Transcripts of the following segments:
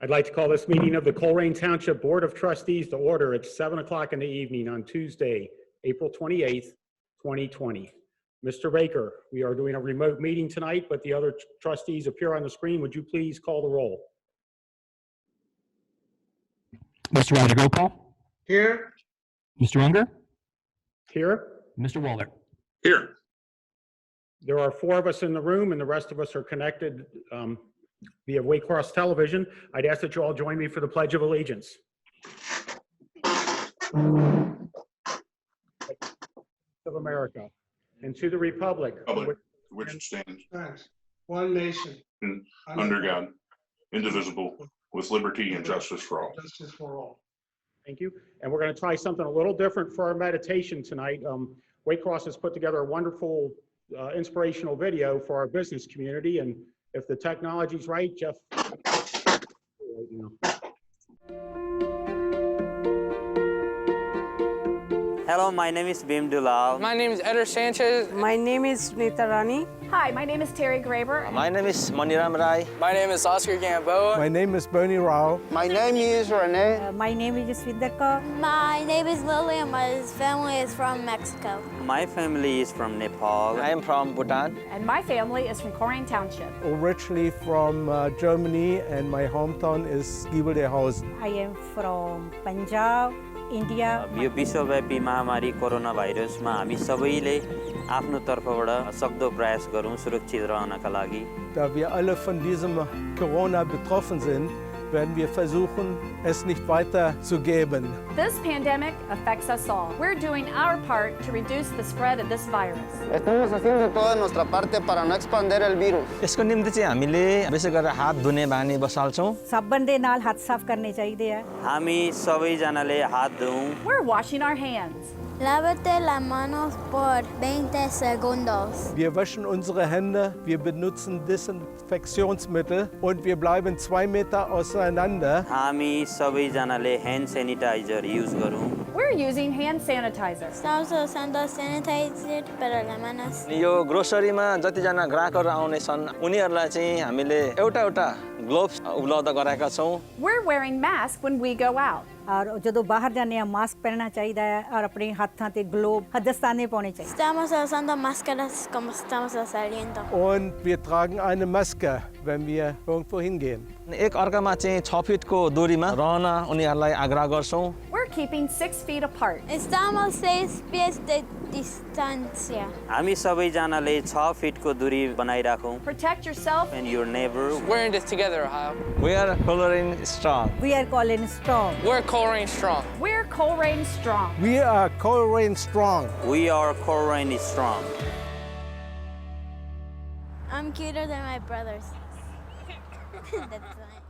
I'd like to call this meeting of the Colerain Township Board of Trustees to order at 7 o'clock in the evening on Tuesday, April 28th, 2020. Mr. Baker, we are doing a remote meeting tonight, but the other trustees appear on the screen. Would you please call the roll? Mr. Rajagopal? Here. Mr. Unger? Here. Mr. Waller? Here. There are 4 of us in the room, and the rest of us are connected via Waycross Television. I'd ask that you all join me for the Pledge of Allegiance. Of America, and to the republic Public, which it stands, One nation, under God, indivisible, with liberty and justice for all. Justice for all. Thank you. And we're going to try something a little different for our meditation tonight. Waycross has put together a wonderful inspirational video for our business community, and if the technology's right, Jeff. Hello, my name is Bim Dulal. My name is Eder Sanchez. My name is Nita Rani. Hi, my name is Terry Graber. My name is Maniram Rai. My name is Oscar Gamboa. My name is Bernie Rao. My name is Renee. My name is Svidaka. My name is Lily and my family is from Mexico. My family is from Nepal. I am from Bhutan. And my family is from Colerain Township. Originally from Germany, and my hometown is Giebelderhausen. I am from Punjab, India. यो विश्वव्यापी महामारी corona भाइरसमा हामी सबैले आफ्नो तर्फबाट सक्दो प्रयास गरौँ सुरक्षित रहनका लागि. Da wir alle von diesem Corona betroffen sind, werden wir versuchen, es nicht weiter zu geben. This pandemic affects us all. We're doing our part to reduce the spread of this virus. Estamos haciendo toda nuestra parte para no expandir el virus. यसको निम्ति चाहिँ हामीले विशेष गरेर हात धुने बानी बसाल्छौँ. साबुन दे नाल हाथ साफ करने चाहिए. हामी सबैजनाले हात धुऔँ. We're washing our hands. Lávate las manos por 20 segundos. Wir waschen unsere Hände, wir benutzen Desinfektionsmittel und wir bleiben 2 Meter auseinander. हामी सबैजनाले ह्यान्ड सेनिटाइजर युज गरौँ. We're using hand sanitizer. Estamos usando sanitizer para las manos. यो ग्रोसरीमा जतिजना ग्राहकहरू आउने छन् उनीहरूलाई चाहिँ हामीले एउटा ग्लोभ्स उपलब्ध गराएका छौँ. We're wearing masks when we go out. और ਜਦੋਂ ਬਾਹਰ ਜਾਂਦੇ ਆ ਮਾਸਕ ਪਹਿਨਣਾ ਚਾਹੀਦਾ ਹੈ ਔਰ ਆਪਣੇ ਹੱਥਾਂ ਤੇ ਗਲੋਵ ਦਸਤਾਨੇ ਪਾਉਣੇ ਚਾਹੀਦੇ. Estamos usando máscaras como estamos saliendo. Und wir tragen eine Maske, wenn wir irgendwo hingehen. एक अर्कामा चाहिँ 6 फिटको दूरीमा रहन उनीहरूलाई आग्रह गर्छौँ. We're keeping 6 feet apart. Estamos 6 pies de distancia. हामी सबैजनाले 6 फिटको दूरी बनाइराखौँ. Protect yourself And your neighbor. We're in this together, Ohio. We are Colerain strong. We are calling strong. We're Colerain strong. We're Colerain strong. We are Colerain strong. We are Colerain strong. I'm cuter than my brothers. That's fine.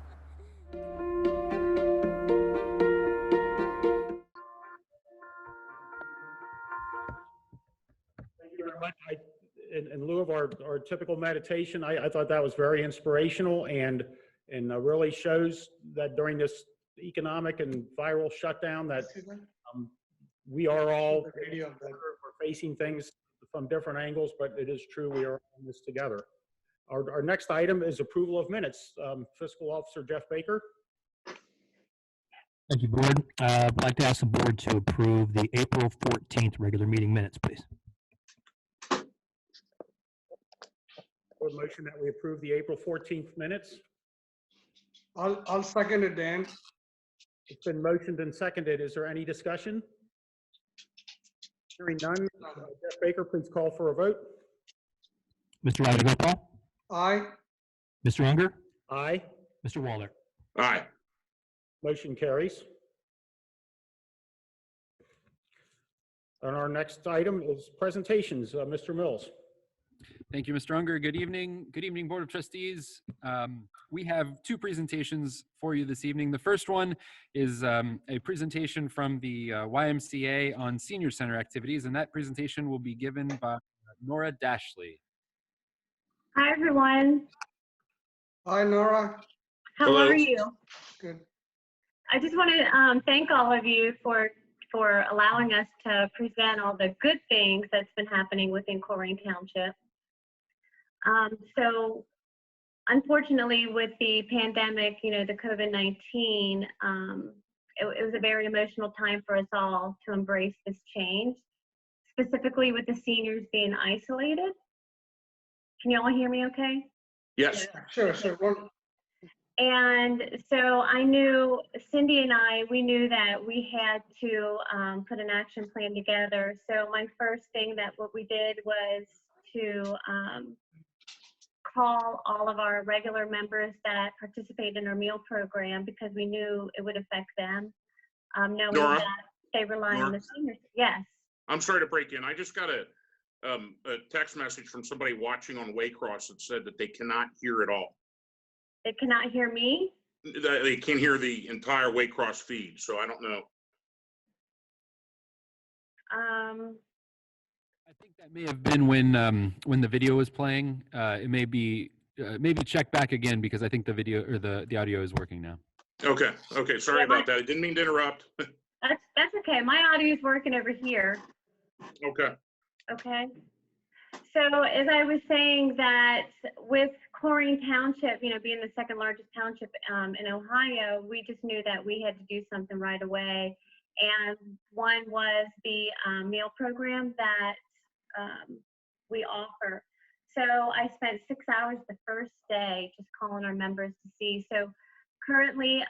Thank you very much. In lieu of our typical meditation, I thought that was very inspirational and really shows that during this economic and viral shutdown that we are all we're facing things from different angles, but it is true we are in this together. Our next item is approval of minutes. Fiscal Officer Jeff Baker. Thank you, Board. I'd like to ask the Board to approve the April 14th regular meeting minutes, please. Board motion that we approve the April 14th minutes. I'll second it, Dan. It's been motioned and seconded. Is there any discussion? Hearing none, Jeff Baker, please call for a vote. Mr. Rajagopal? Aye. Mr. Unger? Aye. Mr. Waller? Aye. Motion carries. And our next item is presentations. Mr. Mills. Thank you, Mr. Unger. Good evening. Good evening, Board of Trustees. We have 2 presentations for you this evening. The first one is a presentation from the YMCA on senior center activities, and that presentation will be given by Nora Dashley. Hi, everyone. Hi, Nora. How Hello. are you? Good. I just want to thank all of you for allowing us to present all the good things that's been happening within Colerain Township. So unfortunately, with the pandemic, you know, the COVID-19, it was a very emotional time for us all to embrace this change, specifically with the seniors being isolated. Can you all hear me okay? Yes. Sure. And so I knew, Cindy and we knew that we had to put an action plan together. So my first thing that what we did was to call all of our regular members that participate in our meal program because we knew it would affect them. Knowing Nora? that they rely on the seniors. Yes. I'm sorry to break in. I just got a text message from somebody watching on Waycross that said that they cannot hear it all. They cannot hear me? They can't hear the entire Waycross feed, so I don't know. I think that may have been when the video was playing. It may be maybe check back again because I think the video or the audio is working now. Okay. Sorry about that. I didn't mean to interrupt. That's okay. My audio is working over here. Okay. Okay. So as I was saying that with Colerain Township, you know, being the second largest township in Ohio, we just knew that we had to do something right away. And one was the meal program that we offer. So I spent 6 hours the first day just calling our members to see. So currently,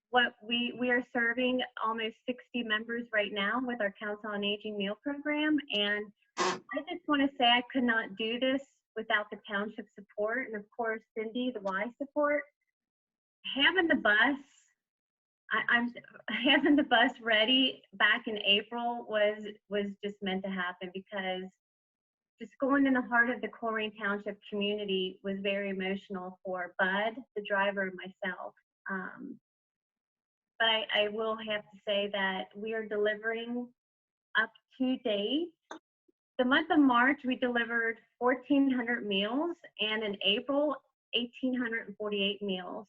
what we are serving almost 60 members right now with our Council on Aging meal program. And I just want to say I could not do this without the township support and of course Cindy, the Y support. Having the bus, I'm having the bus ready back in April was just meant to happen because just going in the heart of the Colerain Township community was very emotional for Bud, the driver, and myself. But I will have to say that we are delivering up to date. The month of March, we delivered 1,400 meals, and in April, 1,848 meals.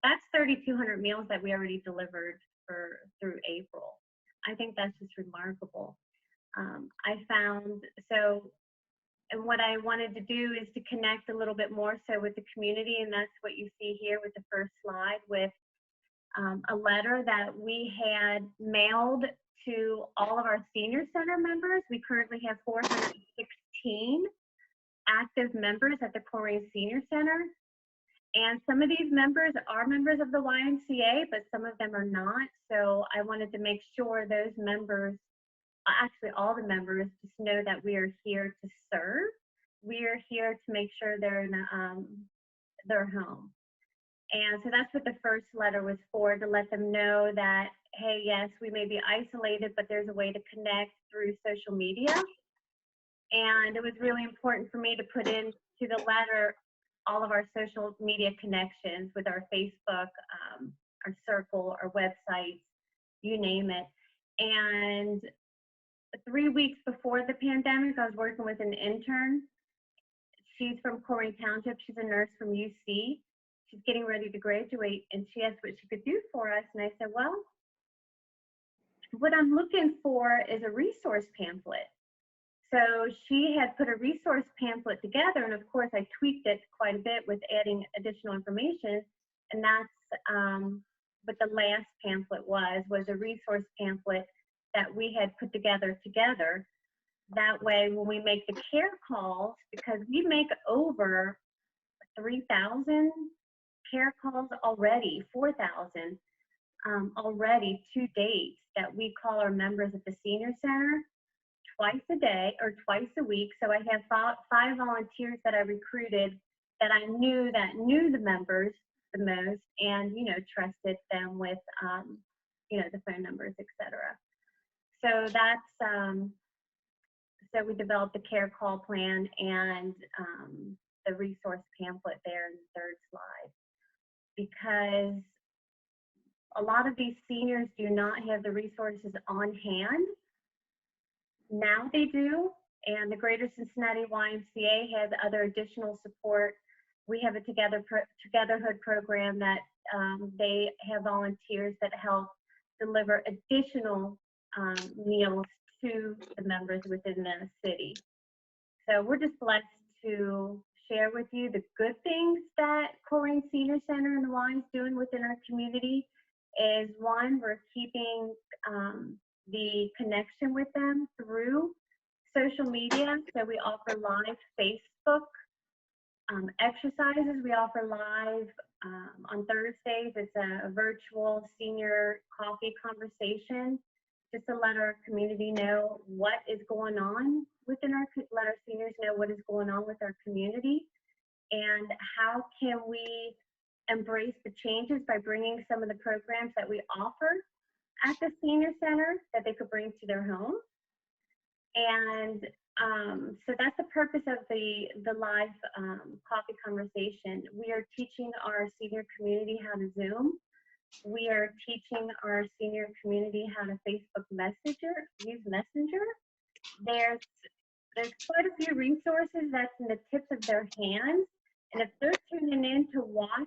That's 3,200 meals that we already delivered through April. I think that's just remarkable. I found, and what I wanted to do is to connect a little bit more so with the community, and that's what you see here with the first slide with a letter that we had mailed to all of our senior center members. We currently have 416 active members at the Colerain Senior Center. And some of these members are members of the YMCA, but some of them are not. So I wanted to make sure those members, actually all the members, just know that we are here to serve. We are here to make sure they're in their home. And so that's what the first letter was for, to let them know that, hey, yes, we may be isolated, but there's a way to connect through social media. And it was really important for me to put into the letter all of our social media connections with our Facebook, our Circle, our websites, you name it. And 3 weeks before the pandemic, I was working with an intern. She's from Colerain Township. She's a nurse from UC. She's getting ready to graduate, and she asked what she could do for us. And I said, well, what I'm looking for is a resource pamphlet. So she had put a resource pamphlet together, and of course I tweaked it quite a bit with adding additional information, and that's what the last pamphlet was a resource pamphlet that we had put together. That way when we make the care calls, because we make over 3,000 care calls already, 4,000 already to date, that we call our members at the senior center twice a day or twice a week. So I have 5 volunteers that I recruited that I knew the members the most, and trusted them with the phone numbers, etc. So that's so we developed the care call plan and the resource pamphlet there in the third slide, because a lot of these seniors do not have the resources on hand. Now they do, and the Greater Cincinnati YMCA has other additional support. We have a Togetherhood program that they have volunteers that help deliver additional meals to the members within the city. So we're just blessed to share with you the good things that Colerain Senior Center and the Y is doing within our community is, one, we're keeping the connection with them through social media. So we offer live Facebook exercises. We offer live on Thursdays. It's a virtual senior coffee conversation just to let our community know what is going on within let our seniors know what is going on with our community and how can we embrace the changes by bringing some of the programs that we offer at the senior center that they could bring to their home. And so that's the purpose of the live coffee conversation. We are teaching our senior community how to Zoom. We are teaching our senior community how to Facebook use Messenger. There's quite a few resources that's in the tips of their hands. And if they're tuning in to watch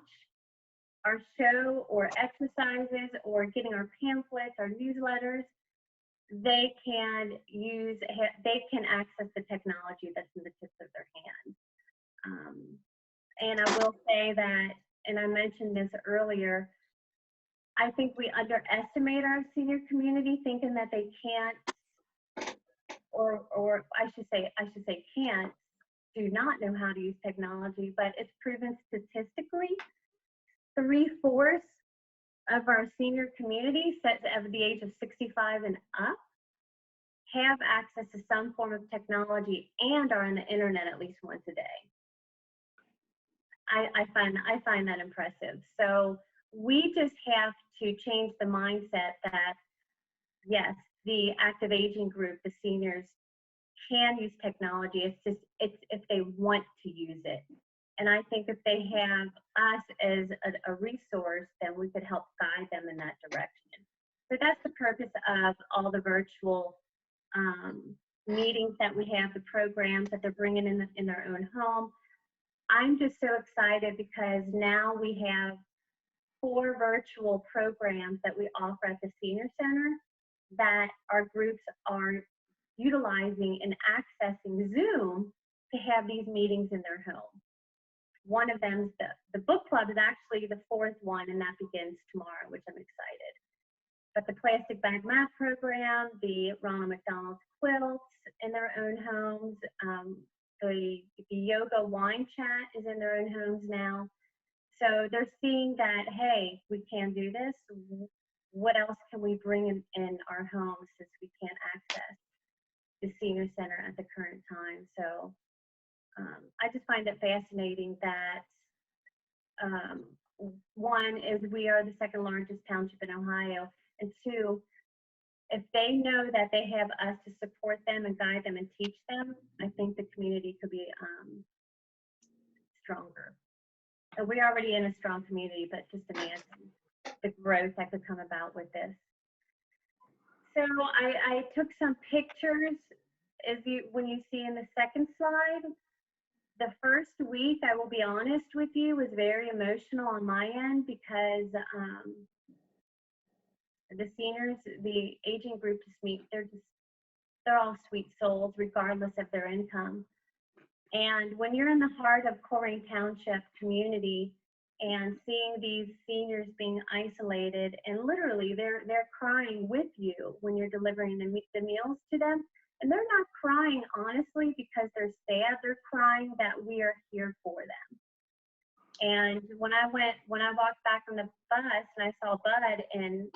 our show or exercises or getting our pamphlets, our newsletters, they can access the technology that's in the tips of their hands. And I will say that, and I mentioned this earlier, I think we underestimate our senior community, thinking that they can't, or I should say can't, do not know how to use technology, but it's proven statistically 3/4 of our senior community set of the age of 65 and up have access to some form of technology and are on the internet at least once a day. I find that impressive. So we just have to change the mindset that yes, the active aging group, the seniors, can use technology. It's if they want to use it. And I think if they have us as a resource, then we could help guide them in that direction. So that's the purpose of all the virtual meetings that we have, the programs that they're bringing in their own home. I'm just so excited because now we have 4 virtual programs that we offer at the Senior Center that our groups are utilizing and accessing Zoom to have these meetings in their home. One of them, the book club, is actually the 4th one, and that begins tomorrow, which I'm excited. But the plastic bag mat program, the Ronald McDonald's quilts in their own homes, the yoga wine chat is in their own homes now. So they're seeing that, hey, we can do this. What else can we bring in our homes since we can't access the senior center at the current time? So I just find it fascinating that one is we are the 2nd largest township in Ohio, and 2, if they know that they have us to support them and guide them and teach them, I think the community could be stronger. And we're already in a strong community, but just imagine the growth that could come about with this. So I took some pictures. When you see in the 2nd slide, the first week, I will be honest with you, was very emotional on my end because the seniors, the aging group, they're all sweet souls regardless of their income. And when you're in the heart of Colerain Township community and seeing these seniors being isolated, and literally they're crying with you when you're delivering the meals to them. And they're not crying honestly because they're sad, they're crying that we are here for them. And when I walked back on the bus and I saw Bud, and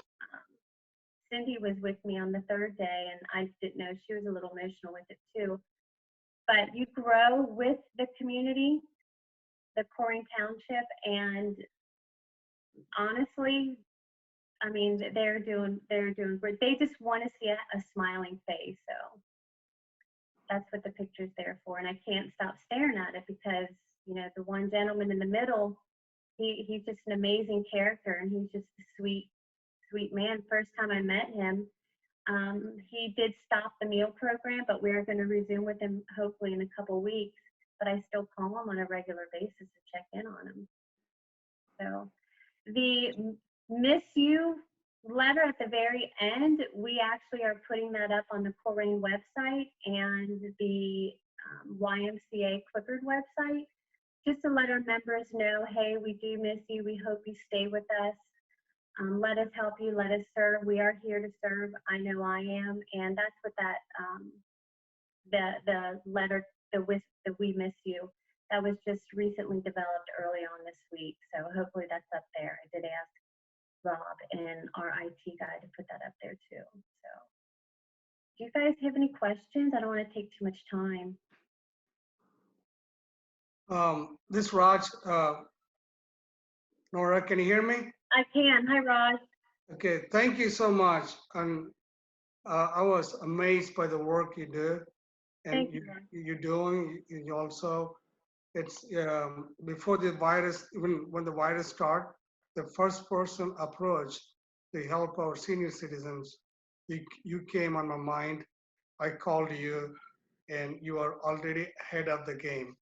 Cindy was with me on the 3rd day, and I didn't know, she was a little emotional with it too. But you grow with the community, the Colerain Township, and honestly, I mean, they're doing great. They just want to see a smiling face. So that's what the picture's there for. And I can't stop staring at it because, you know, the one gentleman in the middle, he's just an amazing character, and he's just a sweet man. First time I met him, he did stop the meal program, but we're going to resume with him hopefully in a couple weeks. But I still call him on a regular basis to check in on him. So the Miss You letter at the very end, we actually are putting that up on the Colerain website and the YMCA Clifford website. just to let our members know, hey, we do miss you. We hope you stay with us. Let us help you. Let us serve. We are here to serve. I know I am. And that's what that, the letter, the We Miss You, that was just recently developed early on this week. So hopefully that's up there. I did ask Rob and our IT guy to put that up there too. So do you guys have any questions? I don't want to take too much time. This Raj, Nora, can you hear me? I can. Hi, Raj. Okay, thank you so much. And I was amazed by the work you do, and Thank you. you're doing. You also, it's before the virus, even when the virus started, the first person approached to help our senior citizens. You came on my mind. I called you, and you are already ahead of the game.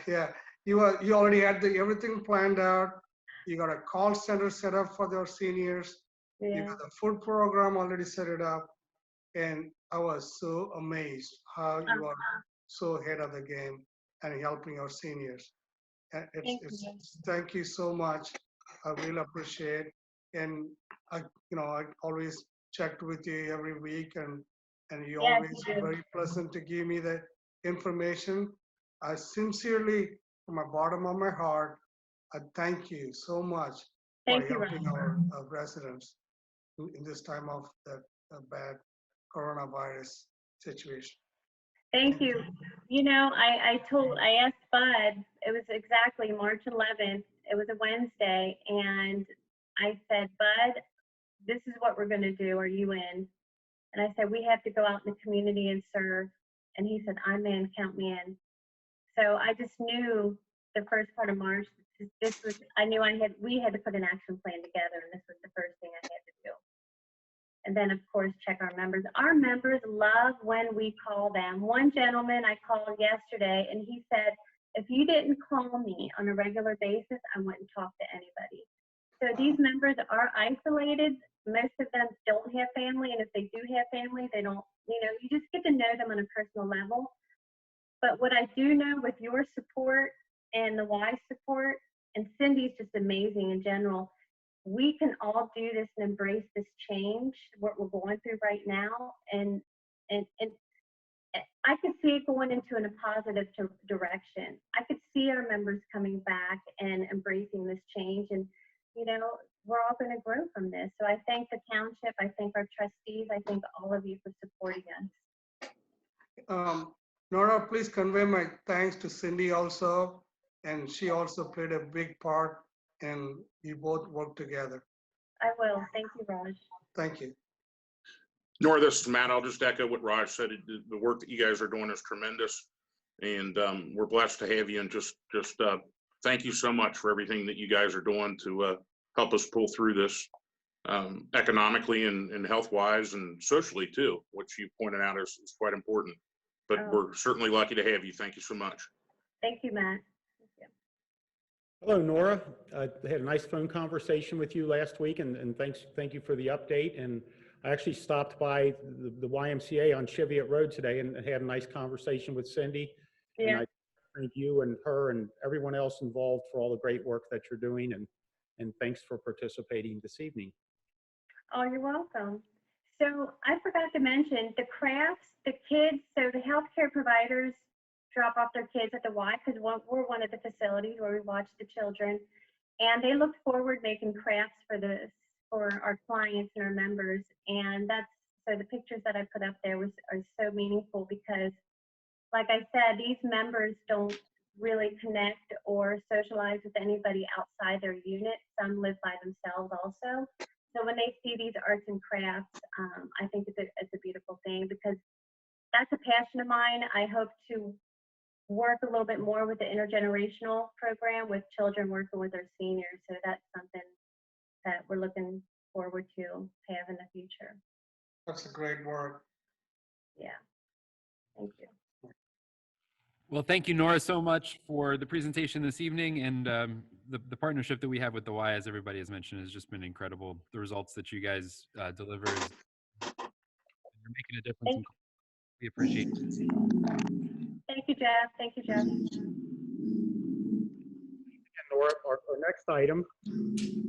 Yeah, you already had everything planned out. You got a call center set up for their seniors. You got the food program already set it up. And I was so amazed how you are so ahead of the game and helping our seniors. And thank you so much. I really appreciate. And I always checked with you every week, and you always very pleasant to give me the information. I sincerely, from the bottom of my heart, I thank you so much for helping our residents in this time of the bad coronavirus situation. Thank you. You know, I asked Bud, it was exactly March 11th. It was a Wednesday. And I said, Bud, this is what we're going to do. Are you in? And I said, we have to go out in the community and serve. And he said, I'm in, count me in. So I just knew the first part of March, we had to put an action plan together, and this was the first thing I had to do. And then, of course, check our members. Our members love when we call them. One gentleman I called yesterday, and he said, if you didn't call me on a regular basis, I wouldn't talk to anybody. So these members are isolated. Most of them don't have family, and if they do have family, they don't, you just get to know them on a personal level. But what I do know with your support and the Y support, and Cindy's just amazing in general, we can all do this and embrace this change, what we're going through right now. And I could see it going into a positive direction. I could see our members coming back and embracing this change. And, we're all going to grow from this. So I thank the township. I thank our trustees. I thank all of you for supporting us. Nora, please convey my thanks to Cindy also. And she also played a big part, and you both worked together. I will. Thank you, Raj. Thank you. Nora, this is Matt. I'll just echo what Raj said. The work that you guys are doing is tremendous, and we're blessed to have you. And just thank you so much for everything that you guys are doing to help us pull through this economically and health-wise and socially too, which you pointed out is quite important. But we're certainly lucky to have you. Thank you so much. Thank you, Matt. Hello, Nora. I had a nice phone conversation with you last week, and thank you for the update. And I actually stopped by the YMCA on Cheviot Road today and had a nice conversation with Cindy. Yeah. And I thank you and her and everyone else involved for all the great work that you're doing, and thanks for participating this evening. Oh, you're welcome. So I forgot to mention the crafts, the kids, so the healthcare providers drop off their kids at the Y, because we're one of the facilities where we watch the children, and they look forward making crafts for our clients and our members. And so the pictures that I put up there are so meaningful, because like I said, these members don't really connect or socialize with anybody outside their unit. Some live by themselves also. So when they see these arts and crafts, I think it's a beautiful thing, because that's a passion of mine. I hope to work a little bit more with the intergenerational program with children working with their seniors. So that's something that we're looking forward to have in the future. That's a great work. Yeah. Thank you. Well, thank you, Nora, so much for the presentation this evening, and the partnership that we have with the Y, as everybody has mentioned, has just been incredible. The results that you guys deliver, you're making a difference. And we appreciate it. Thank you, Jeff. Thank you, Jeff. our next item,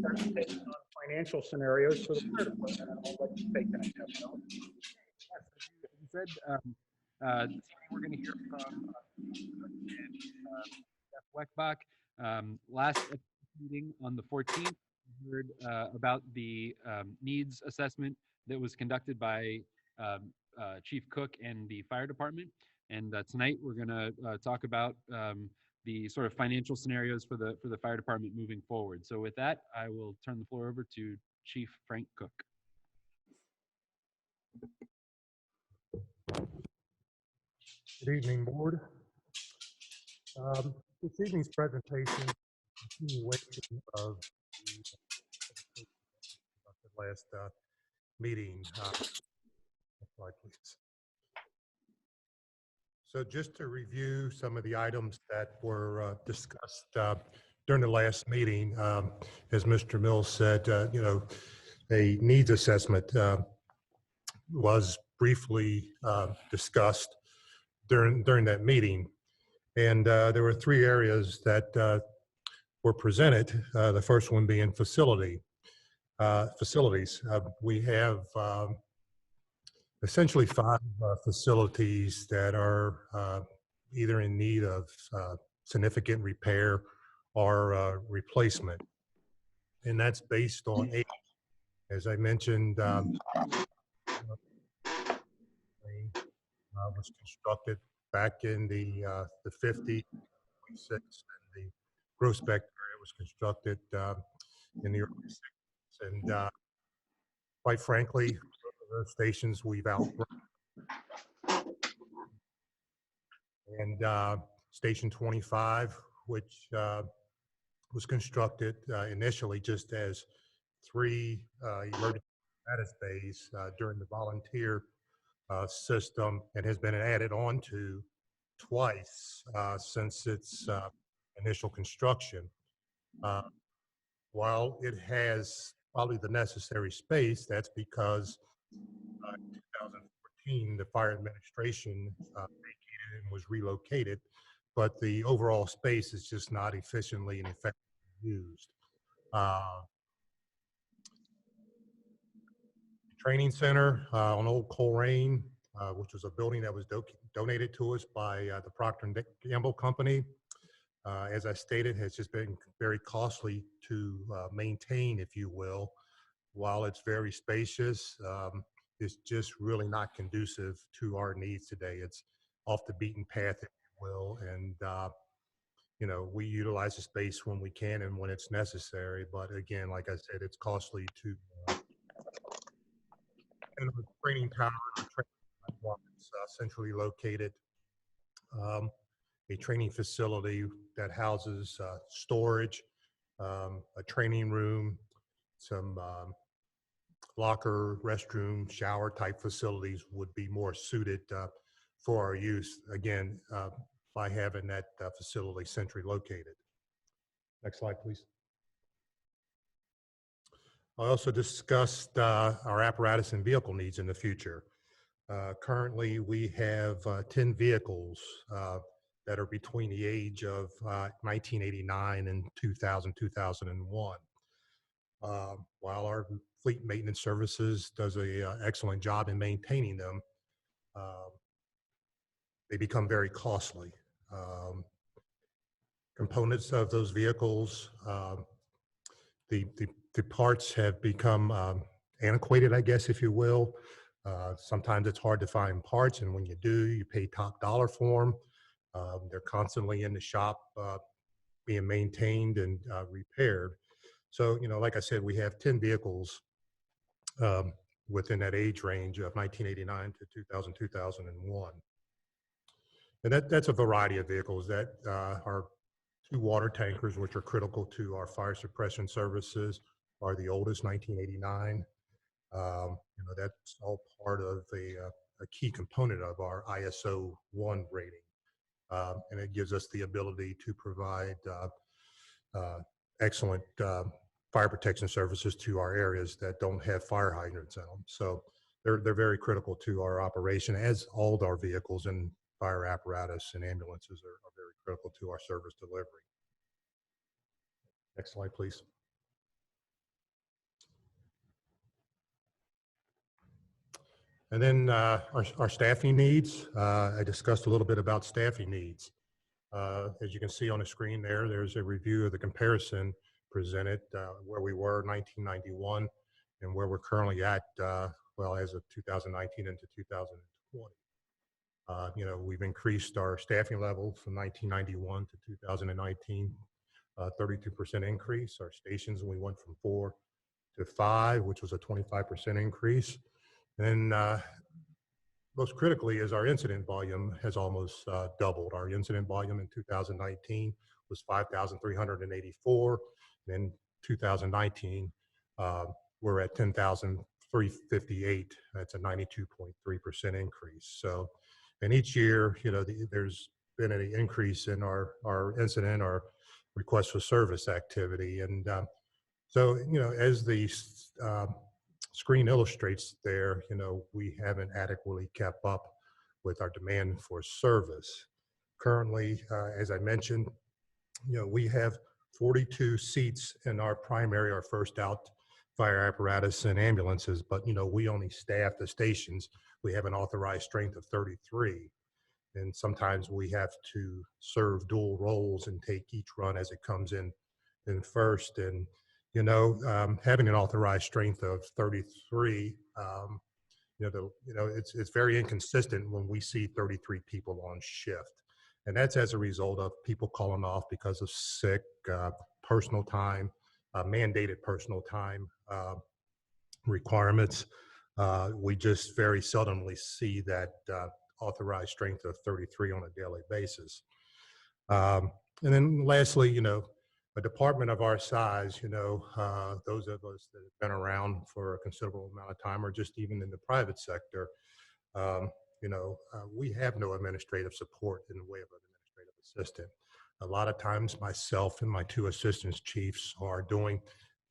presentation on financial scenarios for the fire department. And I'll let you take that, Jeff. You said this evening we're going to hear from Jeff Weckbach. Last meeting on the 14th, we heard about the needs assessment that was conducted by Chief Cook and the fire department. And tonight we're going to talk about the sort of financial scenarios for the fire department moving forward. So with that, I will turn the floor over to Chief Frank Cook. Good evening, board. This evening's presentation is a continuation of the last meeting. Next slide, please. So just to review some of the items that were discussed during the last meeting, as Mr. Mills said, you know, a needs assessment was briefly discussed during that meeting. And there were three areas that were presented, the first one being facilities. We have essentially 5 facilities that are either in need of significant repair or replacement. And that's based on age. As I mentioned, was constructed back in the 50s, 46, and the Groesbeck area was constructed in the early 60s. And quite frankly, the stations we've outgrown. And Station 25, which was constructed initially just as 3 emergency status bays during the volunteer system, and has been added on to twice since its initial construction. While it has probably the necessary space, that's because in 2014 the fire administration vacated and was relocated, but the overall space is just not efficiently and effectively used. Training center on Old Colerain, which was a building that was donated to us by the Procter & Gamble company. As I stated, has just been very costly to maintain, if you will. While it's very spacious, it's just really not conducive to our needs today. It's off the beaten path, if you will, and you know, we utilize the space when we can and when it's necessary. But again, like I said, it's costly to. And the training tower, it's centrally located. A training facility that houses storage, a training room, some locker, restroom, shower type facilities would be more suited for our use, again, by having that facility centrally located. Next slide, please. I also discussed our apparatus and vehicle needs in the future. Currently, we have 10 vehicles that are between the age of 1989 and 2001. While our fleet maintenance services does an excellent job in maintaining them, they become very costly. Components of those vehicles, the parts have become antiquated, I guess, if you will. Sometimes it's hard to find parts, and when you do, you pay top dollar for them. They're constantly in the shop being maintained and repaired. So, you know, like I said, we have 10 vehicles within that age range of 1989 to 2001. And that's a variety of vehicles that are 2 water tankers, which are critical to our fire suppression services, are the oldest, 1989. You know, that's all part of a key component of our ISO 1 rating. And it gives us the ability to provide excellent fire protection services to our areas that don't have fire hydrants in them. So they're very critical to our operation, as all of our vehicles and fire apparatus and ambulances are very critical to our service delivery. Next slide, please. And then our staffing needs. I discussed a little bit about staffing needs. As you can see on the screen there, there's a review of the comparison presented where we were in 1991 and where we're currently at, well, as of 2019 into 2020. We've increased our staffing level from 1991 to 2019, 32% increase. Our stations, we went from 4 to 5, which was a 25% increase. And most critically is our incident volume has almost doubled. Our incident volume in 2019 was 5,384. In 2019, we're at 10,358. That's a 92.3% increase. So, and each year, there's been an increase in our incident, our request for service activity. And so, as the screen illustrates there, we haven't adequately kept up with our demand for service. Currently, as I mentioned, we have 42 seats in our primary, our first out fire apparatus and ambulances, but we only staff the stations. We have an authorized strength of 33. And sometimes we have to serve dual roles and take each run as it comes in first. And having an authorized strength of 33, it's very inconsistent when we see 33 people on shift. And that's as a result of people calling off because of sick, personal time, mandated personal time requirements. We just very seldomly see that authorized strength of 33 on a daily basis. And then lastly, a department of our size, those of us that have been around for a considerable amount of time, or just even in the private sector, we have no administrative support in the way of an administrative assistant. A lot of times myself and my 2 assistants chiefs are doing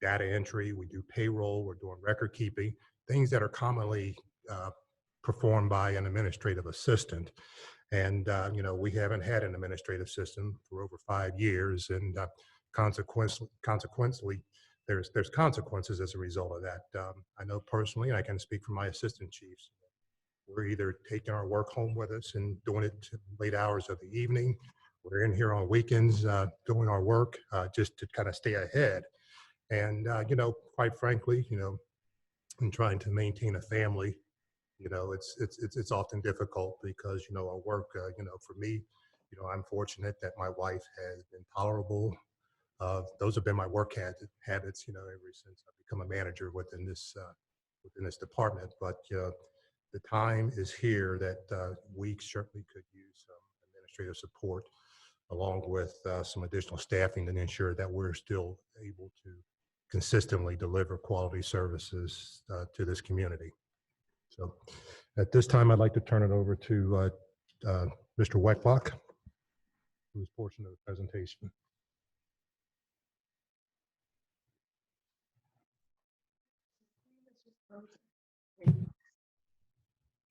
data entry, we do payroll, we're doing record keeping, things that are commonly performed by an administrative assistant. And, we haven't had an administrative system for over 5 years. And consequently, there's consequences as a result of that. I know personally, and I can speak for my assistant chiefs, we're either taking our work home with us and doing it to late hours of the evening. We're in here on weekends doing our work just to kind of stay ahead. And, quite frankly, in trying to maintain a family, it's often difficult because, our work, for me, I'm fortunate that my wife has been tolerable. Those have been my work habits, ever since I've become a manager within this department. But the time is here that we certainly could use some administrative support, along with some additional staffing, to ensure that we're still able to consistently deliver quality services to this community. So at this time, I'd like to turn it over to Mr. Weckbach, for his portion of the presentation.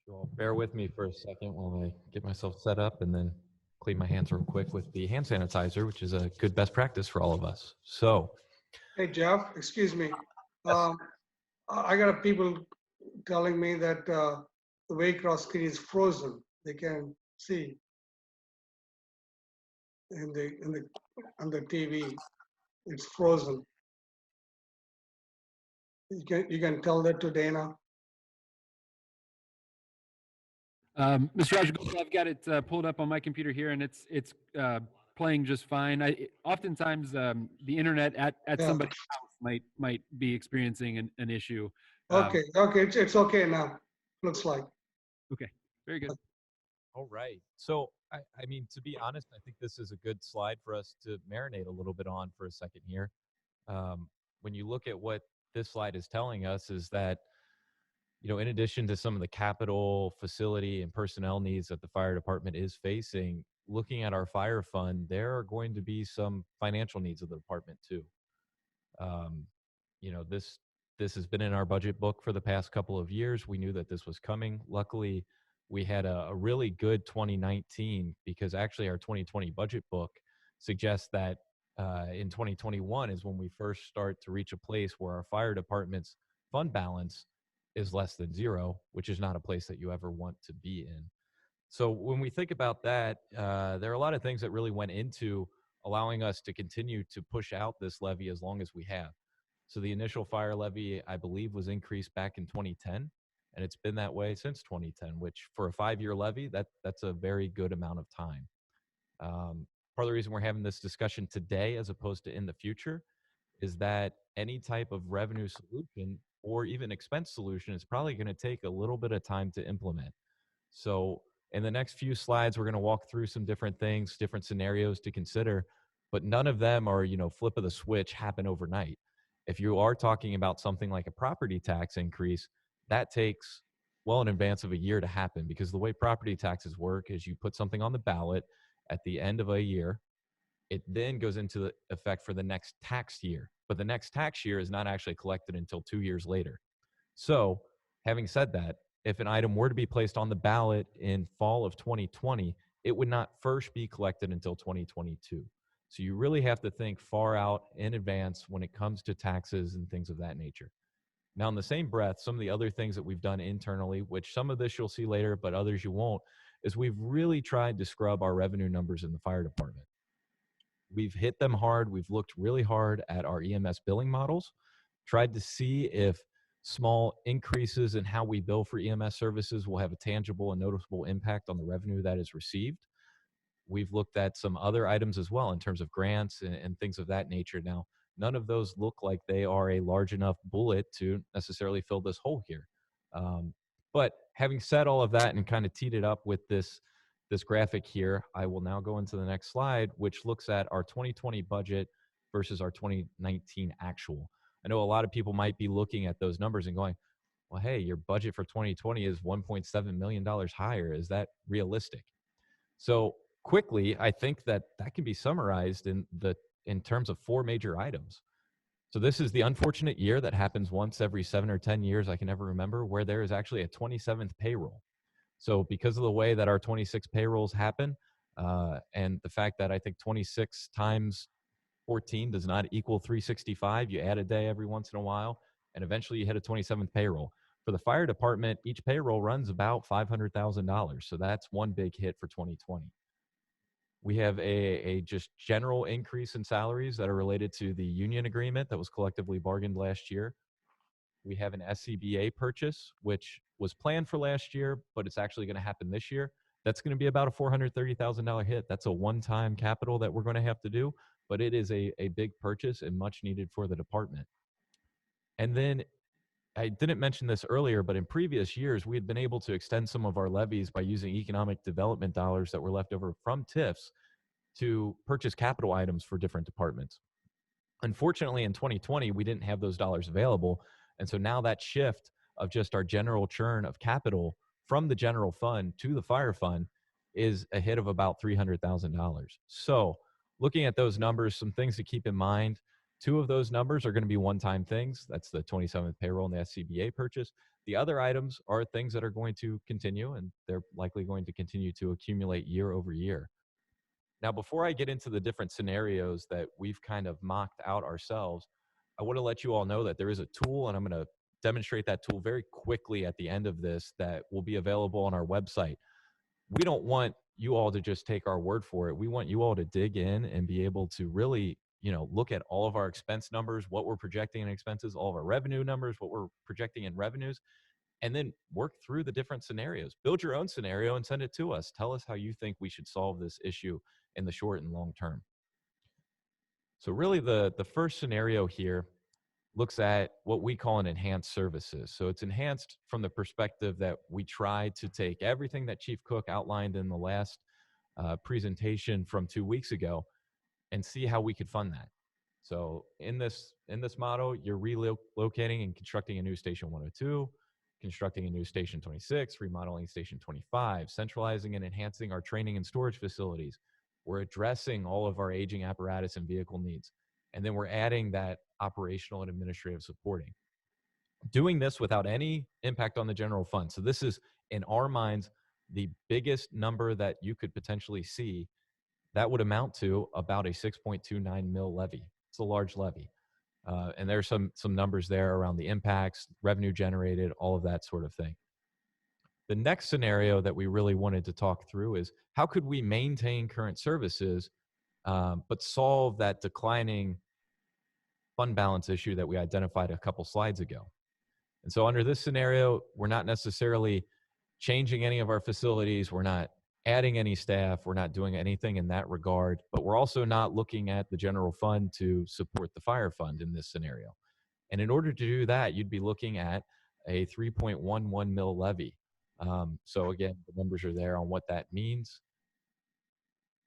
So bear with me for a second while I get myself set up and then clean my hands real quick with the hand sanitizer, which is a good best practice for all of us. So, Hey, Jeff, excuse me. I got people telling me that the Waycross screen is frozen. They can see on the TV. It's frozen. You can tell that to Dana. Mr. Rajagopal, I've got it pulled up on my computer here, and it's playing just fine. Oftentimes the internet at somebody's house might be experiencing an issue. Okay, it's okay now. Looks like. Okay, very good. All right. So, I mean, to be honest, I think this is a good slide for us to marinate a little bit on for a second here. When you look at what this slide is telling us is that, in addition to some of the capital, facility, and personnel needs that the fire department is facing, looking at our fire fund, there are going to be some financial needs of the department too. This has been in our budget book for the past couple of years. We knew that this was coming. Luckily, we had a really good 2019 because actually our 2020 budget book suggests that in 2021 is when we first start to reach a place where our fire department's fund balance is less than zero, which is not a place that you ever want to be in. So when we think about that, there are a lot of things that really went into allowing us to continue to push out this levy as long as we have. So the initial fire levy, I believe, was increased back in 2010, and it's been that way since 2010, which for a 5-year levy, that's a very good amount of time. Part of the reason we're having this discussion today as opposed to in the future is that any type of revenue solution or even expense solution is probably going to take a little bit of time to implement. So in the next few slides, we're going to walk through some different things, different scenarios to consider, but none of them are, flip of the switch, happen overnight. If you are talking about something like a property tax increase, that takes well in advance of a year to happen, because the way property taxes work is you put something on the ballot at the end of a year. It then goes into effect for the next tax year, but the next tax year is not actually collected until 2 years later. So having said that, if an item were to be placed on the ballot in fall of 2020, it would not first be collected until 2022. So you really have to think far out in advance when it comes to taxes and things of that nature. Now, in the same breath, some of the other things that we've done internally, which some of this you'll see later, but others you won't, is we've really tried to scrub our revenue numbers in the fire department. We've hit them hard. We've looked really hard at our EMS billing models, tried to see if small increases in how we bill for EMS services will have a tangible and noticeable impact on the revenue that is received. We've looked at some other items as well in terms of grants and things of that nature. Now, none of those look like they are a large enough bullet to necessarily fill this hole here. But having said all of that and kind of teed it up with this graphic here, I will now go into the next slide, which looks at our 2020 budget versus our 2019 actual. I know a lot of people might be looking at those numbers and going, well, hey, your budget for 2020 is $1.7 million higher. Is that realistic? So quickly, I think that can be summarized in terms of 4 major items. So this is the unfortunate year that happens once every 7 or 10 years, I can never remember, where there is actually a 27th payroll. So because of the way that our 26 payrolls happen, and the fact that I think 26 times 14 does not equal 365, you add a day every once in a while, and eventually you hit a 27th payroll. For the fire department, each payroll runs about $500,000. So that's one big hit for 2020. We have a just general increase in salaries that are related to the union agreement that was collectively bargained last year. We have an SCBA purchase, which was planned for last year, but it's actually going to happen this year. That's going to be about a $430,000 hit. That's a one-time capital that we're going to have to do, but it is a big purchase and much needed for the department. And then I didn't mention this earlier, but in previous years, we had been able to extend some of our levies by using economic development dollars that were left over from TIFs to purchase capital items for different departments. Unfortunately, in 2020, we didn't have those dollars available. And so now that shift of just our general churn of capital from the general fund to the fire fund is a hit of about $300,000. So looking at those numbers, some things to keep in mind. 2 of those numbers are going to be one-time things. That's the 27th payroll and the SCBA purchase. The other items are things that are going to continue, and they're likely going to continue to accumulate year over year. Now, before I get into the different scenarios that we've kind of mocked out ourselves, I want to let you all know that there is a tool, and I'm going to demonstrate that tool very quickly at the end of this, that will be available on our website. We don't want you all to just take our word for it. We want you all to dig in and be able to really, look at all of our expense numbers, what we're projecting in expenses, all of our revenue numbers, what we're projecting in revenues, and then work through the different scenarios. Build your own scenario and send it to us. Tell us how you think we should solve this issue in the short and long term. So really the first scenario here looks at what we call an enhanced services. So it's enhanced from the perspective that we try to take everything that Chief Cook outlined in the last presentation from 2 weeks ago and see how we could fund that. So in this model, you're relocating and constructing a new Station 102, constructing a new Station 26, remodeling Station 25, centralizing and enhancing our training and storage facilities. We're addressing all of our aging apparatus and vehicle needs. And then we're adding that operational and administrative supporting. Doing this without any impact on the general fund. So this is, in our minds, the biggest number that you could potentially see that would amount to about a 6.29 mil levy. It's a large levy. And there's some numbers there around the impacts, revenue generated, all of that sort of thing. The next scenario that we really wanted to talk through is how could we maintain current services, but solve that declining fund balance issue that we identified a couple slides ago. And so under this scenario, we're not necessarily changing any of our facilities. We're not adding any staff. We're not doing anything in that regard, but we're also not looking at the general fund to support the fire fund in this scenario. And in order to do that, you'd be looking at a 3.11 mil levy. So again, the numbers are there on what that means.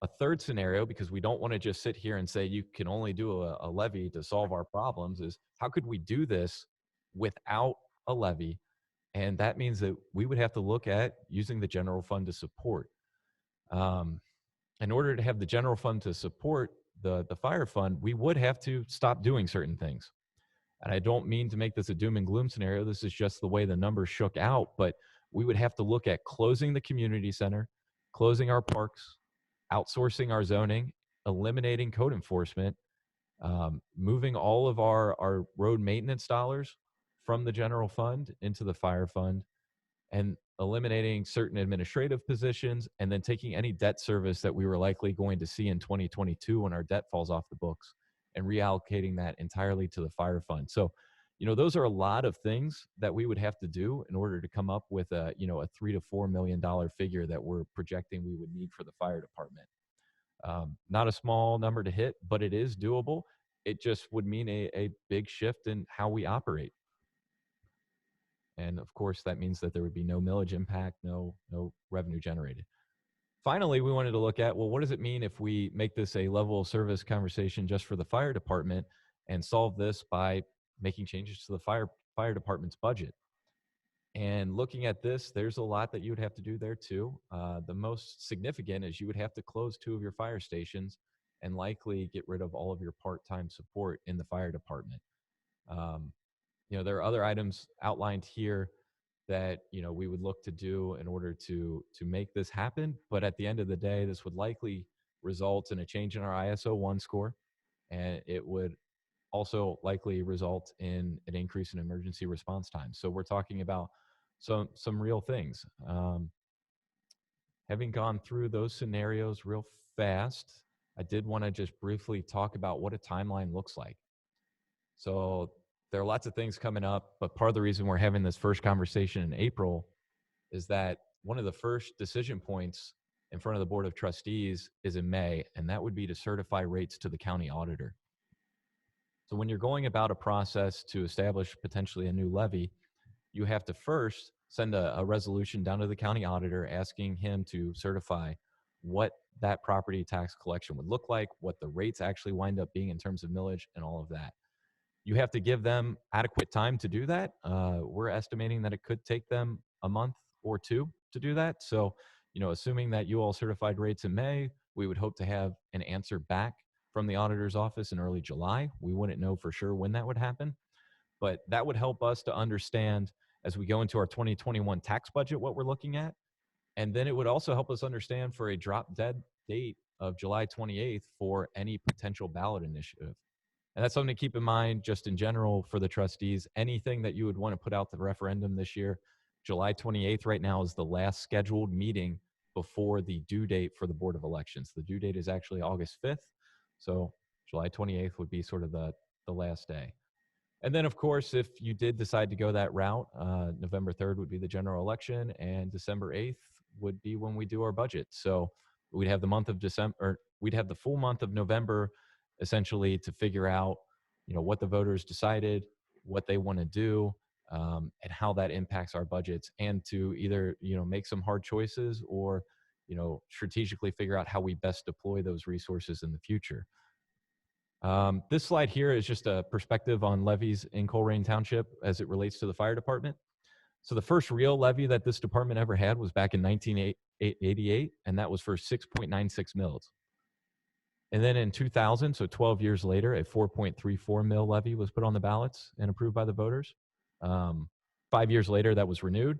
A third scenario, because we don't want to just sit here and say you can only do a levy to solve our problems, is how could we do this without a levy? And that means that we would have to look at using the general fund to support. In order to have the general fund to support the fire fund, we would have to stop doing certain things. And I don't mean to make this a doom and gloom scenario. This is just the way the numbers shook out. But we would have to look at closing the community center, closing our parks, outsourcing our zoning, eliminating code enforcement, moving all of our road maintenance dollars from the general fund into the fire fund, and eliminating certain administrative positions, and then taking any debt service that we were likely going to see in 2022 when our debt falls off the books and reallocating that entirely to the fire fund. So, those are a lot of things that we would have to do in order to come up with a $3 to $4 million figure that we're projecting we would need for the fire department. Not a small number to hit, but it is doable. It just would mean a big shift in how we operate. And of course, that means that there would be no millage impact, no revenue generated. Finally, we wanted to look at, well, what does it mean if we make this a level of service conversation just for the fire department and solve this by making changes to the fire department's budget? And looking at this, there's a lot that you would have to do there too. The most significant is you would have to close 2 of your fire stations and likely get rid of all of your part-time support in the fire department. There are other items outlined here that we would look to do in order to make this happen. But at the end of the day, this would likely result in a change in our ISO 1 score, and it would also likely result in an increase in emergency response time. So we're talking about some real things. Having gone through those scenarios real fast, I did want to just briefly talk about what a timeline looks like. So there are lots of things coming up, but part of the reason we're having this first conversation in April is that one of the first decision points in front of the Board of Trustees is in May, and that would be to certify rates to the county auditor. So when you're going about a process to establish potentially a new levy, you have to first send a resolution down to the county auditor asking him to certify what that property tax collection would look like, what the rates actually wind up being in terms of millage, and all of that. You have to give them adequate time to do that. We're estimating that it could take them a month or 2 to do that. So, assuming that you all certified rates in May, we would hope to have an answer back from the auditor's office in early July. We wouldn't know for sure when that would happen, but that would help us to understand as we go into our 2021 tax budget what we're looking at. And then it would also help us understand for a drop dead date of July 28th for any potential ballot initiative. And that's something to keep in mind just in general for the trustees. Anything that you would want to put out the referendum this year, July 28th right now is the last scheduled meeting before the due date for the Board of Elections. The due date is actually August 5th. So July 28th would be sort of the last day. And then, of course, if you did decide to go that route, November 3rd would be the general election, and December 8th would be when we do our budget. So we'd have the month of December, or we'd have the full month of November essentially to figure out, what the voters decided, what they want to do, and how that impacts our budgets, and to either, make some hard choices or, strategically figure out how we best deploy those resources in the future. This slide here is just a perspective on levies in Colerain Township as it relates to the fire department. So the first real levy that this department ever had was back in 1988, and that was for 6.96 mils. And then in 2000, so 12 years later, a 4.34 mil levy was put on the ballots and approved by the voters. 5 years later, that was renewed.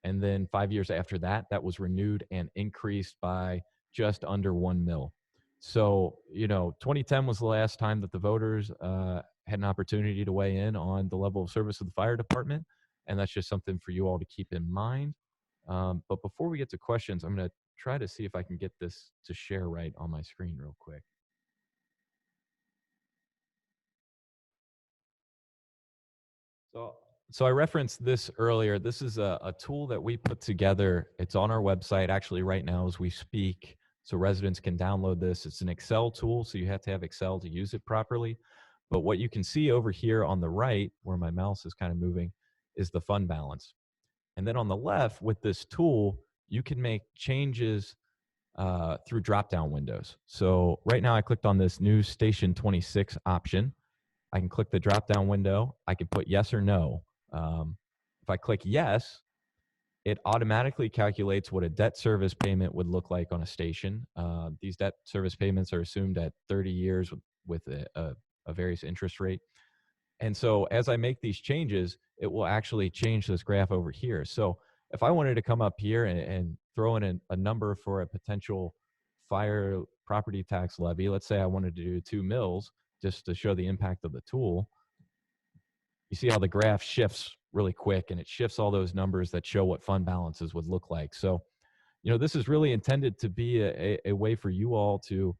And then 5 years after that, that was renewed and increased by just under 1 mil. So, 2010 was the last time that the voters had an opportunity to weigh in on the level of service of the fire department. And that's just something for you all to keep in mind. But before we get to questions, I'm going to try to see if I can get this to share right on my screen real quick. So I referenced this earlier. This is a tool that we put together. It's on our website actually right now as we speak. So residents can download this. It's an Excel tool, so you have to have Excel to use it properly. But what you can see over here on the right, where my mouse is kind of moving, is the fund balance. And then on the left, with this tool, you can make changes through drop-down windows. So right now I clicked on this new Station 26 option. I can click the drop-down window. I can put yes or no. If I click yes, it automatically calculates what a debt service payment would look like on a station. These debt service payments are assumed at 30 years with a various interest rate. And so as I make these changes, it will actually change this graph over here. So if I wanted to come up here and throw in a number for a potential fire property tax levy, let's say I wanted to do 2 mils just to show the impact of the tool, you see how the graph shifts really quick, and it shifts all those numbers that show what fund balances would look like. So, this is really intended to be a way for you all to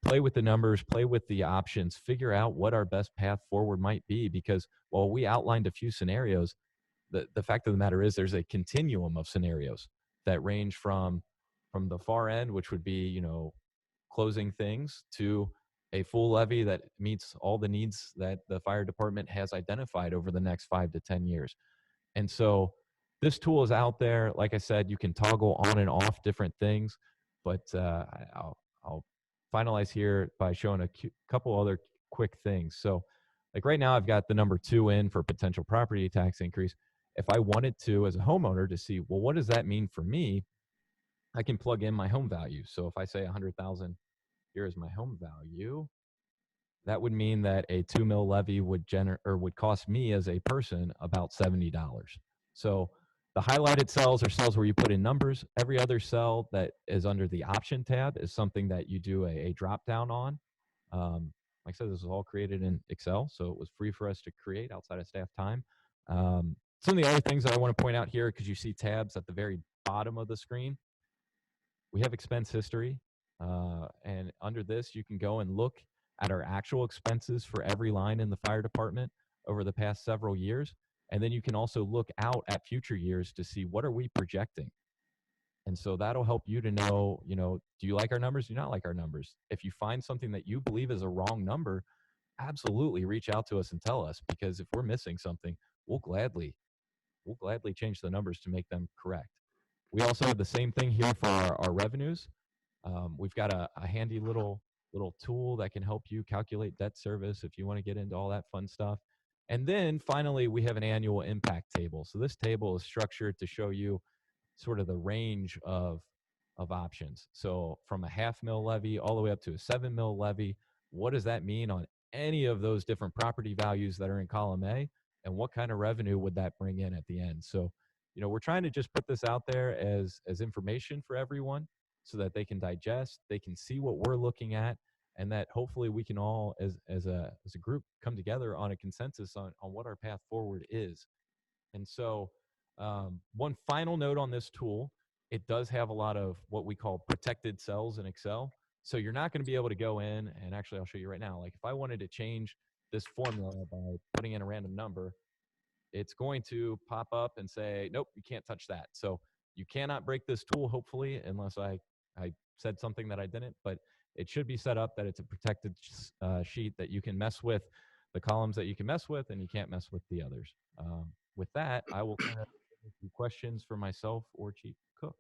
play with the numbers, play with the options, figure out what our best path forward might be. Because while we outlined a few scenarios, the fact of the matter is there's a continuum of scenarios that range from the far end, which would be, closing things, to a full levy that meets all the needs that the fire department has identified over the next 5 to 10 years. And so this tool is out there. Like I said, you can toggle on and off different things, but I'll finalize here by showing a couple other quick things. So like right now I've got the number 2 in for potential property tax increase. If I wanted to, as a homeowner, to see, well, what does that mean for me? I can plug in my home value. So if I say 100,000, here is my home value, that would mean that a 2 mil levy would cost me as a person about $70. So the highlighted cells are cells where you put in numbers. Every other cell that is under the option tab is something that you do a drop down on. Like I said, this was all created in Excel, so it was free for us to create outside of staff time. Some of the other things that I want to point out here, because you see tabs at the very bottom of the screen, we have expense history. And under this, you can go and look at our actual expenses for every line in the fire department over the past several years. And then you can also look out at future years to see what are we projecting. And so that'll help you to know, do you like our numbers? Do you not like our numbers? If you find something that you believe is a wrong number, absolutely reach out to us and tell us, because if we're missing something, we'll gladly change the numbers to make them correct. We also have the same thing here for our revenues. We've got a handy little tool that can help you calculate debt service if you want to get into all that fun stuff. And then finally, we have an annual impact table. So this table is structured to show you sort of the range of options. So from a half mil levy all the way up to a 7 mil levy, what does that mean on any of those different property values that are in column A? And what kind of revenue would that bring in at the end? So, we're trying to just put this out there as information for everyone so that they can digest, they can see what we're looking at, and that hopefully we can all, as a group, come together on a consensus on what our path forward is. And so one final note on this tool, it does have a lot of what we call protected cells in Excel. So you're not going to be able to go in, and actually I'll show you right now, like if I wanted to change this formula by putting in a random number, it's going to pop up and say, nope, you can't touch that. So you cannot break this tool, hopefully, unless I said something that I didn't, but it should be set up that it's a protected sheet that you can mess with, the columns that you can mess with, and you can't mess with the others. With that, I will kind of do questions for myself or Chief Cook.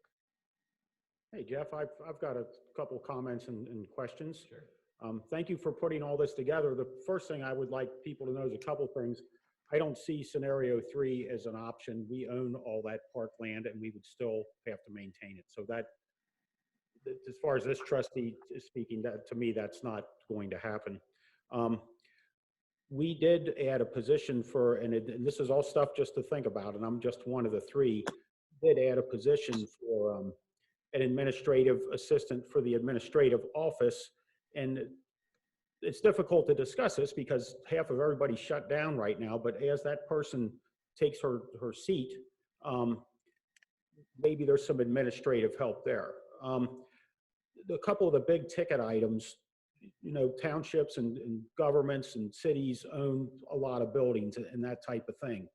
Hey, Jeff, I've got a couple comments and questions. Sure. Thank you for putting all this together. The first thing I would like people to know is a couple things. I don't see scenario 3 as an option. We own all that parkland and we would still have to maintain it. So that, as far as this trustee is speaking, that to me, that's not going to happen. We did add a position for, and this is all stuff just to think about, and I'm just one of the 3, did add a position for an administrative assistant for the administrative office. And it's difficult to discuss this because half of everybody's shut down right now, but as that person takes her seat, maybe there's some administrative help there. A couple of the big ticket items, you know, townships and governments and cities own a lot of buildings and that type of thing.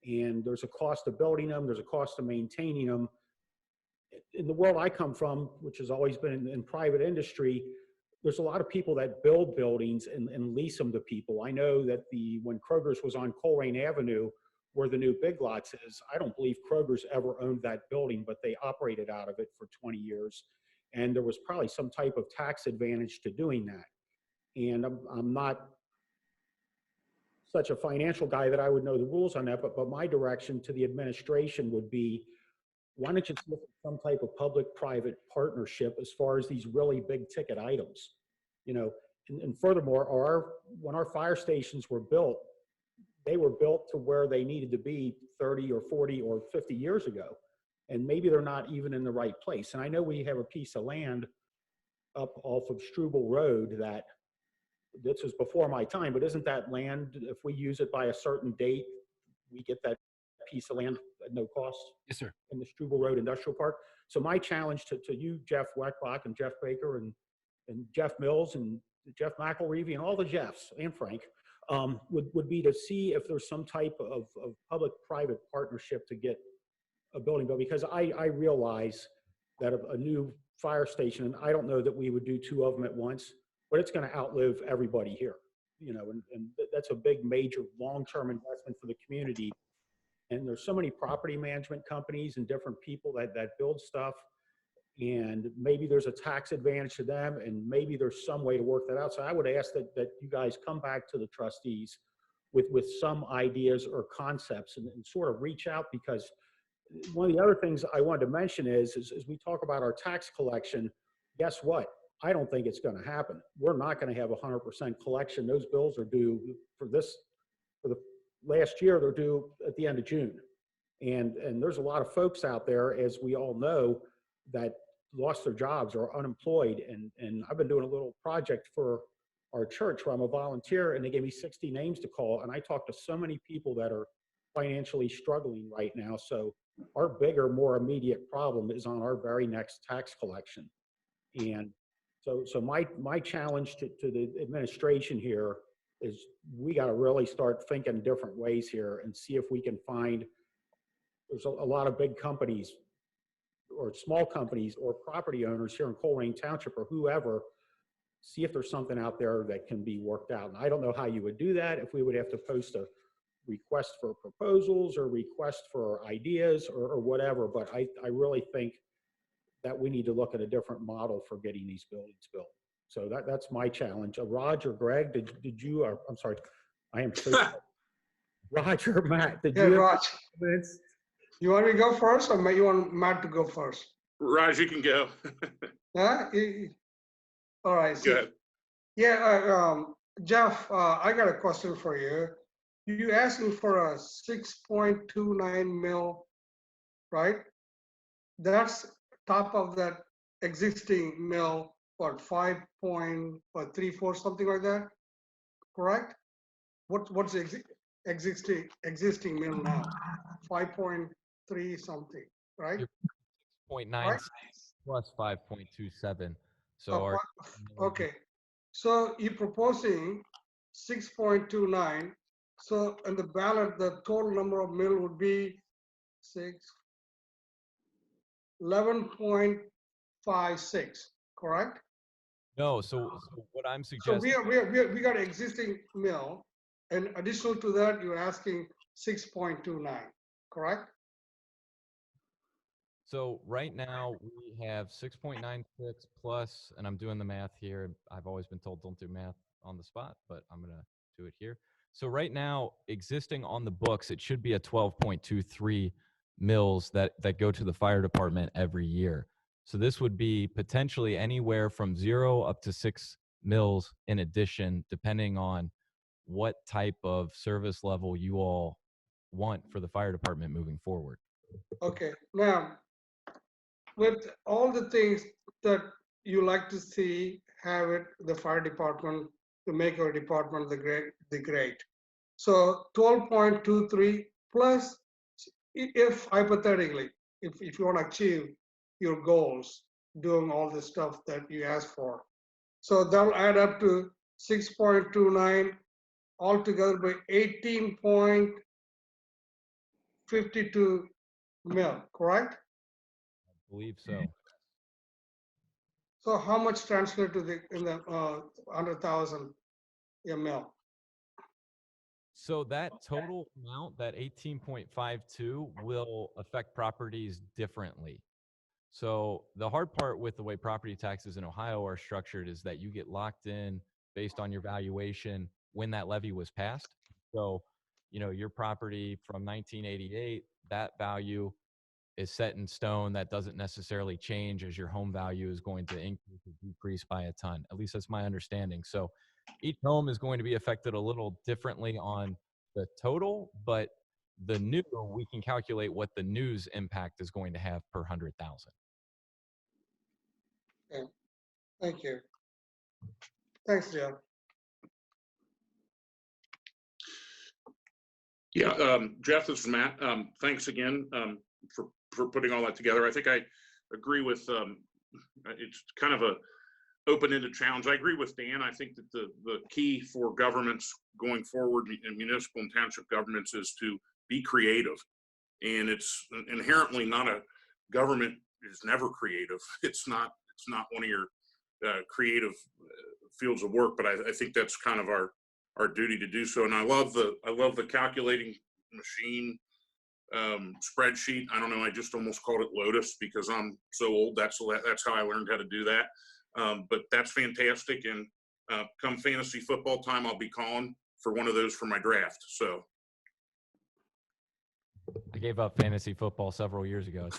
And there's a cost of building them, there's a cost of maintaining them. In the world I come from, which has always been in private industry, there's a lot of people that build buildings and lease them to people. I know that when Kroger's was on Colerain Avenue, where the new Big Lots is, I don't believe Kroger's ever owned that building, but they operated out of it for 20 years. And there was probably some type of tax advantage to doing that. And I'm not such a financial guy that I would know the rules on that, but my direction to the administration would be, why don't you look at some type of public-private partnership as far as these really big ticket items? You know, and furthermore, when our fire stations were built, they were built to where they needed to be 30 or 40 or 50 years ago. And maybe they're not even in the right place. And I know we have a piece of land up off of Struble Road that this was before my time, but isn't that land, if we use it by a certain date, we get that piece of land at no cost? Yes, sir. In the Struble Road Industrial Park. So my challenge to you, Jeff Weckbach and Jeff Baker and Jeff Mills and Jeff McElreevy and all the Jeffs and Frank, would be to see if there's some type of public-private partnership to get a building built, because I realize that a new fire station, and I don't know that we would do 2 of them at once, but it's going to outlive everybody here, you know, and that's a big, major, long-term investment for the community. And there's so many property management companies and different people that build stuff, and maybe there's a tax advantage to them, and maybe there's some way to work that out. So I would ask that you guys come back to the trustees with some ideas or concepts and sort of reach out, because one of the other things I wanted to mention is we talk about our tax collection, guess what? I don't think it's going to happen. We're not going to have 100% collection. Those bills are due for the last year, they're due at the end of June. And there's a lot of folks out there, as we all know, that lost their jobs or are unemployed. And I've been doing a little project for our church where I'm a volunteer, and they gave me 60 names to call. And I talked to so many people that are financially struggling right now. So our bigger, more immediate problem is on our very next tax collection. And so my challenge to the administration here is we got to really start thinking different ways here and see if we can find, there's a lot of big companies or small companies or property owners here in Colerain Township or whoever, see if there's something out there that can be worked out. And I don't know how you would do that, if we would have to post a request for proposals or request for ideas or whatever, but I really think that we need to look at a different model for getting these buildings built. So that's my challenge. Raj or Greg, did you, I'm sorry, I am so Roger, Matt, did you? Raj, you want me to go first, or you want Matt to go first? Raj, you can go. Yeah? All right. Go ahead. Yeah, Jeff, I got a question for you. You asking for a 6.29 mil, right? That's top of that existing mill, what, 5.34, something like that, correct? What's the existing mill now? 5.3 something, right? 0.96 Right? plus 5.27. So Okay, so you're proposing 6.29. So in the ballot, the total number of mill would be 11.56, correct? No, so what I'm So suggesting. we got an existing mill, and additional to that, you're asking 6.29, correct? So right now we have 6.96 plus, and I'm doing the math here. I've always been told don't do math on the spot, but I'm gonna do it here. So right now, existing on the books, it should be a 12.23 mills that go to the fire department every year. So this would be potentially anywhere from 0 up to 6 mills in addition, depending on what type of service level you all want for the fire department moving forward. Okay, now, with all the things that you like to see have it, the fire department, to make our department the great. So 12.23 plus, if hypothetically, if you want to achieve your goals, doing all the stuff that you asked for. So that'll add up to 6.29 altogether by 18.52 mil, correct? I believe so. So how much translate to the 100,000 mil? So that total amount, that 18.52, will affect properties differently. So the hard part with the way property taxes in Ohio are structured is that you get locked in based on your valuation when that levy was passed. So, you know, your property from 1988, that value is set in stone. That doesn't necessarily change as your home value is going to increase or decrease by a ton. At least that's my understanding. So each home is going to be affected a little differently on the total, but the new, we can calculate what the news impact is going to have per 100,000. Okay. Thank you. Thanks, Jeff. Yeah, Jeff, this is Matt. Thanks again for putting all that together. I think I agree with, it's kind of a open-ended challenge. I agree with Dan. I think that the key for governments going forward, in municipal and township governments, is to be creative. And it's inherently not a government is never creative. It's not one of your creative fields of work, but I think that's kind of our duty to do so. And I love the calculating machine spreadsheet. I don't know, I just almost called it Lotus because I'm so old. That's how I learned how to do that. But that's fantastic. And come fantasy football time, I'll be calling for one of those for my draft. So I gave up fantasy football several years ago.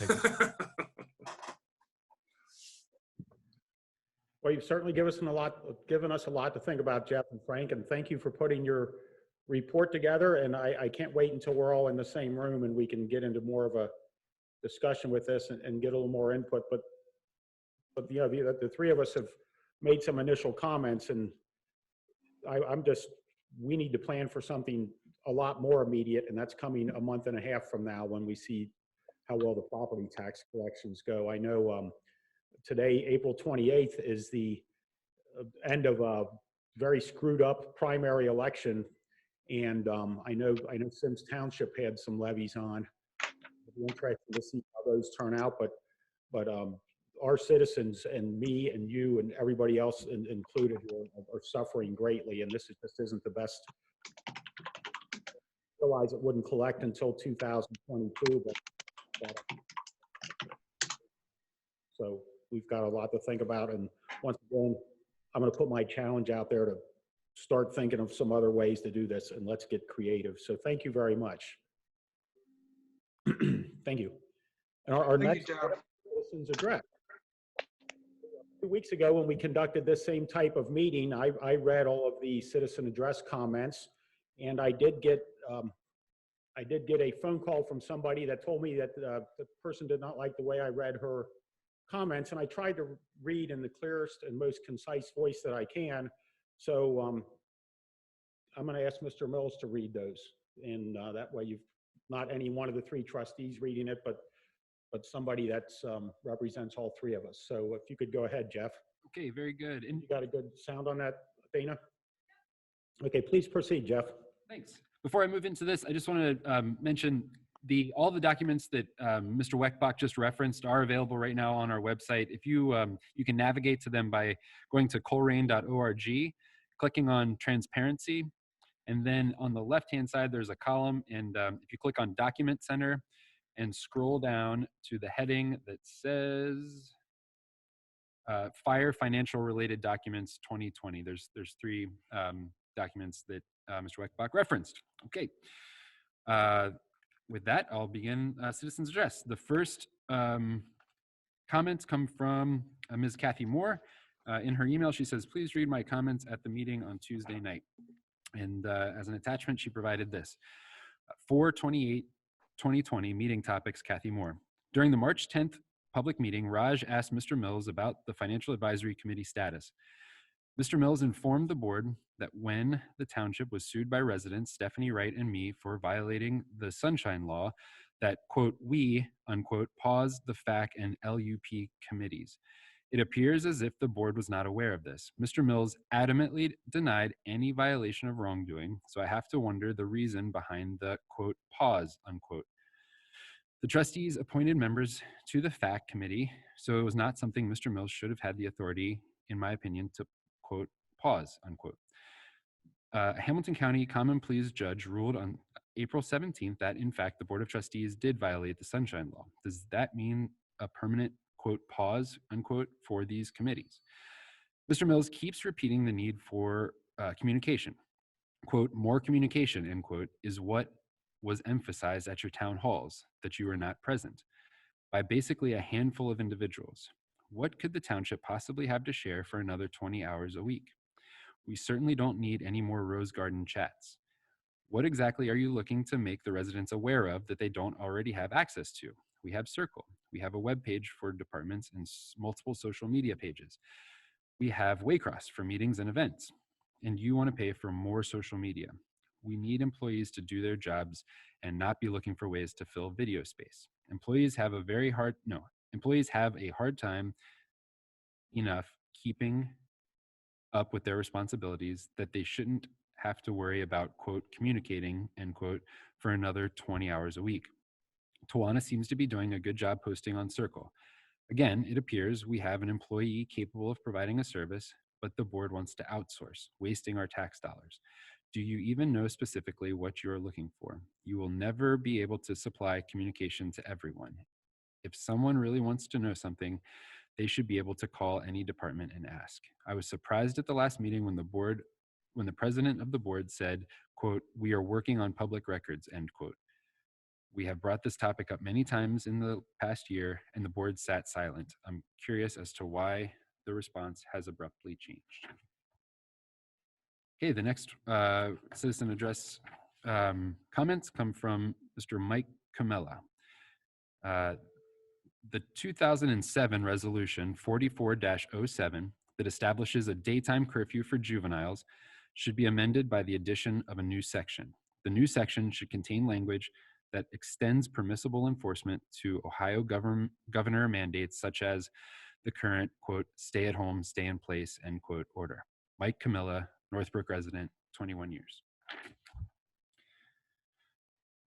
Well, you've certainly given us a lot to think about, Jeff and Frank, and thank you for putting your report together. And I can't wait until we're all in the same room and we can get into more of a discussion with this and get a little more input. But you know, the three of us have made some initial comments, and we need to plan for something a lot more immediate, and that's coming a month and a half from now when we see how well the property tax collections go. I know today, April 28th, is the end of a very screwed up primary election. And I know Sims Township had some levies on. It'll be interesting to see how those turn out, but our citizens and me and you and everybody else included are suffering greatly. And this just isn't the best. I realize it wouldn't collect until 2022, but so we've got a lot to think about. And once again, I'm going to put my challenge out there to start thinking of some other ways to do this, and let's get creative. So thank you very much. Thank you. And our next citizens address. 2 weeks ago, when we conducted this same type of meeting, I read all of the citizen address comments, and I did get a phone call from somebody that told me that the person did not like the way I read her comments, and I tried to read in the clearest and most concise voice that I can. So I'm going to ask Mr. Mills to read those, and that way you've not any one of the three trustees reading it, but somebody that represents all three of us. So if you could go ahead, Jeff. Okay, very good. And you got a good sound on that, Dana? Okay, please proceed, Jeff. Thanks. Before I move into this, I just want to mention all the documents that Mr. Weckbach just referenced are available right now on our website. If you you can navigate to them by going to colerain.org, clicking on transparency, and then on the left-hand side there's a column, and if you click on Document Center and scroll down to the heading that says Fire Financial Related Documents 2020. There's three documents that Mr. Weckbach referenced. Okay. With that, I'll begin citizens address. The first comments come from Ms. Kathy Moore. In her email, she says, please read my comments at the meeting on Tuesday night. And as an attachment, she provided this. 4/28/2020 meeting topics, Kathy Moore. During the March 10th public meeting, Raj asked Mr. Mills about the Financial Advisory Committee status. Mr. Mills informed the board that when the township was sued by residents, Stephanie Wright and me, for violating the Sunshine Law, that, quote, we, unquote, paused the FAC and LUP committees. It appears as if the board was not aware of this. Mr. Mills adamantly denied any violation of wrongdoing, so I have to wonder the reason behind the, quote, pause, unquote. The trustees appointed members to the FAC committee, so it was not something Mr. Mills should have had the authority, in my opinion, to, quote, pause, unquote. Hamilton County Common Pleas judge ruled on April 17th that, in fact, the Board of Trustees did violate the Sunshine Law. Does that mean a permanent, quote, pause, unquote, for these committees? Mr. Mills keeps repeating the need for communication. Quote, more communication, end quote, is what was emphasized at your town halls, that you were not present, by basically a handful of individuals. What could the township possibly have to share for another 20 hours a week? We certainly don't need any more Rose Garden chats. What exactly are you looking to make the residents aware of that they don't already have access to? We have Circle. We have a web page for departments and multiple social media pages. We have Waycross for meetings and events. And you want to pay for more social media. We need employees to do their jobs and not be looking for ways to fill video space. Employees have a hard time enough keeping up with their responsibilities that they shouldn't have to worry about, quote, communicating, end quote, for another 20 hours a week. Tawana seems to be doing a good job posting on Circle. Again, it appears we have an employee capable of providing a service, but the board wants to outsource, wasting our tax dollars. Do you even know specifically what you're looking for? You will never be able to supply communication to everyone. If someone really wants to know something, they should be able to call any department and ask. I was surprised at the last meeting when the president of the board said, quote, we are working on public records, end quote. We have brought this topic up many times in the past year and the board sat silent. I'm curious as to why the response has abruptly changed. Okay, the next citizen address comments come from Mr. Mike Camella. The 2007 resolution 44-07 that establishes a daytime curfew for juveniles should be amended by the addition of a new section. The new section should contain language that extends permissible enforcement to Ohio governor mandates such as the current, quote, stay at home, stay in place, end quote, order. Mike Camilla, Northbrook resident, 21 years.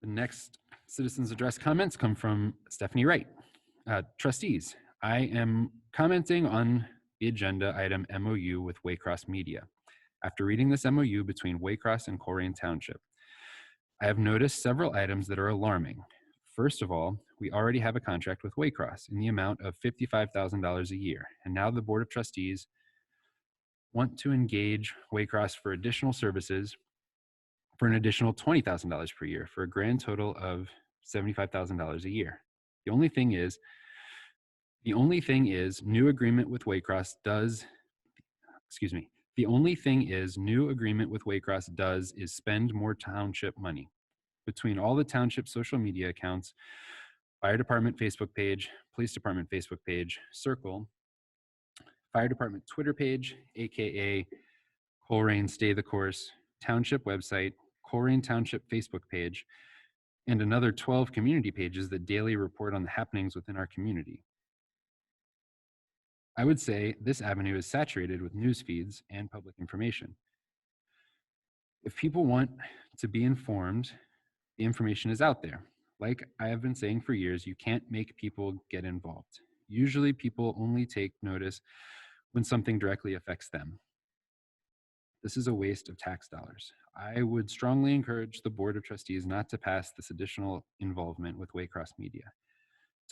The next citizens address comments come from Stephanie Wright. Trustees, I am commenting on the agenda item MOU with Waycross Media. After reading this MOU between Waycross and Colerain Township, I have noticed several items that are alarming. First of all, we already have a contract with Waycross in the amount of $55,000 a year, and now the Board of Trustees want to engage Waycross for additional services for an additional $20,000 per year for a grand total of $75,000 a year. The only thing is new agreement with Waycross does is spend more township money. Between all the township social media accounts, fire department Facebook page, police department Facebook page, Circle, fire department Twitter page, AKA Colerain Stay the Course, township website, Colerain Township Facebook page, and another 12 community pages that daily report on the happenings within our community. I would say this avenue is saturated with news feeds and public information. If people want to be informed, the information is out there. Like I have been saying for years, you can't make people get involved. Usually people only take notice when something directly affects them. This is a waste of tax dollars. I would strongly encourage the Board of Trustees not to pass this additional involvement with Waycross Media.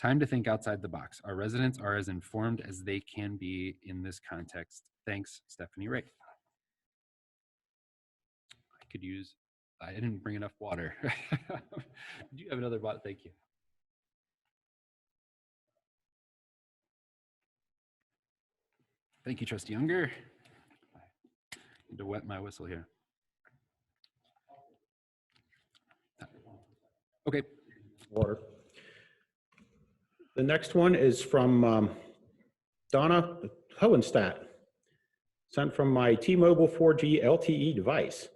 Time to think outside the box. Our residents are as informed as they can be in this context. Thanks, Stephanie Wright. I didn't bring enough water. Do you have another bottle? Thank you. Thank you, Trustee Unger. I need to wet my whistle here. Okay. Water. The next one is from Donna Hohenstadt. sent from my T-Mobile 4G LTE device.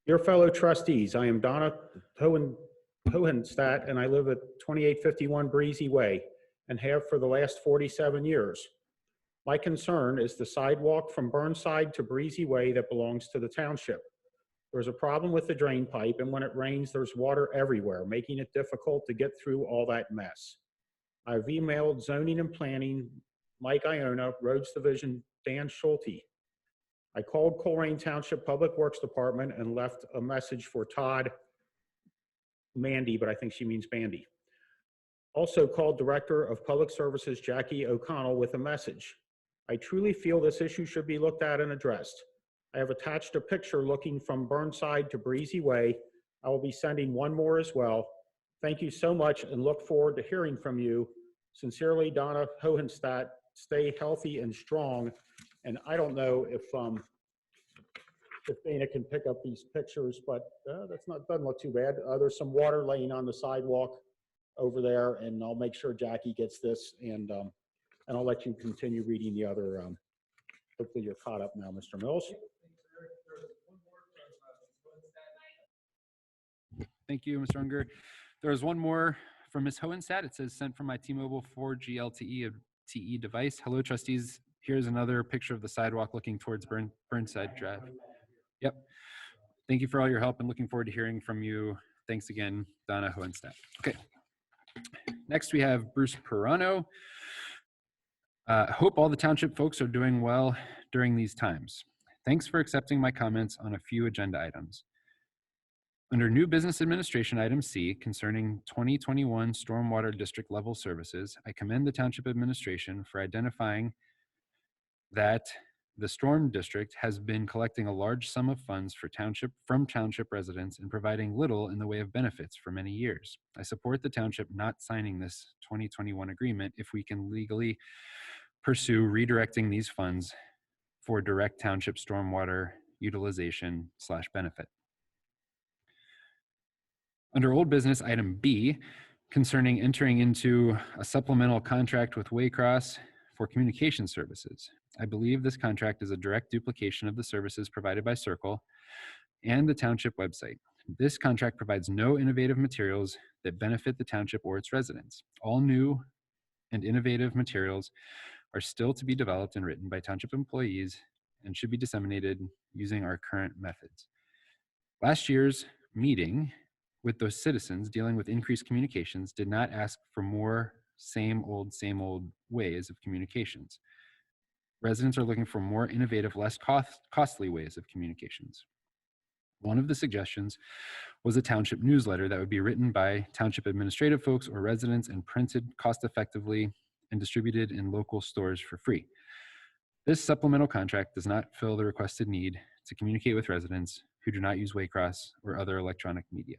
Dear fellow trustees, I am Donna Hohenstadt, and I live at 2851 Breezy Way and have for the last 47 years. My concern is the sidewalk from Burnside to Breezy Way that belongs to the township. There's a problem with the drain pipe, and when it rains, there's water everywhere, making it difficult to get through all that mess. I've emailed zoning and planning, Mike Iona, Roads Division, Dan Schulte. I called Colerain Township Public Works Department and left a message for Todd Mandy, but I think she means Bandy. Also called Director of Public Services Jackie O'Connell with a message. I truly feel this issue should be looked at and addressed. I have attached a picture looking from Burnside to Breezy Way. I will be sending one more as well. Thank you so much and look forward to hearing from you. Sincerely, Donna Hohenstadt. Stay healthy and strong. And I don't know if Dana can pick up these pictures, but doesn't look too bad. There's some water laying on the sidewalk over there, and I'll make sure Jackie gets this, and I'll let you continue reading the other. Hopefully you're caught up now, Mr. Mills. Thank you, Mr. Unger. There is one more from Ms. Hohenstadt. It says, sent from my T-Mobile 4G LTE device. Hello, trustees. Here's another picture of the sidewalk looking towards Burnside Drive. Yep. Thank you for all your help and looking forward to hearing from you. Thanks again, Donna Hohenstadt. Okay. Next, we have Bruce Morano. Hope all the township folks are doing well during these times. Thanks for accepting my comments on a few agenda items. Under New Business Administration, item C, concerning 2021 Stormwater District level services, I commend the Township Administration for identifying that the Storm District has been collecting a large sum of funds from township residents and providing little in the way of benefits for many years. I support the township not signing this 2021 agreement if we can legally pursue redirecting these funds for direct township stormwater utilization / benefit. Under old business, item B, concerning entering into a supplemental contract with Waycross for communication services. I believe this contract is a direct duplication of the services provided by Circle and the township website. This contract provides no innovative materials that benefit the township or its residents. All new and innovative materials are still to be developed and written by township employees and should be disseminated using our current methods. Last year's meeting with those citizens dealing with increased communications did not ask for more same old ways of communications. Residents are looking for more innovative, less costly ways of communications. One of the suggestions was a township newsletter that would be written by township administrative folks or residents and printed cost effectively and distributed in local stores for free. This supplemental contract does not fill the requested need to communicate with residents who do not use Waycross or other electronic media.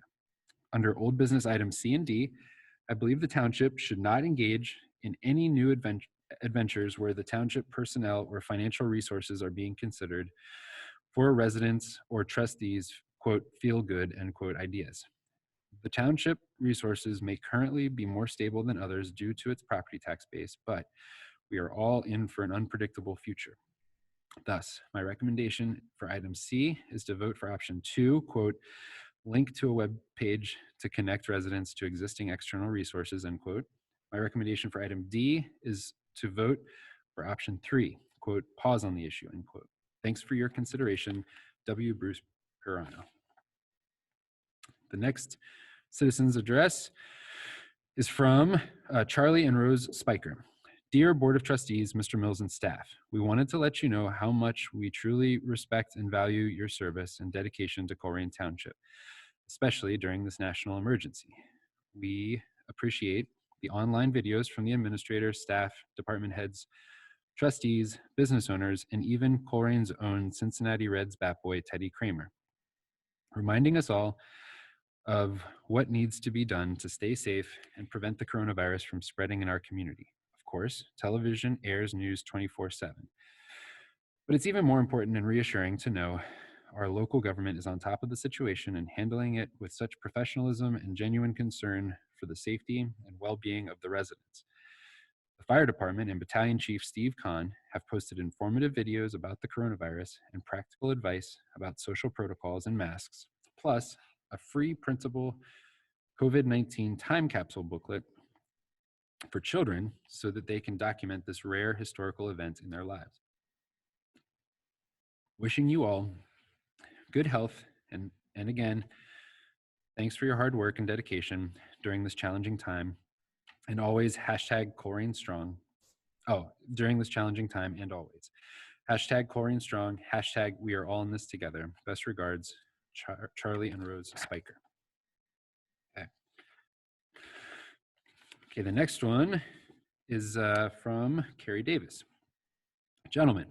Under old business items C and D, I believe the township should not engage in any new adventures where the township personnel or financial resources are being considered for residents or trustees, quote, feel good, end quote, ideas. The township resources may currently be more stable than others due to its property tax base, but we are all in for an unpredictable future. Thus, my recommendation for item C is to vote for option 2, quote, link to a web page to connect residents to existing external resources, end quote. My recommendation for item D is to vote for option 3, quote, pause on the issue, end quote. Thanks for your consideration, W. Bruce Morano. The next citizens address is from Charlie and Rose Spiker. Dear Board of Trustees, Mr. Mills and staff, we wanted to let you know how much we truly respect and value your service and dedication to Colerain Township, especially during this national emergency. We appreciate the online videos from the administrators, staff, department heads, trustees, business owners, and even Colerain's own Cincinnati Reds bat boy, Teddy Kramer, reminding us all of what needs to be done to stay safe and prevent the coronavirus from spreading in our community. Of course, television airs news 24/7. But it's even more important and reassuring to know our local government is on top of the situation and handling it with such professionalism and genuine concern for the safety and well-being of the residents. The fire department and battalion chief Steve Kahn have posted informative videos about the coronavirus and practical advice about social protocols and masks, plus a free printable COVID-19 time capsule booklet for children so that they can document this rare historical event in their lives. Wishing you all good health and again, thanks for your hard work and dedication during this challenging time, and always hashtag Colerain Strong. Oh, during this challenging time and always. Hashtag Colerain Strong, hashtag we are all in this together. Best regards, Charlie and Rose Spiker. Okay, the next one is from Carrie Davis. Gentlemen,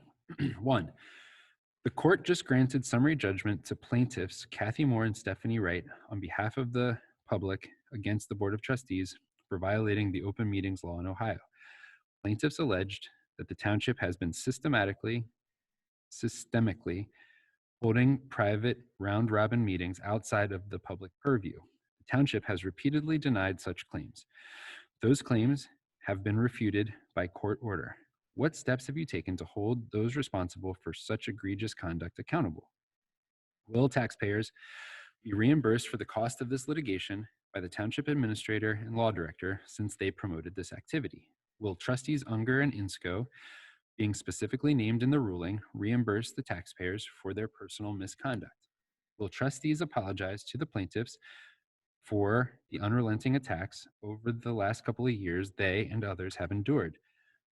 1, the court just granted summary judgment to plaintiffs Kathy Moore and Stephanie Wright on behalf of the public against the Board of Trustees for violating the open meetings law in Ohio. Plaintiffs alleged that the township has been systemically holding private round-robin meetings outside of the public purview. The township has repeatedly denied such claims. Those claims have been refuted by court order. What steps have you taken to hold those responsible for such egregious conduct accountable? Will taxpayers be reimbursed for the cost of this litigation by the township administrator and law director since they promoted this activity? Will trustees Unger and Insco, being specifically named in the ruling, reimburse the taxpayers for their personal misconduct? Will trustees apologize to the plaintiffs for the unrelenting attacks over the last couple of years they and others have endured,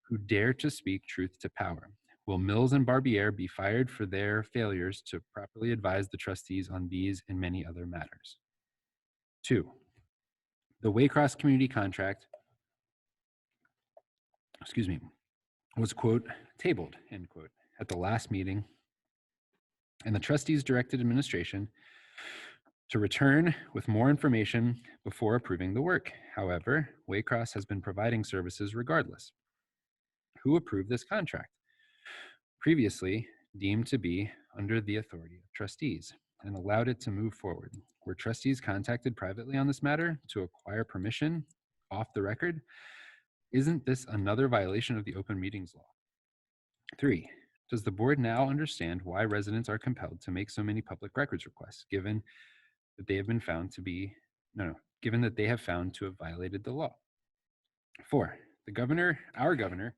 who dare to speak truth to power? Will Mills and Barbier be fired for their failures to properly advise the trustees on these and many other matters? 2, the Waycross community contract, was, quote, tabled, end quote, at the last meeting, and the trustees directed administration to return with more information before approving the work. However, Waycross has been providing services regardless. Who approved this contract? Previously deemed to be under the authority of trustees and allowed it to move forward. Were trustees contacted privately on this matter to acquire permission off the record? Isn't this another violation of the open meetings law? 3, does the board now understand why residents are compelled to make so many public records requests, given that they have been found to be, given that they have found to have violated the law? 4, our governor,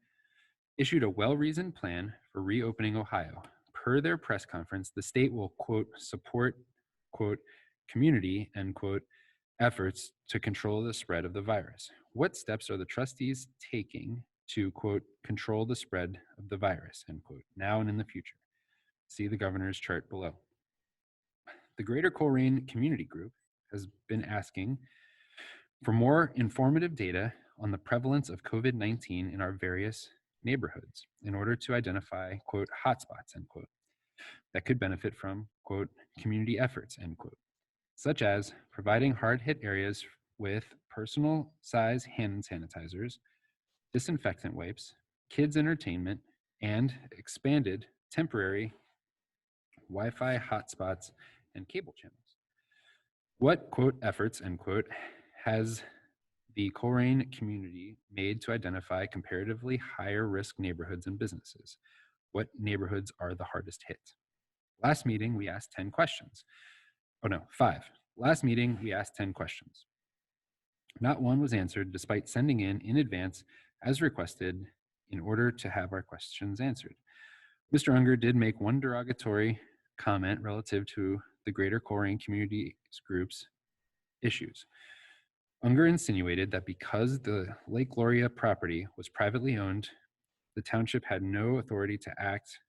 issued a well-reasoned plan for reopening Ohio. Per their press conference, the state will, quote, support, quote, community, end quote, efforts to control the spread of the virus. What steps are the trustees taking to, quote, control the spread of the virus, end quote, now and in the future? See the governor's chart below. The Greater Colerain Community Group has been asking for more informative data on the prevalence of COVID-19 in our various neighborhoods in order to identify, quote, hotspots, end quote, that could benefit from, quote, community efforts, end quote, such as providing hard-hit areas with personal size hand sanitizers, disinfectant wipes, kids entertainment, and expanded temporary Wi-Fi hotspots and cable channels. What, quote, efforts, end quote, has the Colerain community made to identify comparatively higher risk neighborhoods and businesses? What neighborhoods are the hardest hit? Last meeting, we asked 10 questions. Oh no, 5. Last meeting, we asked 10 questions. Not one was answered despite sending in advance as requested in order to have our questions answered. Mr. Unger did make one derogatory comment relative to the Greater Colerain Community Group's issues. Unger insinuated that because the Lake Gloria property was privately owned, the township had no authority to act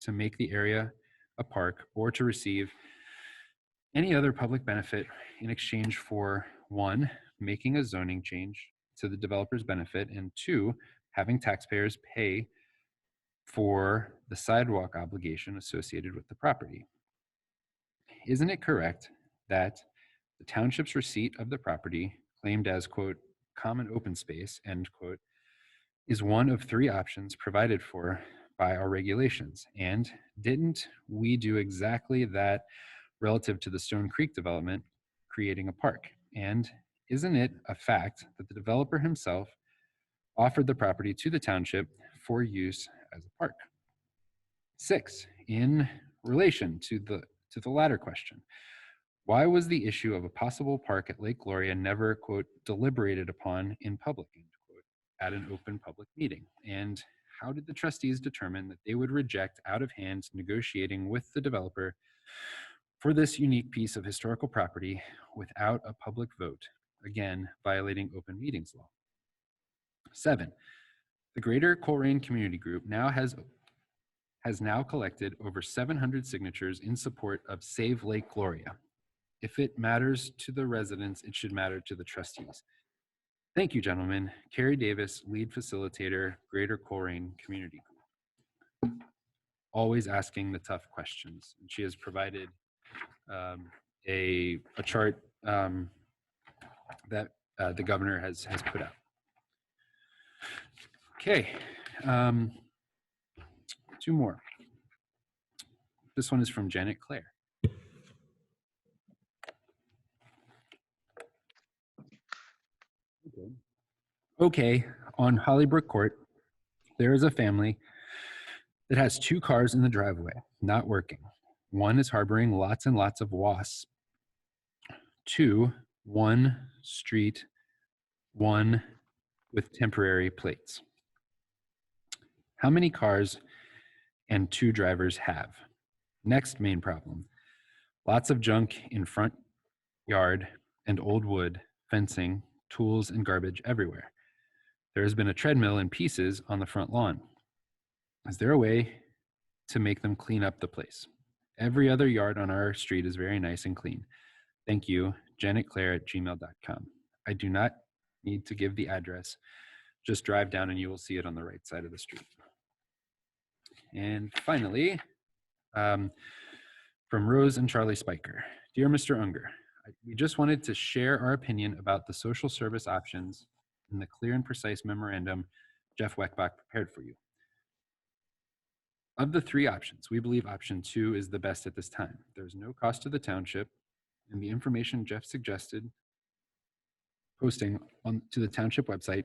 to make the area a park or to receive any other public benefit in exchange for, 1, making a zoning change to the developer's benefit, and 2, having taxpayers pay for the sidewalk obligation associated with the property. Isn't it correct that the township's receipt of the property, claimed as, quote, common open space, end quote, is one of 3 options provided for by our regulations? And didn't we do exactly that relative to the Stone Creek development, creating a park? And isn't it a fact that the developer himself offered the property to the township for use as a park. 6, in relation to the latter question, why was the issue of a possible park at Lake Gloria never, quote, deliberated upon in public, end quote, at an open public meeting? And how did the trustees determine that they would reject out of hand negotiating with the developer for this unique piece of historical property without a public vote, again, violating open meetings law? 7, the Greater Colerain Community Group has now collected over 700 signatures in support of Save Lake Gloria. If it matters to the residents, it should matter to the trustees. Thank you, gentlemen. Carrie Davis, lead facilitator, Greater Colerain Community Group. Always asking the tough questions. And she has provided a chart that the governor has put out. Okay. 2 more. This one is from Janet Clare. Okay, on Hollybrook Court, there is a family that has 2 cars in the driveway, not working. One is harboring lots and lots of wasps. 2, one street, one with temporary plates. How many cars and 2 drivers have? Next main problem, lots of junk in front yard and old wood, fencing, tools, and garbage everywhere. There has been a treadmill in pieces on the front lawn. Is there a way to make them clean up the place? Every other yard on our street is very nice and clean. Thank you, janetclaire@gmail.com. I do not need to give the address. Just drive down and you will see it on the right side of the street. And finally, from Rose and Charlie Spiker. Dear Mr. Unger, we just wanted to share our opinion about the social service options in the clear and precise memorandum Jeff Weckbach prepared for you. Of the 3 options, we believe option 2 is the best at this time. There's no cost to the township, and the information Jeff suggested posting to the township website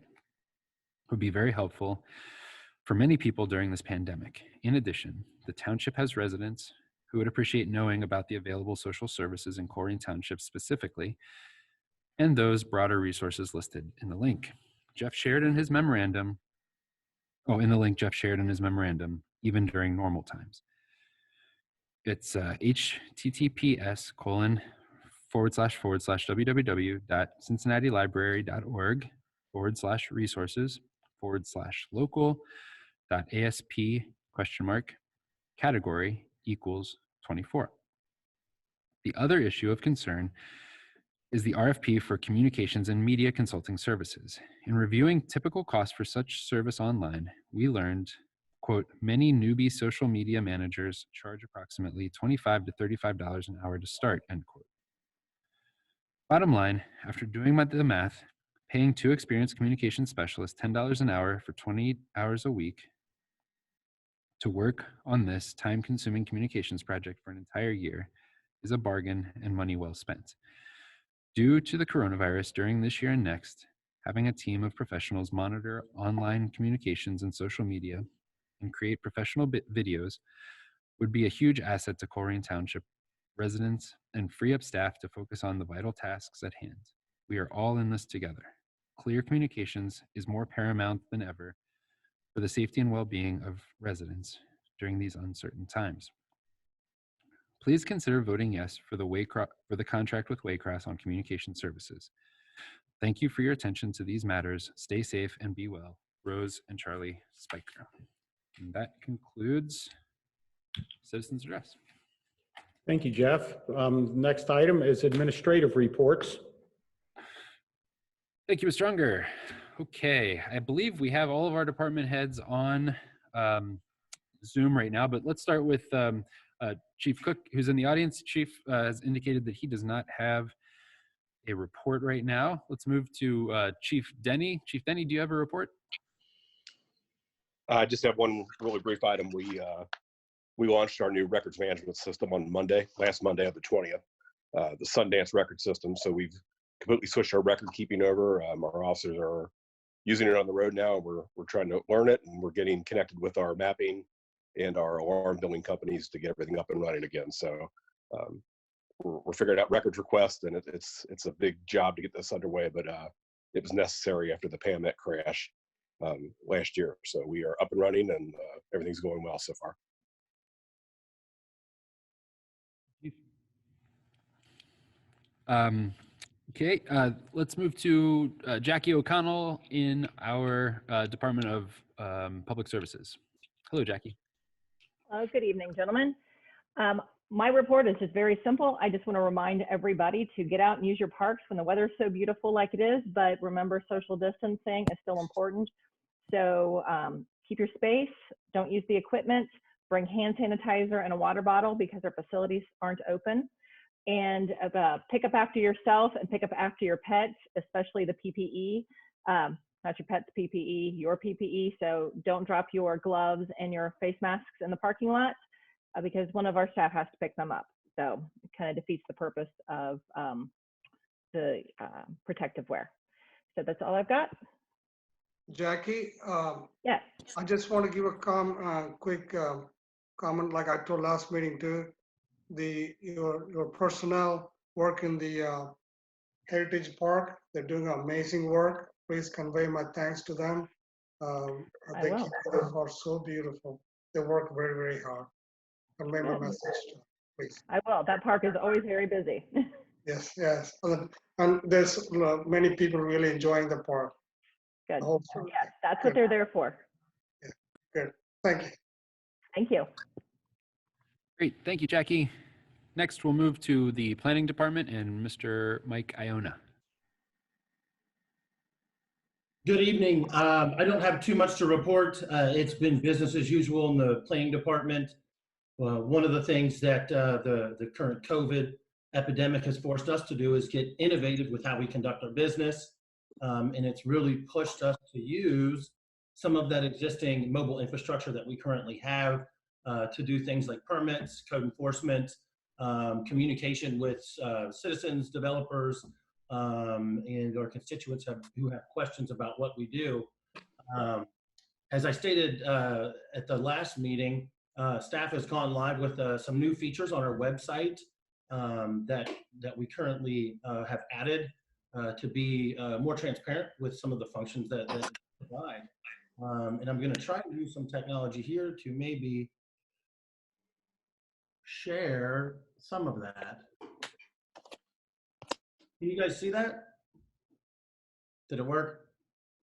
would be very helpful for many people during this pandemic. In addition, the township has residents who would appreciate knowing about the available social services in Colerain Township specifically, and those broader resources listed in the link. Jeff shared in his memorandum, even during normal times. It's https://www.cincinnatilibrary.org/resources/local.asp ? Category equals 24. The other issue of concern is the RFP for communications and media consulting services. In reviewing typical costs for such service online, we learned, quote, many newbie social media managers charge approximately $25 to $35 an hour to start, end quote. Bottom line, after doing the math, paying 2 experienced communication specialists $10 an hour for 20 hours a week to work on this time-consuming communications project for an entire year is a bargain and money well spent. Due to the coronavirus during this year and next, having a team of professionals monitor online communications and social media and create professional videos would be a huge asset to Colerain Township residents and free up staff to focus on the vital tasks at hand. We are all in this together. Clear communications is more paramount than ever for the safety and well-being of residents during these uncertain times. Please consider voting yes for the contract with Waycross on communication services. Thank you for your attention to these matters. Stay safe and be well. Rose and Charlie Spiker. And that concludes Citizens Address. Thank you, Jeff. Next item is administrative reports. Thank you, Mr. Unger. Okay, I believe we have all of our department heads on Zoom right now, but let's start with Chief Cook, who's in the audience. Chief has indicated that he does not have a report right now. Let's move to Chief Denny. Chief Denny, do you have a report? I just have one really brief item. We launched our new records management system on last Monday of the 20th, the Sundance record system. So we've completely switched our record keeping over. Our officers are using it on the road now. We're trying to learn it, and we're getting connected with our mapping and our alarm billing companies to get everything up and running again. So we're figuring out records requests, and it's a big job to get this underway, but it was necessary after the PAMET crash last year. So we are up and running, and everything's going well so far. Okay, let's move to Jackie O'Connell in our Department of Public Services. Hello, Jackie. Good evening, gentlemen. My report is just very simple. I just want to remind everybody to get out and use your parks when the weather's so beautiful like it is, but remember social distancing is still important. So keep your space, don't use the equipment, bring hand sanitizer and a water bottle because our facilities aren't open. And pick up after yourself and pick up after your pets, especially the PPE, not your pet's PPE, your PPE. So don't drop your gloves and your face masks in the parking lot because one of our staff has to pick them up. So it kind of defeats the purpose of the protective wear. So that's all I've got. Jackie, yes. I just want to give a quick comment, like I told last meeting too. Your personnel work in the Heritage Park, they're doing amazing work. Please convey my thanks to them. They keep the park so beautiful. They work very, very hard. Convey my message to them, please. I will. That park is always very busy. Yes, yes. And there's many people really enjoying the park. Good. The whole park. Yes, that's what they're there for. Yeah, good. Thank you. Thank you. Great, thank you, Jackie. Next, we'll move to the Planning Department and Mr. Mike Iona. Good evening. I don't have too much to report. It's been business as usual in the planning department. One of the things that the current COVID epidemic has forced us to do is get innovative with how we conduct our business. And it's really pushed us to use some of that existing mobile infrastructure that we currently have to do things like permits, code enforcement, communication with citizens, developers, and our constituents who have questions about what we do. As I stated at the last meeting, staff has gone live with some new features on our website that we currently have added to be more transparent with some of the functions that we provide. And I'm going to try to use some technology here to maybe share some of that. Can you guys see that? Did it work?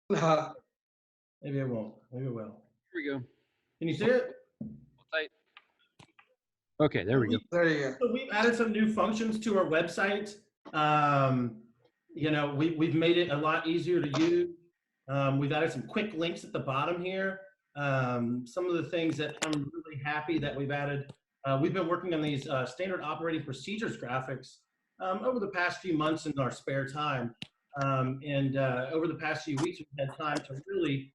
Maybe it won't. Maybe it will. Here we go. Can you see it? Tight. Okay, there we go. There you go. So we've added some new functions to our website. You know, we've made it a lot easier to use. We've added some quick links at the bottom here. Some of the things that I'm really happy that we've added. We've been working on these standard operating procedures graphics over the past few months in our spare time. And over the past few weeks, we've had time to really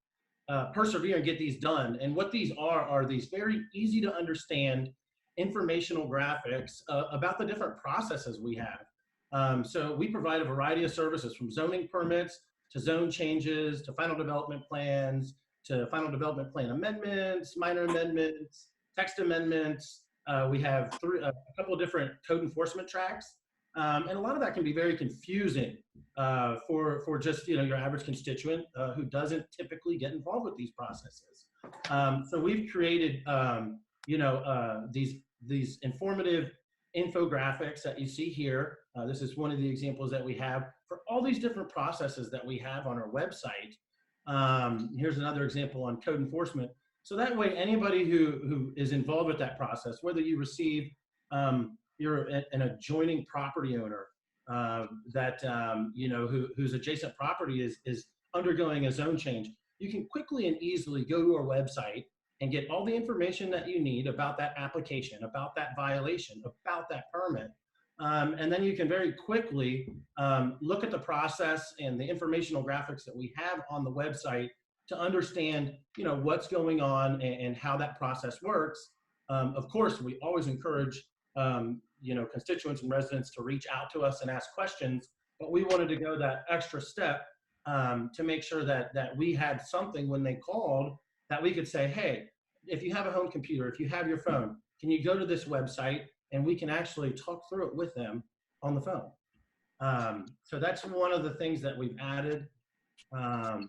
persevere and get these done. And what these are these very easy to understand informational graphics about the different processes we have. So we provide a variety of services from zoning permits to zone changes to final development plans to final development plan amendments, minor amendments, text amendments. We have a couple of different code enforcement tracks. And a lot of that can be very confusing for just your average constituent who doesn't typically get involved with these processes. So we've created these informative infographics that you see here. This is one of the examples that we have for all these different processes that we have on our website. Here's another example on code enforcement. So that way, anybody who is involved with that process, whether you receive, you're an adjoining property owner whose adjacent property is undergoing a zone change, you can quickly and easily go to our website and get all the information that you need about that application, about that violation, about that permit. And then you can very quickly look at the process and the informational graphics that we have on the website to understand, what's going on and how that process works. Of course, we always encourage, constituents and residents to reach out to us and ask questions, but we wanted to go that extra step to make sure that we had something when they called that we could say, hey, if you have a home computer, if you have your phone, can you go to this website and we can actually talk through it with them on the phone. So that's one of the things that we've added. As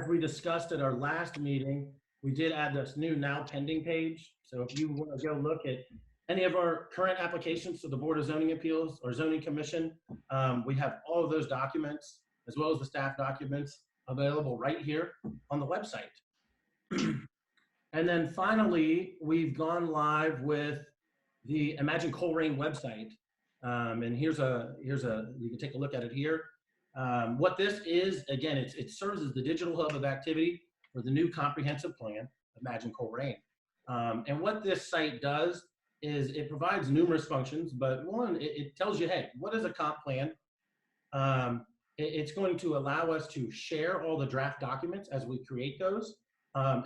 we discussed at our last meeting, we did add this new now pending page. So if you want to go look at any of our current applications to the Board of Zoning Appeals or Zoning Commission, we have all of those documents as well as the staff documents available right here on the website. And then finally, we've gone live with the Imagine Colerain website. And you can take a look at it here. What this is, again, it serves as the digital hub of activity for the new comprehensive plan, Imagine Colerain. And what this site does is it provides numerous functions, but one, it tells you, hey, what is a comp plan? It's going to allow us to share all the draft documents as we create those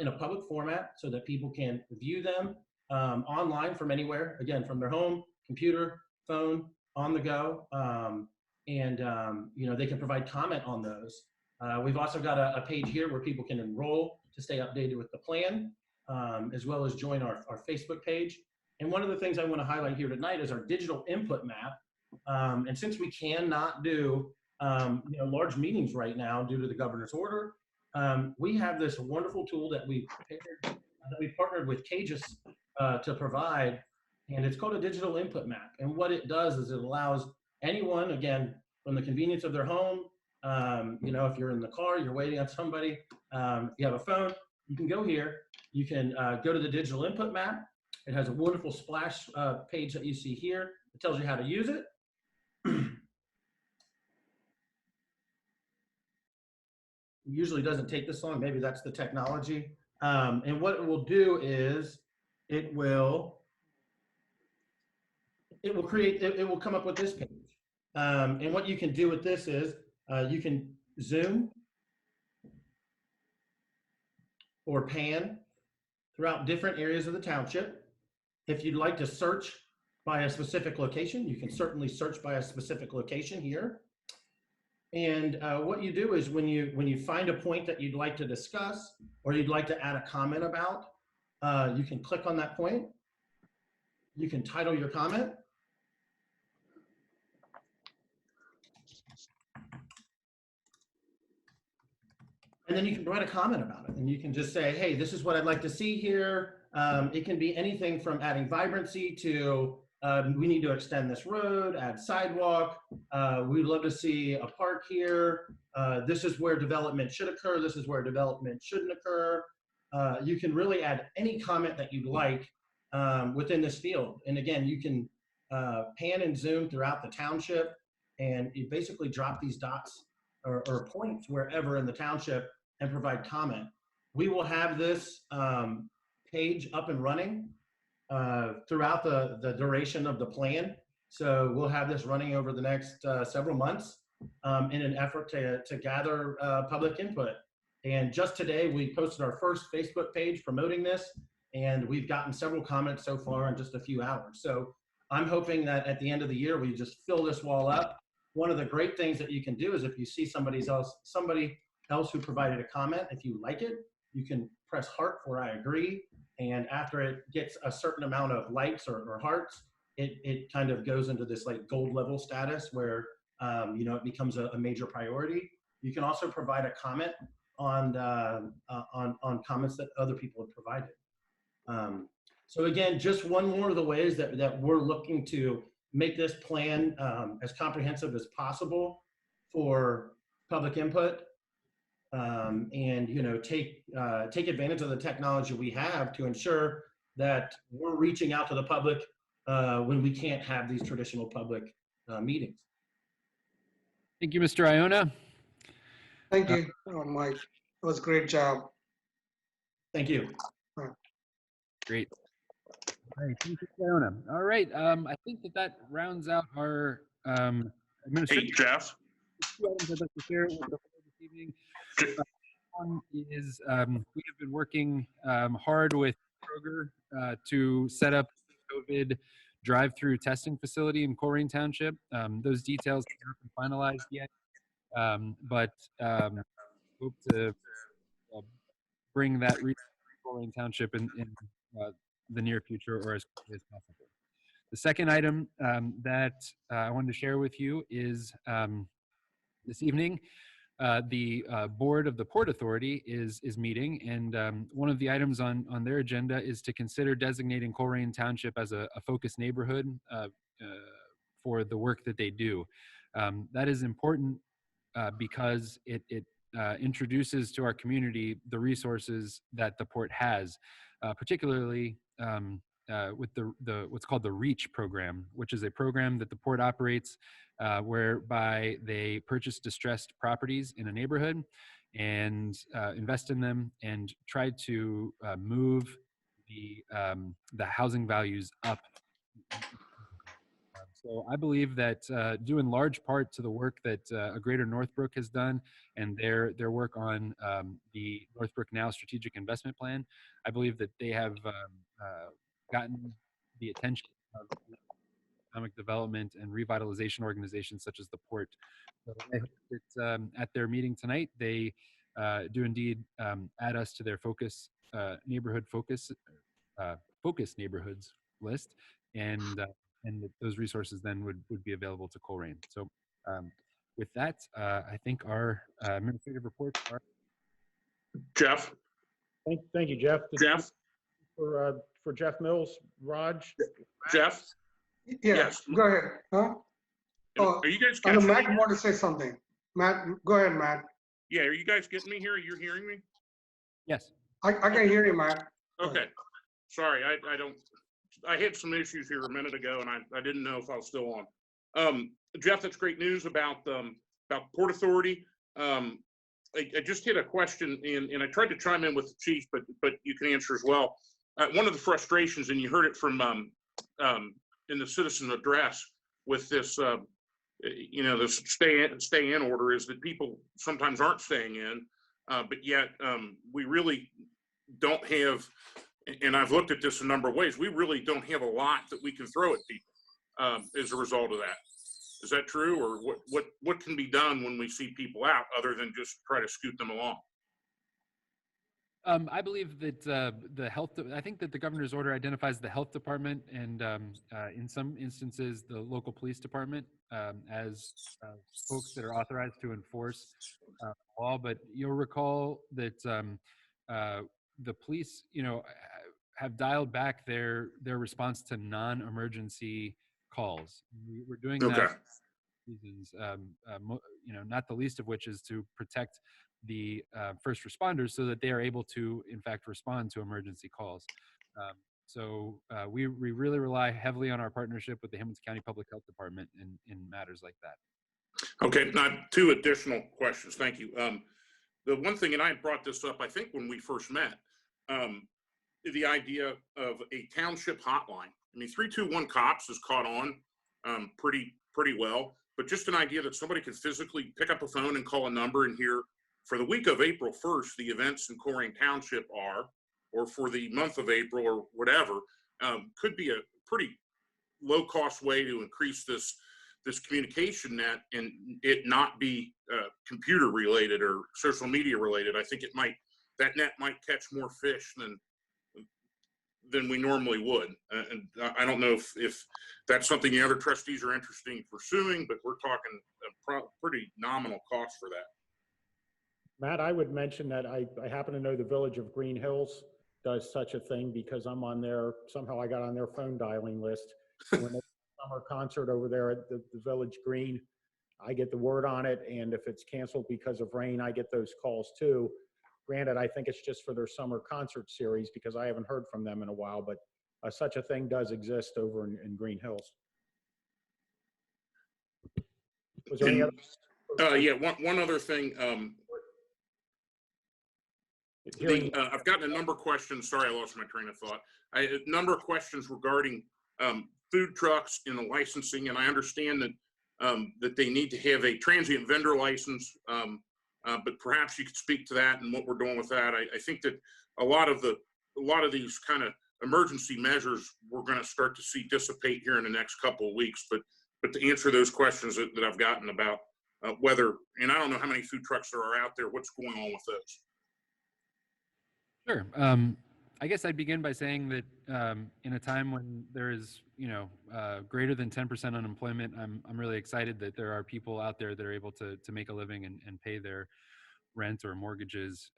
in a public format so that people can view them online from anywhere, again, from their home, computer, phone, on the go. They can provide comment on those. We've also got a page here where people can enroll to stay updated with the plan, as well as join our Facebook page. And one of the things I want to highlight here tonight is our digital input map. And since we cannot do large meetings right now due to the governor's order, we have this wonderful tool that we partnered with Cages to provide, and it's called a digital input map. And what it does is it allows anyone, again, from the convenience of their home, if you're in the car, you're waiting on somebody, if you have a phone, you can go here, you can go to the digital input map. It has a wonderful splash page that you see here. It tells you how to use it. Usually doesn't take this long. Maybe that's the technology. And what it will do is it will come up with this page. And what you can do with this is you can zoom or pan throughout different areas of the township. If you'd like to search by a specific location, you can certainly search by a specific location here. And what you do is when you find a point that you'd like to discuss or you'd like to add a comment about, you can click on that point. You can title your comment. And then you can write a comment about it. And you can just say, hey, this is what I'd like to see here. It can be anything from adding vibrancy to we need to extend this road, add sidewalk. We'd love to see a park here. This is where development should occur. This is where development shouldn't occur. You can really add any comment that you'd like within this field. And again, you can pan and zoom throughout the township, and you basically drop these dots or points wherever in the township and provide comment. We will have this page up and running throughout the duration of the plan. So we'll have this running over the next several months in an effort to gather public input. And just today, we posted our first Facebook page promoting this, and we've gotten several comments so far in just a few hours. So I'm hoping that at the end of the year, we just fill this wall up. One of the great things that you can do is if you see somebody else who provided a comment, if you like it, you can press heart for I agree. And after it gets a certain amount of likes or hearts, it kind of goes into this like gold level status where it becomes a major priority. You can also provide a comment on comments that other people have provided. So again, just one more of the ways that we're looking to make this plan as comprehensive as possible for public input, and take advantage of the technology we have to ensure that we're reaching out to the public when we can't have these traditional public meetings. Thank you, Mr. Iona. Thank you, Mike. It was a great job. Thank you. Great. All right, thank you, Mr. Iona. All right, I think that rounds out our administration. Hey, Jeff. Two items I'd like to share with the board this evening. One is we have been working hard with Kroger to set up a COVID drive-through testing facility in Colerain Township. Those details haven't been finalized yet. but hope to bring that to Colerain Township in the near future or as quickly as possible. The second item that I wanted to share with you is this evening, the board of the Port Authority is meeting, and one of the items on their agenda is to consider designating Colerain Township as a focus neighborhood for the work that they do. That is important because it introduces to our community the resources that the port has, particularly with the what's called the REACH program, which is a program that the port operates whereby they purchase distressed properties in a neighborhood and invest in them and try to move the housing values up. So I believe that due in large part to the work that a Greater Northbrook has done and their work on the Northbrook Now Strategic Investment Plan, I believe that they have gotten the attention of economic development and revitalization organizations such as the port. So I hope that at their meeting tonight, they do indeed add us to their focus neighborhood focus neighborhoods list, and that those resources then would be available to Colerain. So with that, I think our administrative reports are. Jeff? Thank you, Jeff. Jeff? For Jeff Mills, Raj? Jeff? Yeah, Yes. go ahead. Huh? Are you guys I know catching Matt me? wanted to say something. Matt, go ahead, Matt. Yeah, are you guys getting me here? You're hearing me? Yes. I can hear you, Matt. Okay. Sorry, I had some issues here a minute ago and I didn't know if I was still on. Jeff, that's great news about Port Authority. I just had a question and I tried to chime in with the chief, but you can answer as well. One of the frustrations, and you heard it from in the citizen address with this, this stay in order, is that people sometimes aren't staying in, but yet we really don't have, and I've looked at this a number of ways, we really don't have a lot that we can throw at people as a result of that. Is that true, or what can be done when we see people out other than just try to scoot them along? I believe that I think that the governor's order identifies the health department and in some instances the local police department as folks that are authorized to enforce law. But you'll recall that the police, have dialed back their response to non-emergency calls. We're doing that for reasons, not the least of which is to protect the first responders so that they are able to, in fact, respond to emergency calls. So we really rely heavily on our partnership with the Hamilton County Public Health Department in matters like that. Okay, now 2 additional questions. Thank you. The one thing, and I brought this up, I think when we first met, the idea of a township hotline. I mean, 321 Cops has caught on pretty well, but just an idea that somebody could physically pick up a phone and call a number and hear, for the week of April 1st, the events in Colerain Township are, or for the month of April or whatever, could be a pretty low-cost way to increase this communication net and it not be computer related or social media related. I think that net might catch more fish than we normally would. And I don't know if that's something the other trustees are interested in pursuing, but we're talking a pretty nominal cost for that. Matt, I would mention that I happen to know the Village of Green Hills does such a thing because I'm on somehow I got on their phone dialing list. When they have a summer concert over there at the Village Green, I get the word on it, and if it's canceled because of rain, I get those calls too. Granted, I think it's just for their summer concert series because I haven't heard from them in a while, but such a thing does exist over in Green Hills. Was there any other? Yeah, one other thing. I've gotten a number of questions. Sorry, I lost my train of thought. A number of questions regarding food trucks and the licensing, and I understand that they need to have a transient vendor license, but perhaps you could speak to that and what we're doing with that. I think that a lot of these kind of emergency measures we're going to start to see dissipate here in the next couple of weeks. But to answer those questions that I've gotten about whether, and I don't know how many food trucks there are out there. What's going on with those? Sure. I guess I'd begin by saying that in a time when there is, greater than 10% unemployment, I'm really excited that there are people out there that are able to make a living and pay their rent or mortgages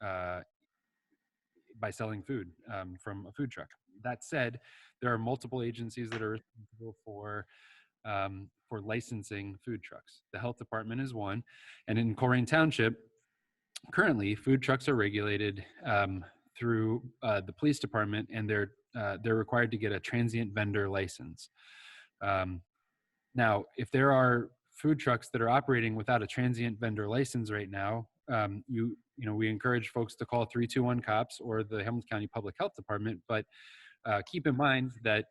by selling food from a food truck. That said, there are multiple agencies that are responsible for licensing food trucks. The health department is one, and in Colerain Township, currently food trucks are regulated through the police department, and they're required to get a transient vendor license. Now, if there are food trucks that are operating without a transient vendor license right now, we encourage folks to call 321 cops or the Hamilton County Public Health Department. But keep in mind that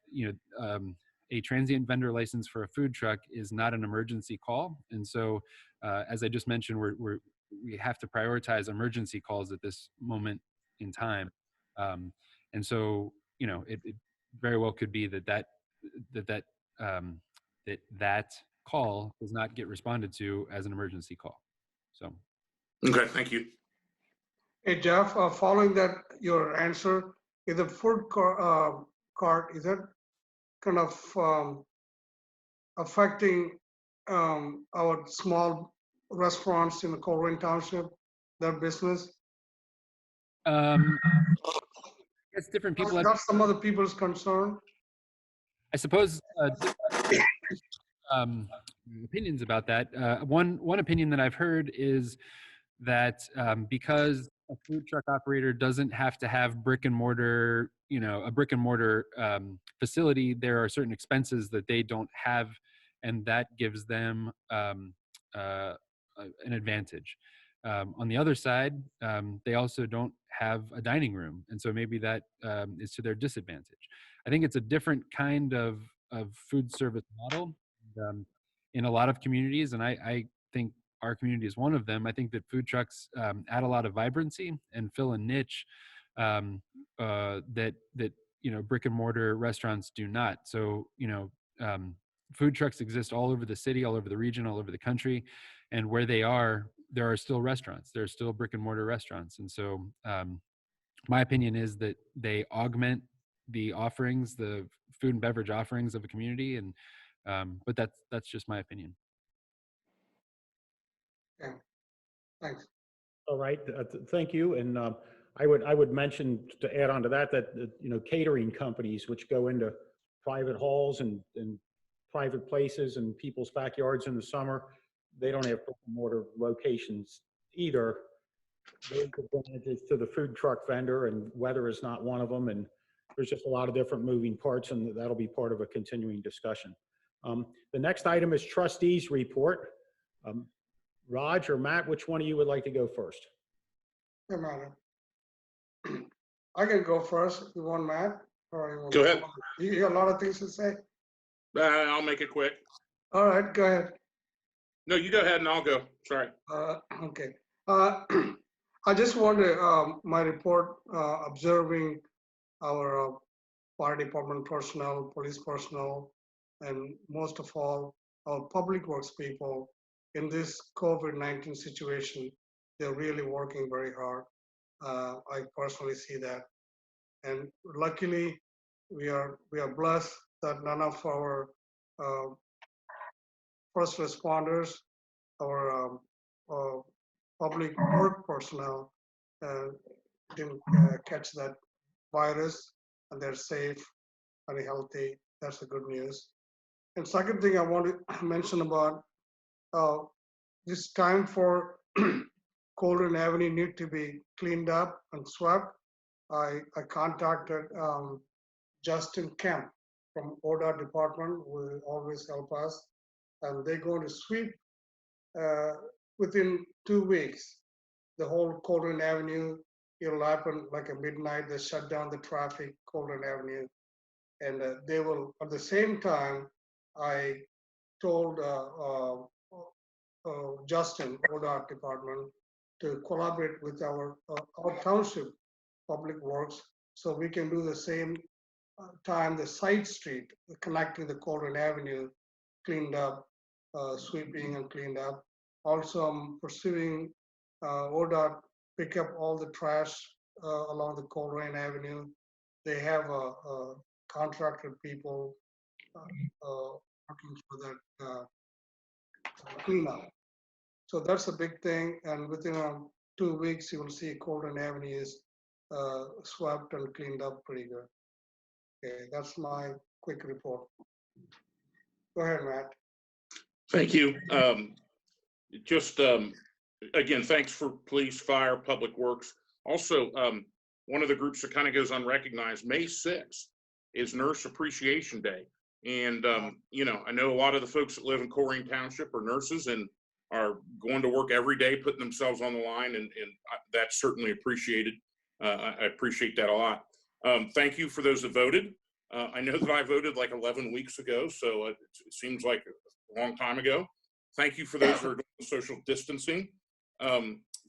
a transient vendor license for a food truck is not an emergency call, and so as I just mentioned, we have to prioritize emergency calls at this moment in time, and so it very well could be that call does not get responded to as an emergency call. So. Okay, thank you. Hey, Jeff, following that, your answer, is the food cart, is that kind of affecting our small restaurants in the Colerain Township, their business? It's different people. That's some other people's concern. I suppose opinions about that. One opinion that I've heard is that because a food truck operator doesn't have to have a brick and mortar facility, there are certain expenses that they don't have, and that gives them an advantage. On the other side, they also don't have a dining room, and so maybe that is to their disadvantage. I think it's a different kind of food service model. In a lot of communities, and I think our community is one of them, I think that food trucks add a lot of vibrancy and fill a niche that brick and mortar restaurants do not. So food trucks exist all over the city, all over the region, all over the country, and where they are, there are still restaurants. There are still brick and mortar restaurants, and so my opinion is that they augment the offerings, the food and beverage offerings of a community, and but that's just my opinion. Yeah, thanks. All right, thank you. And I would mention, to add on to that, catering companies which go into private halls and private places and people's backyards in the summer, they don't have brick and mortar locations either. There's advantages to the food truck vendor, and weather is not one of them. And there's just a lot of different moving parts, and that'll be part of a continuing discussion. The next item is trustees report. Raj or Matt, which one of you would like to go first? Hey, Matt. I can go first if you want, Matt. Or you want Go ahead. You got a lot of things to say? I'll make it quick. All right, go ahead. No, you go ahead and I'll go. Sorry. Okay. I just wanted my report observing our fire department personnel, police personnel, and most of all, our public works people in this COVID-19 situation. They're really working very hard. I personally see that. And luckily, we are blessed that none of our first responders, our public work personnel didn't catch that virus, and they're safe and healthy. That's the good news. And second thing I want to mention about this time for Colerain Avenue need to be cleaned up and swept. I contacted Justin Kemp from ODOT department, who will always help us, and they're going to sweep within 2 weeks. The whole Colerain Avenue, it'll happen like a midnight. They shut down the traffic, Colerain Avenue, and they will. At the same time, I told Justin, ODOT department, to collaborate with our township public works, so we can do the same time the side street connecting the Colerain Avenue cleaned up sweeping and cleaned up. Also, I'm pursuing ODOT pick up all the trash along the Colerain Avenue. They have contracted people working for that cleanup. So that's a big thing. And within 2 weeks, you will see Colerain Avenue is swept and cleaned up pretty good. Okay, that's my quick report. Go ahead, Matt. Thank you. Again, thanks for police, fire, public works. Also, one of the groups that kind of goes unrecognized, May 6th is Nurse Appreciation Day. And, I know a lot of the folks that live in Colerain Township are nurses and are going to work every day, putting themselves on the line, and that's certainly appreciated. I appreciate that a lot. Thank you for those that voted. I know that I voted like 11 weeks ago, so it seems like a long time ago. Thank you for those who are doing social distancing.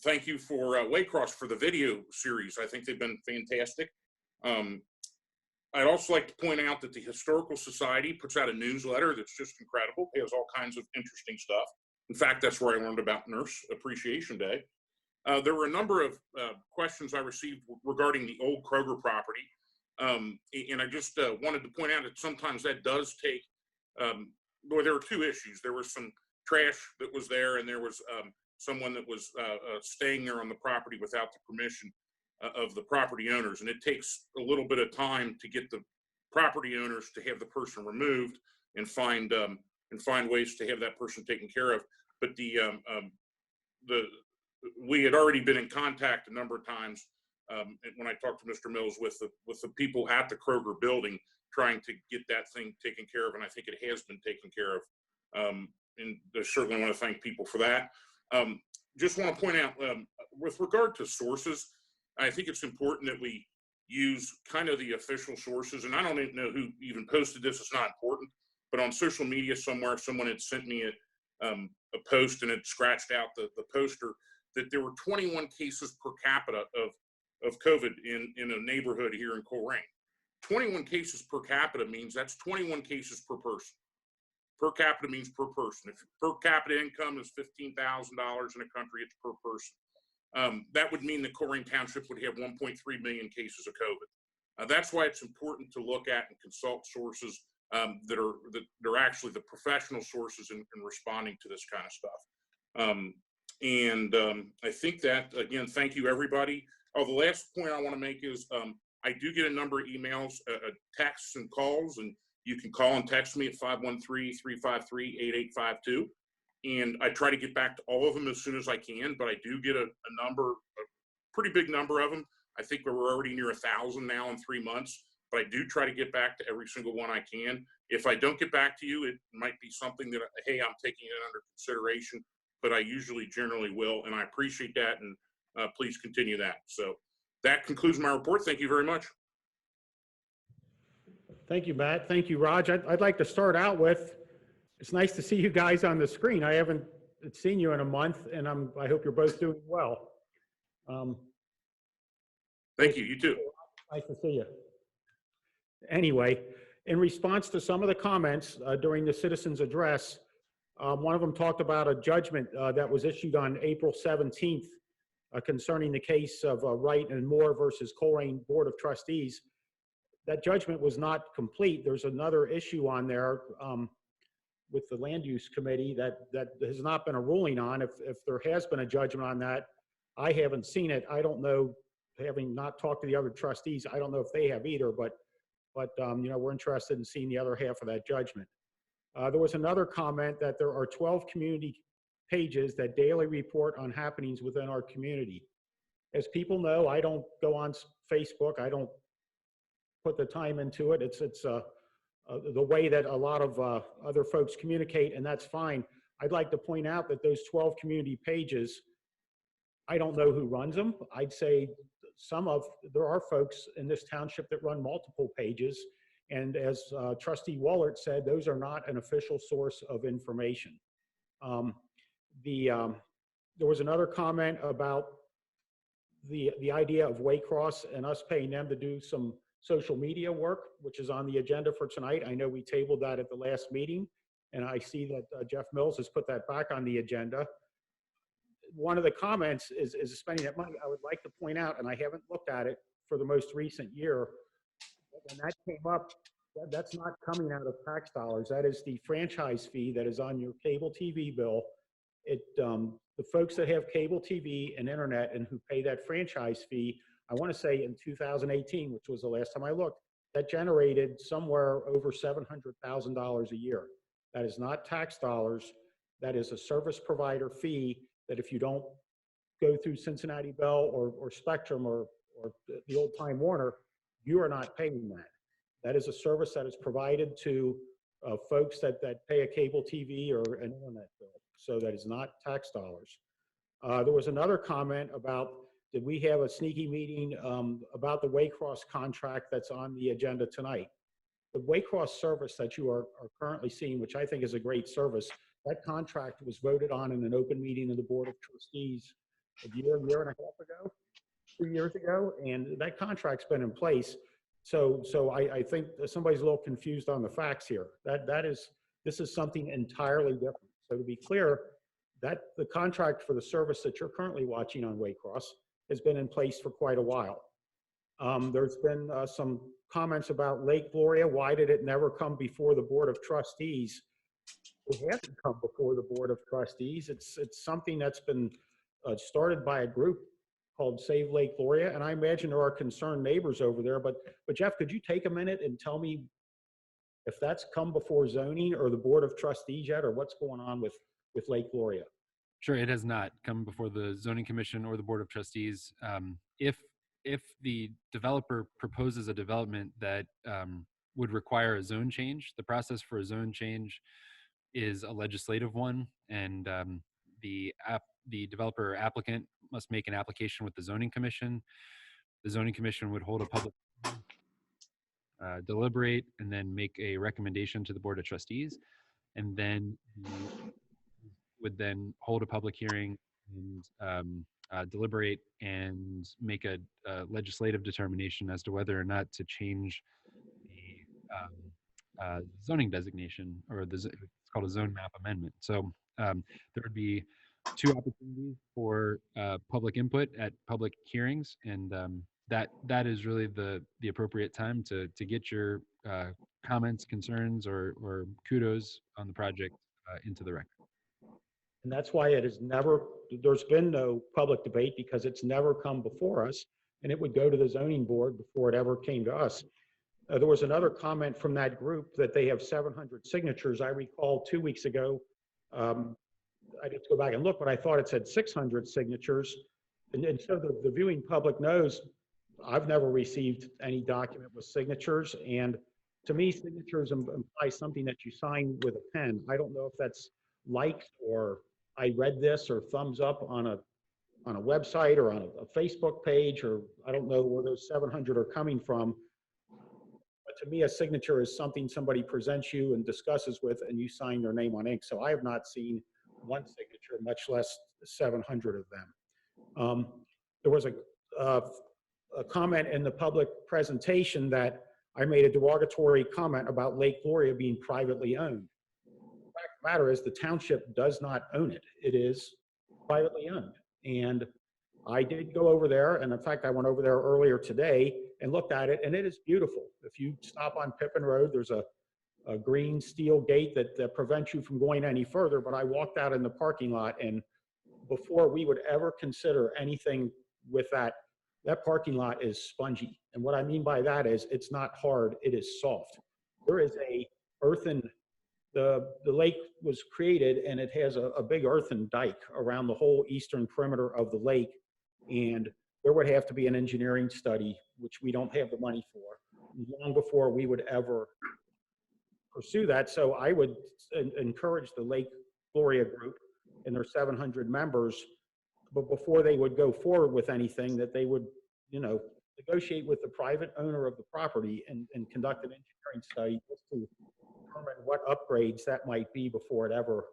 Thank you for Waycross for the video series. I think they've been fantastic. I'd also like to point out that the Historical Society puts out a newsletter that's just incredible. It has all kinds of interesting stuff. In fact, that's where I learned about Nurse Appreciation Day. There were a number of questions I received regarding the old Kroger property. And I just wanted to point out that sometimes that does take, well, there were two issues. There was some trash that was there, and there was someone that was staying there on the property without the permission of the property owners. And it takes a little bit of time to get the property owners to have the person removed and find ways to have that person taken care of. But we had already been in contact a number of times when I talked to Mr. Mills with the people at the Kroger building, trying to get that thing taken care of, and I think it has been taken care of. And I certainly want to thank people for that. Just want to point out, with regard to sources, I think it's important that we use kind of the official sources, and I don't even know who even posted this, it's not important, but on social media somewhere, someone had sent me a post and had scratched out the poster that there were 21 cases per capita of COVID in a neighborhood here in Colerain. 21 cases per capita means that's 21 cases per person. Per capita means per person. If per capita income is $15,000 in a country, it's per person. That would mean that Colerain Township would have 1.3 million cases of COVID. That's why it's important to look at and consult sources that are actually the professional sources in responding to this kind of stuff. I think that, again, thank you, everybody. Oh, the last point I want to make is I do get a number of emails, texts, and calls, and you can call and text me at 513-353-8852. And I try to get back to all of them as soon as I can, but I do get a pretty big number of them. I think we're already near 1,000 now in 3 months, but I do try to get back to every single one I can. If I don't get back to you, it might be something that, hey, I'm taking it under consideration, but I usually generally will, and I appreciate that, and please continue that. So that concludes my report. Thank you very much. Thank you, Matt. Thank you, Raj. I'd like to start out with, it's nice to see you guys on the screen. I haven't seen you in a month, and I hope you're both doing well. Thank you. You too. Nice to see you. Anyway, in response to some of the comments during the citizens' address, one of them talked about a judgment that was issued on April 17th concerning the case of Wright and Moore versus Colerain Board of Trustees. That judgment was not complete. There's another issue on there with the Land Use Committee that has not been a ruling on. If there has been a judgment on that, I haven't seen it. I don't know, having not talked to the other trustees, I don't know if they have either, but we're interested in seeing the other half of that judgment. There was another comment that there are 12 community pages that daily report on happenings within our community. As people know, I don't go on Facebook. I don't put the time into it. It's the way that a lot of other folks communicate, and that's fine. I'd like to point out that those 12 community pages, I don't know who runs them. I'd say there are folks in this township that run multiple pages, and as Trustee Wallert said, those are not an official source of information. There was another comment about the idea of Waycross and us paying them to do some social media work, which is on the agenda for tonight. I know we tabled that at the last meeting, and I see that Jeff Mills has put that back on the agenda. One of the comments is spending that money. I would like to point out, and I haven't looked at it for the most recent year, when that came up, that's not coming out of tax dollars. That is the franchise fee that is on your cable TV bill. The folks that have cable TV and internet and who pay that franchise fee, I want to say in 2018, which was the last time I looked, that generated somewhere over $700,000 a year. That is not tax dollars. That is a service provider fee that if you don't go through Cincinnati Bell or Spectrum or the old Time Warner, you are not paying that. That is a service that is provided to folks that pay a cable TV or an internet bill. So that is not tax dollars. There was another comment about, did we have a sneaky meeting about the Waycross contract that's on the agenda tonight? The Waycross service that you are currently seeing, which I think is a great service, that contract was voted on in an open meeting of the Board of Trustees a year and a half ago, 2 years ago, and that contract's been in place. So I think that somebody's a little confused on the facts here. This is something entirely different. So to be clear, that the contract for the service that you're currently watching on Waycross has been in place for quite a while. There's been some comments about Lake Gloria. Why did it never come before the Board of Trustees? It hasn't come before the Board of Trustees. It's something that's been started by a group called Save Lake Gloria, and I imagine there are concerned neighbors over there. But Jeff, could you take a minute and tell me if that's come before zoning or the Board of Trustees yet, or what's going on with Lake Gloria? Sure, it has not come before the Zoning Commission or the Board of Trustees. If the developer proposes a development that would require a zone change, the process for a zone change is a legislative one, and the developer or applicant must make an application with the Zoning Commission. The Zoning Commission would hold a public deliberate and then make a recommendation to the Board of Trustees, and then would then hold a public hearing and deliberate and make a legislative determination as to whether or not to change the zoning designation, or it's called a zone map amendment. So there would be 2 opportunities for public input at public hearings, and that is really the appropriate time to get your comments, concerns, or kudos on the project into the record. And that's why there's been no public debate, because it's never come before us, and it would go to the zoning board before it ever came to us. There was another comment from that group that they have 700 signatures. I recall 2 weeks ago, I had to go back and look, but I thought it said 600 signatures. And so the viewing public knows I've never received any document with signatures. And to me, signatures imply something that you sign with a pen. I don't know if that's liked or I read this or thumbs up on a website or on a Facebook page, or I don't know where those 700 are coming from. But to me, a signature is something somebody presents you and discusses with, and you sign their name on ink. So I have not seen one signature, much less 700 of them. There was a comment in the public presentation that I made a derogatory comment about Lake Gloria being privately owned. The fact of the matter is the township does not own it. It is privately owned. And I did go over there, and in fact, I went over there earlier today and looked at it, and it is beautiful. If you stop on Pippin Road, there's a green steel gate that prevents you from going any further, but I walked out in the parking lot, and before we would ever consider anything with that parking lot is spongy. And what I mean by that is it's not hard, it is soft. There is a earthen, the lake was created, and it has a big earthen dike around the whole eastern perimeter of the lake, and there would have to be an engineering study, which we don't have the money for, long before we would ever pursue that. So I would encourage the Lake Gloria group and their 700 members, but before they would go forward with anything, that they would, negotiate with the private owner of the property and conduct an engineering study just to determine what upgrades that might be before it ever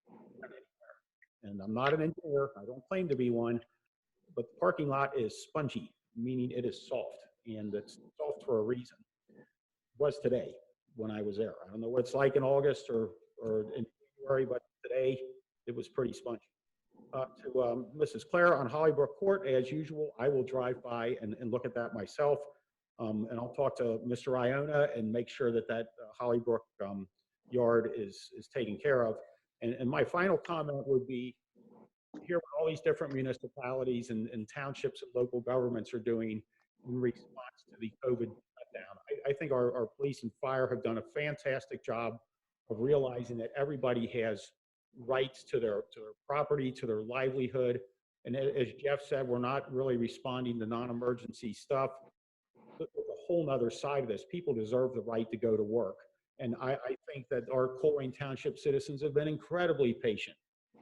went anywhere. And I'm not an engineer, I don't claim to be one, but the parking lot is spongy, meaning it is soft, and it's soft for a reason. It was today when I was there. I don't know what it's like in August or or in January, but today it was pretty spongy. To Mrs. Claire on Hollybrook Court, as usual, I will drive by and look at that myself. And I'll talk to Mr. Iona and make sure that Hollybrook yard is taken care of. And my final comment would be, here what all these different municipalities and townships and local governments are doing in response to the COVID shutdown. I think our police and fire have done a fantastic job of realizing that everybody has rights to their property, to their livelihood. And as Jeff said, we're not really responding to non-emergency stuff. But there's a whole nother side of this. People deserve the right to go to work. And I think that our Colerain Township citizens have been incredibly patient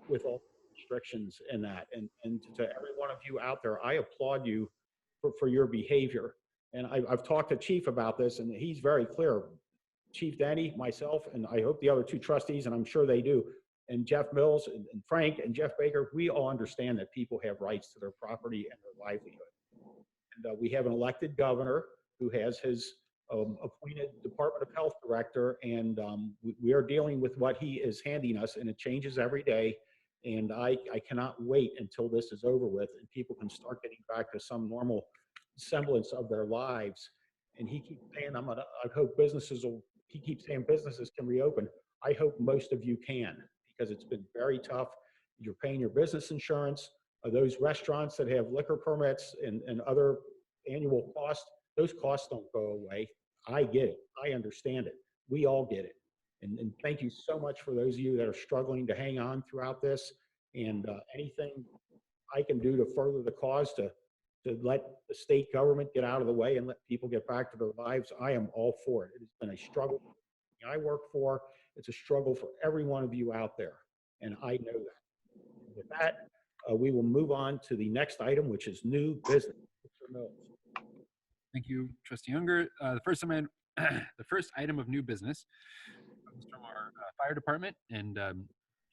with all the restrictions and that. And to every one of you out there, I applaud you for your behavior. And I've talked to Chief about this, and he's very clear. Chief Denny, myself, and I hope the other two trustees, and I'm sure they do, and Jeff Mills and Frank and Jeff Baker, we all understand that people have rights to their property and their livelihood. And we have an elected governor who has his appointed Department of Health director, and we are dealing with what he is handing us, and it changes every day. And I cannot wait until this is over with and people can start getting back to some normal semblance of their lives. And he keeps saying, I hope he keeps saying businesses can reopen. I hope most of you can, because it's been very tough. You're paying your business insurance. Those restaurants that have liquor permits and other annual costs, those costs don't go away. I get it. I understand it. We all get it. And thank you so much for those of you that are struggling to hang on throughout this. And anything I can do to further the cause to let the state government get out of the way and let people get back to their lives, I am all for it. It has been a struggle I work for. It's a struggle for every one of you out there. And I know that. And with that, we will move on to the next item, which is new business. Mr. Mills. Thank you, Trustee Unger. The first item of new business comes from our fire department, and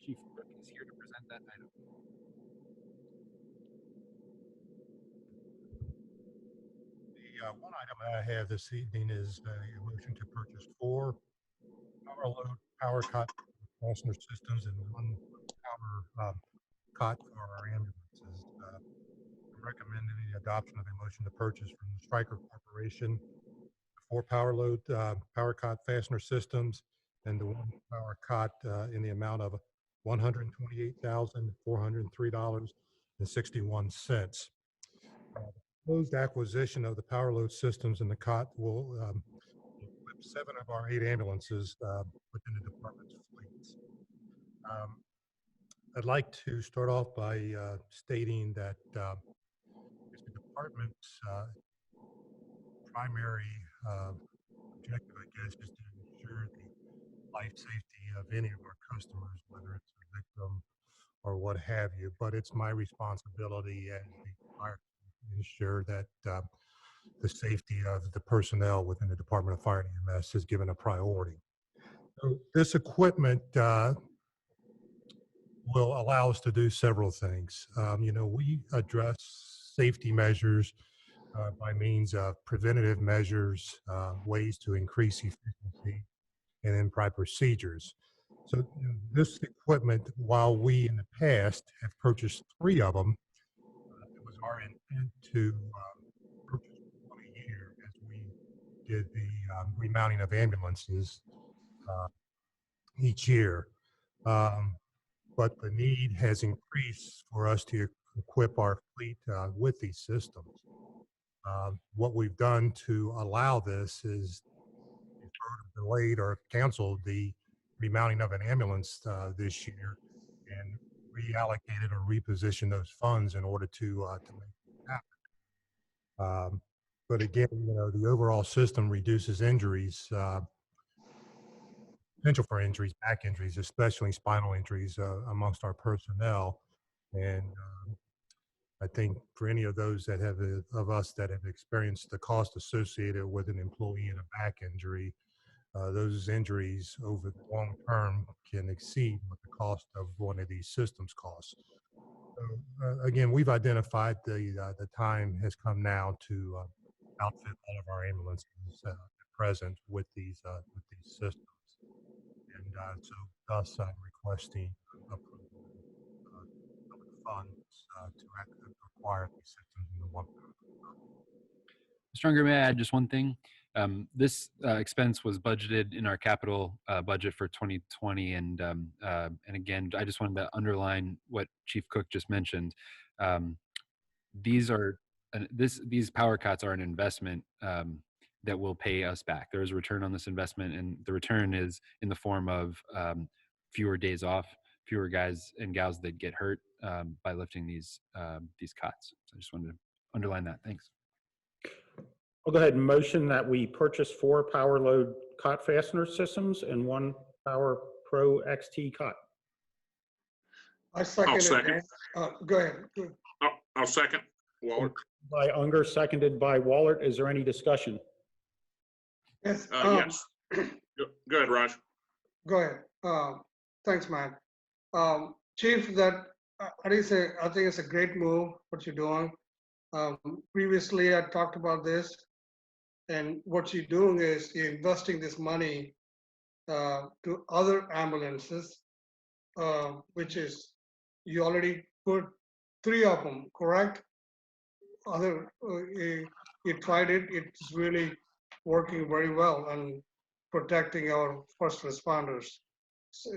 Chief Brook is here to present that item. The one item I have this evening is a motion to purchase 4 power load power cot fastener systems and 1 power cot for our ambulances. I'm recommending the adoption of a motion to purchase from the Stryker Corporation 4 power load power cot fastener systems and the 1 power cot in the amount of $128,403.61. Proposed acquisition of the power load systems and the cot will equip 7 of our 8 ambulances within the department's fleets. I'd like to start off by stating that the department's primary objective, I guess, is to ensure the life safety of any of our customers, whether it's a victim or what have you. But it's my responsibility as the fire to ensure that the safety of the personnel within the Department of Fire and EMS is given a priority. So this equipment will allow us to do several things. We address safety measures by means of preventative measures, ways to increase efficiency, and improper procedures. So this equipment, while we in the past have purchased 3 of them, it was our intent to purchase 1 a year as we did the remounting of ambulances each year. But the need has increased for us to equip our fleet with these systems. What we've done to allow this is delayed or canceled the remounting of an ambulance this year and reallocated or repositioned those funds in order to make it happen. But again, the overall system reduces injuries, potential for injuries, back injuries, especially spinal injuries amongst our personnel. And I think for any of those of us that have experienced the cost associated with an employee and a back injury, those injuries over the long term can exceed what the cost of one of these systems costs. So, again, we've identified the time has come now to outfit all of our ambulances at present with these systems. And so thus requesting approval of the funds to acquire these systems in the one. Mr. Unger, may I add just one thing? This expense was budgeted in our capital budget for 2020, and again, I just wanted to underline what Chief Cook just mentioned. These power cots are an investment that will pay us back. There is a return on this investment, and the return is in the form of fewer days off, fewer guys and gals that get hurt by lifting these cots. So I just wanted to underline that. Thanks. I'll go ahead and motion that we purchase 4 Power Load cot fastener systems and 1 Power Pro XT cot. I second it. second. Go ahead. I'll second. Waller. By Unger, seconded by Wallert. Is there any discussion? Yes. Yes. Go ahead, Raj. Go ahead. Thanks, Matt. Chief, that I think it's a great move what you're doing. Previously, I talked about this, and what you're doing is you're investing this money to other ambulances, which is you already put 3 of them, correct? You tried it. It's really working very well and protecting our first responders. So,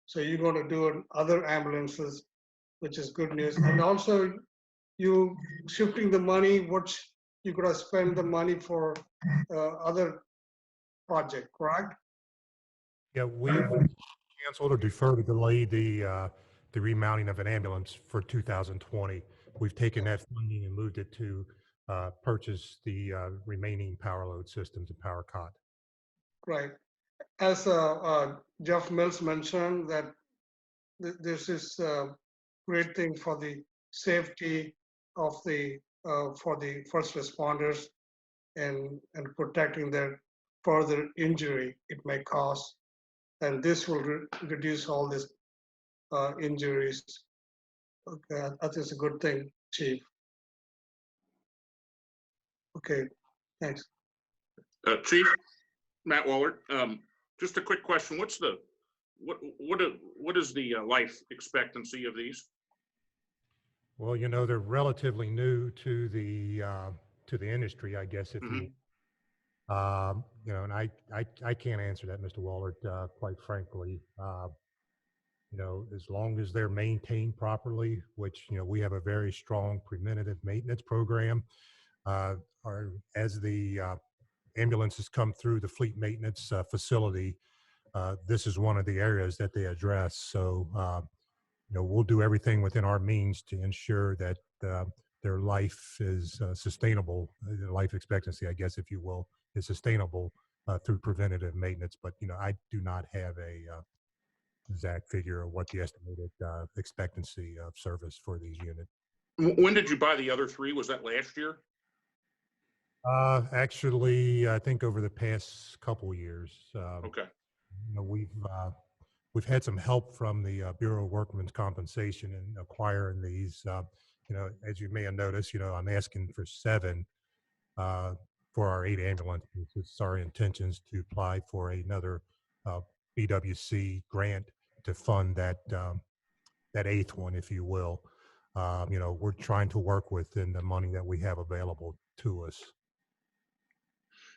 so you're going to do it other ambulances, which is good news. And also, you shifting the money, which you could have spent the money for other project, correct? Yeah, we canceled or deferred or delayed the remounting of an ambulance for 2020. We've taken that funding and moved it to purchase the remaining power load systems and power cot. Right. As Jeff Mills mentioned, that this is a great thing for the safety of for the first responders and protecting their further injury it may cause, and this will reduce all these injuries. Okay, that is a good thing, Chief. Okay, thanks. Chief, Matt Waller. Just a quick question. What is the life expectancy of these? Well, they're relatively new to the industry, I guess, if you, and I can't answer that, Mr. Waller, quite frankly. As long as they're maintained properly, which, we have a very strong preventative maintenance program, as the ambulances come through the fleet maintenance facility, this is one of the areas that they address. So, we'll do everything within our means to ensure that their life is sustainable, life expectancy, I guess, if you will, is sustainable through preventative maintenance. But, I do not have a exact figure of what the estimated expectancy of service for these units. When did you buy the other 3? Was that last year? Actually, I think over the past couple years. Okay. We've had some help from the Bureau of Workmen's Compensation in acquiring these. As you may have noticed, I'm asking for 7 for our 8 ambulances. It's our intentions to apply for another BWC grant to fund that 8th one, if you will. We're trying to work within the money that we have available to us.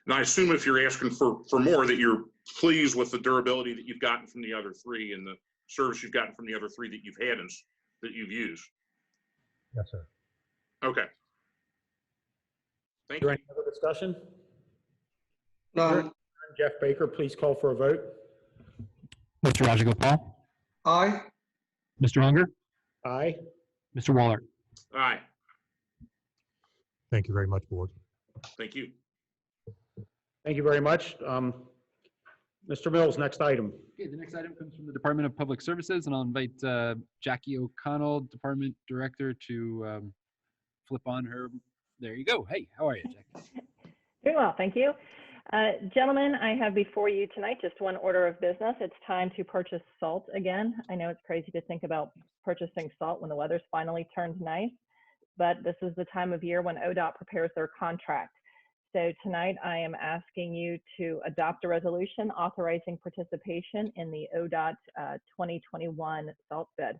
Now, I assume if you're asking for more, that you're pleased with the durability that you've gotten from the other 3 and the service you've gotten from the other 3 that you've had and that you've used. Yes, sir. Okay. Thank Is there you. any other discussion? No. Jeff Baker, please call for a vote. Mr. Rajagopal? Aye. Mr. Unger? Aye. Mr. Waller? Aye. Thank you very much, Board. Thank you. Thank you very much. Mr. Mills, next item. Okay, the next item comes from the Department of Public Services, and I'll invite Jackie O'Connell, Department Director, to flip on her. There you go. Hey, how are you, Jackie? Very well, thank you. Gentlemen, I have before you tonight just one order of business. It's time to purchase salt again. I know it's crazy to think about purchasing salt when the weather's finally turned nice, but this is the time of year when ODOT prepares their contract. So tonight I am asking you to adopt a resolution authorizing participation in the ODOT 2021 salt bid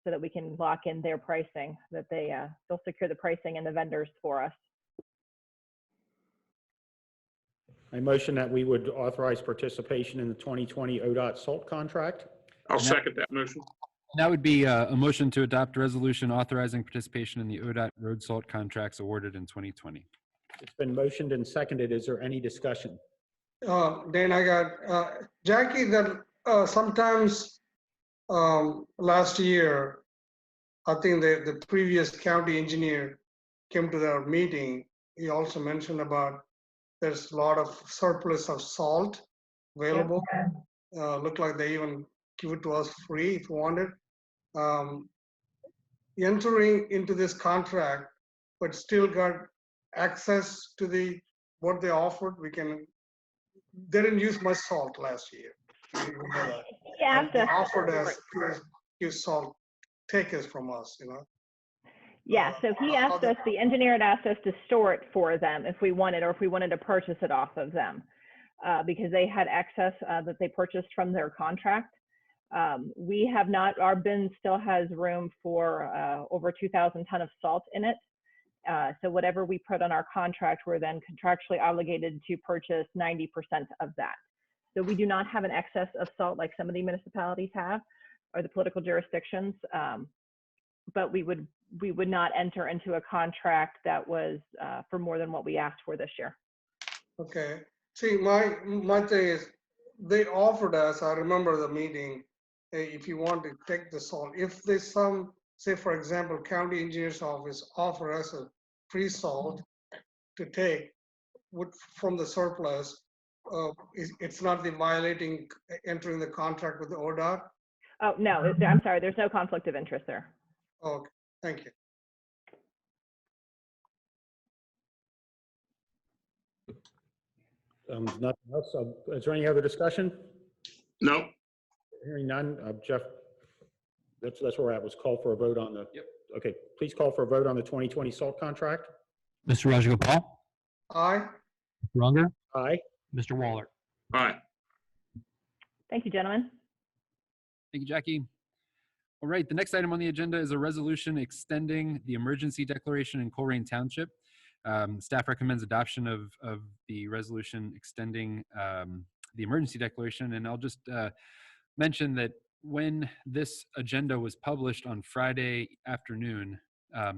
so that we can lock in their pricing, that they'll secure the pricing and the vendors for us. I motion that we would authorize participation in the 2020 ODOT salt contract. I'll second that motion. That would be a motion to adopt a resolution authorizing participation in the ODOT road salt contracts awarded in 2020. It's been motioned and seconded. Is there any discussion? Dan, I got, Jackie, that sometimes last year, I think the previous county engineer came to our meeting. He also mentioned about there's a lot of surplus of salt available. Look like they even give it to us free if you want it. Entering into this contract, but still got access to what they offered. They didn't use much salt last year. They offered us use salt takers from us, Yeah, so he asked us, the engineer had asked us to store it for them if we wanted, or if we wanted to purchase it off of them, because they had excess that they purchased from their contract. We have not, our bin still has room for over 2,000 ton of salt in it. So whatever we put on our contract, we're then contractually obligated to purchase 90% of that. So we do not have an excess of salt like some of the municipalities have, or the political jurisdictions. But we would not enter into a contract that was for more than what we asked for this year. Okay. See, my thing is, they offered us, I remember the meeting, if you want to take the salt, if there's some, say for example, county engineer's office offer us a free salt to take from the surplus, it's not the violating entering the contract with the ODOT? Oh, no, I'm sorry, there's no conflict of interest there. Okay, thank you. Nothing else. Is there any other discussion? No. Hearing none. Jeff, that's where we're at. Was call for a vote on the. Yep. Okay, please call for a vote on the 2020 salt contract. Mr. Rajagopal? Aye. Mr. Unger? Aye. Mr. Waller? Aye. Thank you, gentlemen. Thank you, Jackie. All right, the next item on the agenda is a resolution extending the emergency declaration in Colerain Township. Staff recommends adoption of the resolution extending the emergency declaration, and I'll just mention that when this agenda was published on Friday afternoon,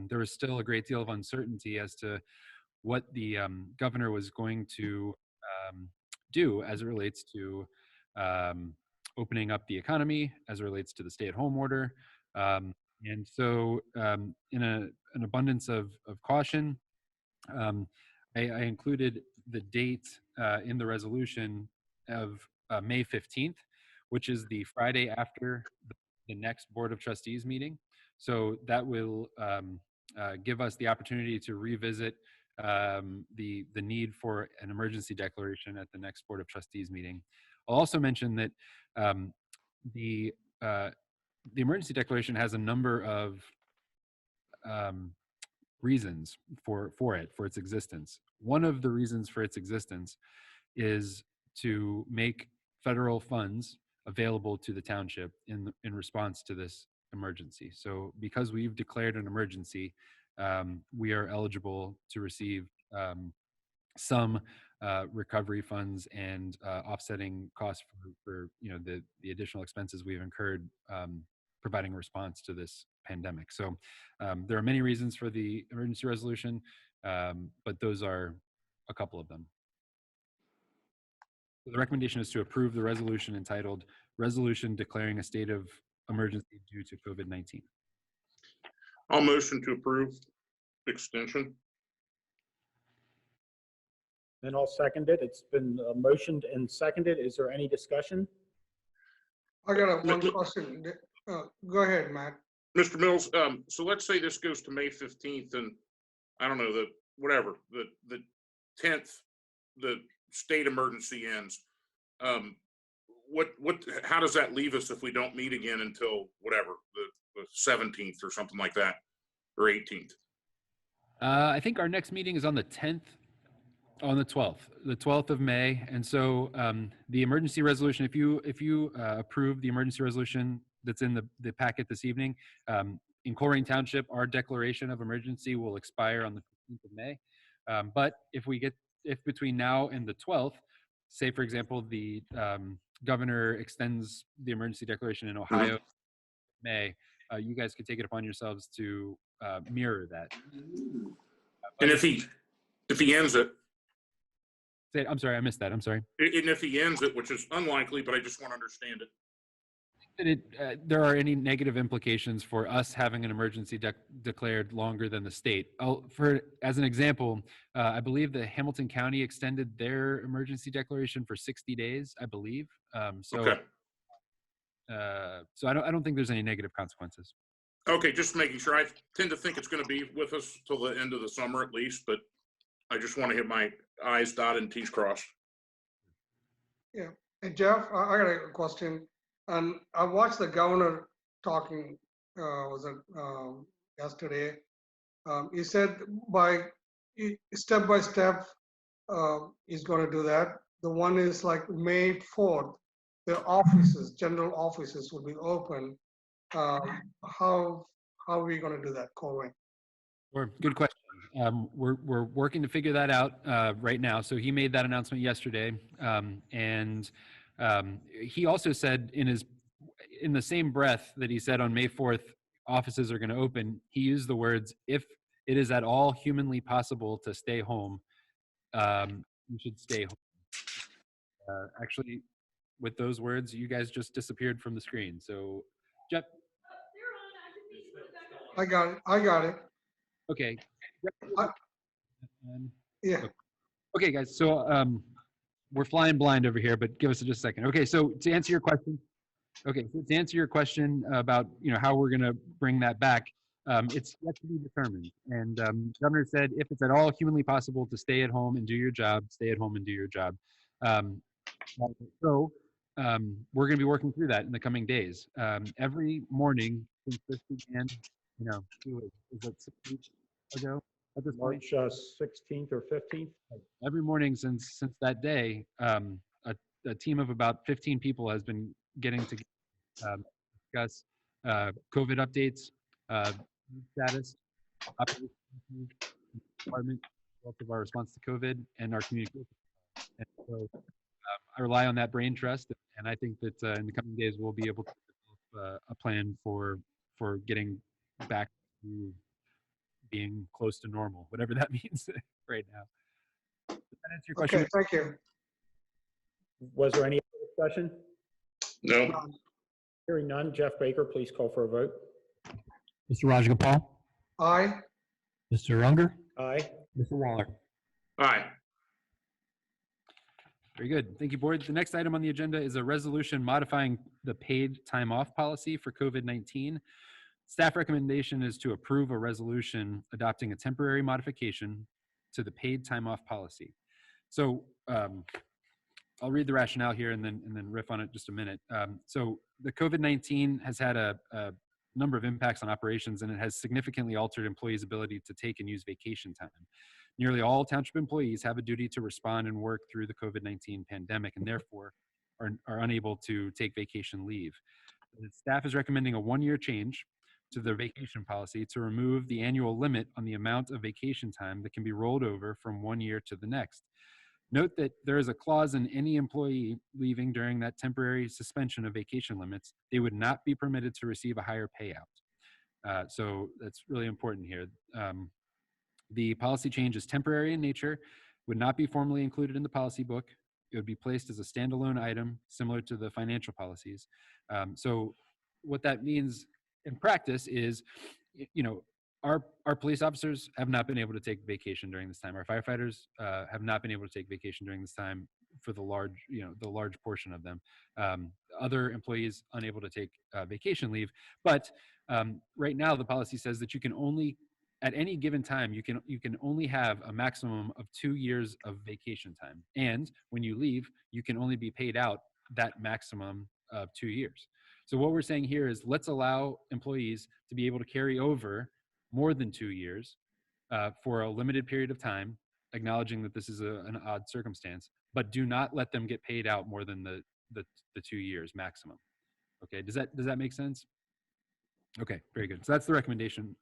there was still a great deal of uncertainty as to what the governor was going to do as it relates to opening up the economy, as it relates to the stay-at-home order. And so in an abundance of caution, I included the date in the resolution of May 15th, which is the Friday after the next Board of Trustees meeting. So that will give us the opportunity to revisit the need for an emergency declaration at the next Board of Trustees meeting. I'll also mention that the emergency declaration has a number of reasons for its existence. One of the reasons for its existence is to make federal funds available to the township in response to this emergency. So because we've declared an emergency, we are eligible to receive some recovery funds and offsetting costs for the additional expenses we've incurred providing a response to this pandemic. So there are many reasons for the emergency resolution, but those are a couple of them. The recommendation is to approve the resolution entitled Resolution Declaring a State of Emergency Due to COVID-19. I'll motion to approve extension. Then I'll second it. It's been motioned and seconded. Is there any discussion? I got one question. Go ahead, Matt. Mr. Mills, so let's say this goes to May 15th and I don't know, the 10th, the state emergency ends. How does that leave us if we don't meet again until whatever, the 17th or something like that, or 18th? I think our next meeting is on the 10th. On the 12th of May. And so the emergency resolution, if you approve the emergency resolution that's in the packet this evening, in Colerain Township, our declaration of emergency will expire on the 15th of May. But if between now and the 12th, say for example, the governor extends the emergency declaration in Ohio, May, you guys could take it upon yourselves to mirror that. And if he ends it, I'm sorry, I missed that. I'm sorry. and if he ends it, which is unlikely, but I just want to understand it. There are any negative implications for us having an emergency declared longer than the state. As an example, I believe the Hamilton County extended their emergency declaration for 60 days, I believe. So I don't think there's any negative consequences. Okay, just making sure. I tend to think it's going to be with us till the end of the summer at least, but I just want to get my I's dotted and T's crossed. Yeah, and Jeff, I got a question. And I watched the governor talking, yesterday. He said step by step, he's going to do that. The one is like May 4th, the offices, general offices will be open. How are we going to do that, Colerain? Good question. We're working to figure that out right now. So he made that announcement yesterday, and he also said in the same breath that he said on May 4th, offices are going to open. He used the words, "If it is at all humanly possible to stay home, you should stay home." Actually, with those words, you guys just disappeared from the screen. So, Jeff. I got it. Okay. Yeah. Okay, guys. So we're flying blind over here, but give us just a second. Okay, so to answer your question. Okay, so to answer your question about how we're going to bring that back, it's yet to be determined. And the governor said, if it's at all humanly possible to stay at home and do your job, stay at home and do your job. So we're going to be working through that in the coming days. Every morning since this began, is it 6 weeks ago at this point? March 16th or 15th. Every morning since that day, a team of about 15 people has been getting to discuss COVID updates, status, operations department, of our response to COVID, and our communication. And so I rely on that brain trust, and I think that in the coming days we'll be able to develop a plan for getting back to being close to normal, whatever that means right now. Does that answer your question? Okay, thank you. Was there any other discussion? No. Hearing none, Jeff Baker, please call for a vote. Mr. Rajagopal? Aye. Mr. Unger? Aye. Mr. Waller? Aye. Very good. Thank you, board. The next item on the agenda is a resolution modifying the paid time off policy for COVID-19. Staff recommendation is to approve a resolution adopting a temporary modification to the paid time off policy. So I'll read the rationale here and then riff on it just a minute. So the COVID-19 has had a number of impacts on operations, and it has significantly altered employees' ability to take and use vacation time. Nearly all township employees have a duty to respond and work through the COVID-19 pandemic, and therefore are unable to take vacation leave. The staff is recommending a one-year change to their vacation policy to remove the annual limit on the amount of vacation time that can be rolled over from 1 year to the next. Note that there is a clause in any employee leaving during that temporary suspension of vacation limits, they would not be permitted to receive a higher payout. So that's really important here. The policy change is temporary in nature, would not be formally included in the policy book. It would be placed as a standalone item, similar to the financial policies. So what that means in practice is, our police officers have not been able to take vacation during this time. Our firefighters have not been able to take vacation during this time for the large portion of them. Other employees unable to take vacation leave. But right now the policy says that you can only, at any given time, you can only have a maximum of 2 years of vacation time. And when you leave, you can only be paid out that maximum of 2 years. So what we're saying here is let's allow employees to be able to carry over more than 2 years for a limited period of time acknowledging that this is an odd circumstance, but do not let them get paid out more than the 2 years maximum. Okay, does that make sense? Okay, very good. So that's the recommendation.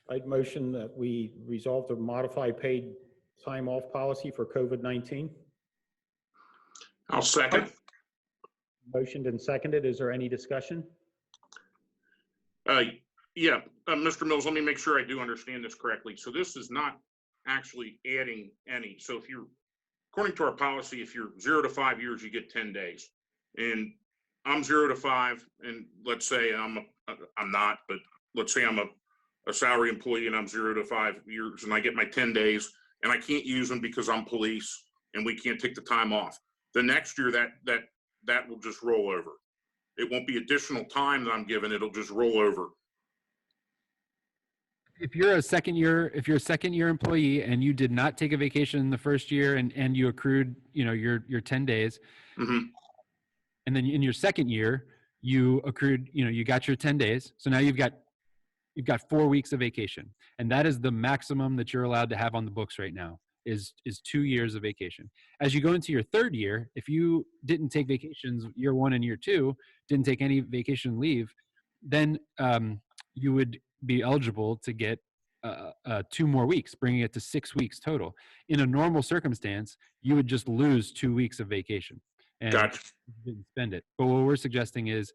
I'd motion that we resolve the modified paid time off policy for COVID-19. I'll second. Motioned and seconded. Is there any discussion? Yeah, Mr. Mills, let me make sure I do understand this correctly. So this is not actually adding any. So if you're, according to our policy, if you're 0 to 5 years, you get 10 days. And I'm 0 to 5, and let's say I'm not, but let's say I'm a salary employee and I'm 0 to 5 years and I get my 10 days and I can't use them because I'm police and we can't take the time off. The next year that will just roll over. It won't be additional time that I'm given, it'll just roll over. If you're a second year employee and you did not take a vacation in the first year and you accrued, your 10 days, mm-hmm. And then in your second year, you accrued, you got your 10 days. So now you've got 4 weeks of vacation. And that is the maximum that you're allowed to have on the books right now is 2 years of vacation. As you go into your third year, if you didn't take vacations year 1 and year 2, didn't take any vacation leave, then you would be eligible to get 2 more weeks, bringing it to 6 weeks total. In a normal circumstance, you would just lose 2 weeks of vacation and gotcha. Didn't spend it. But what we're suggesting is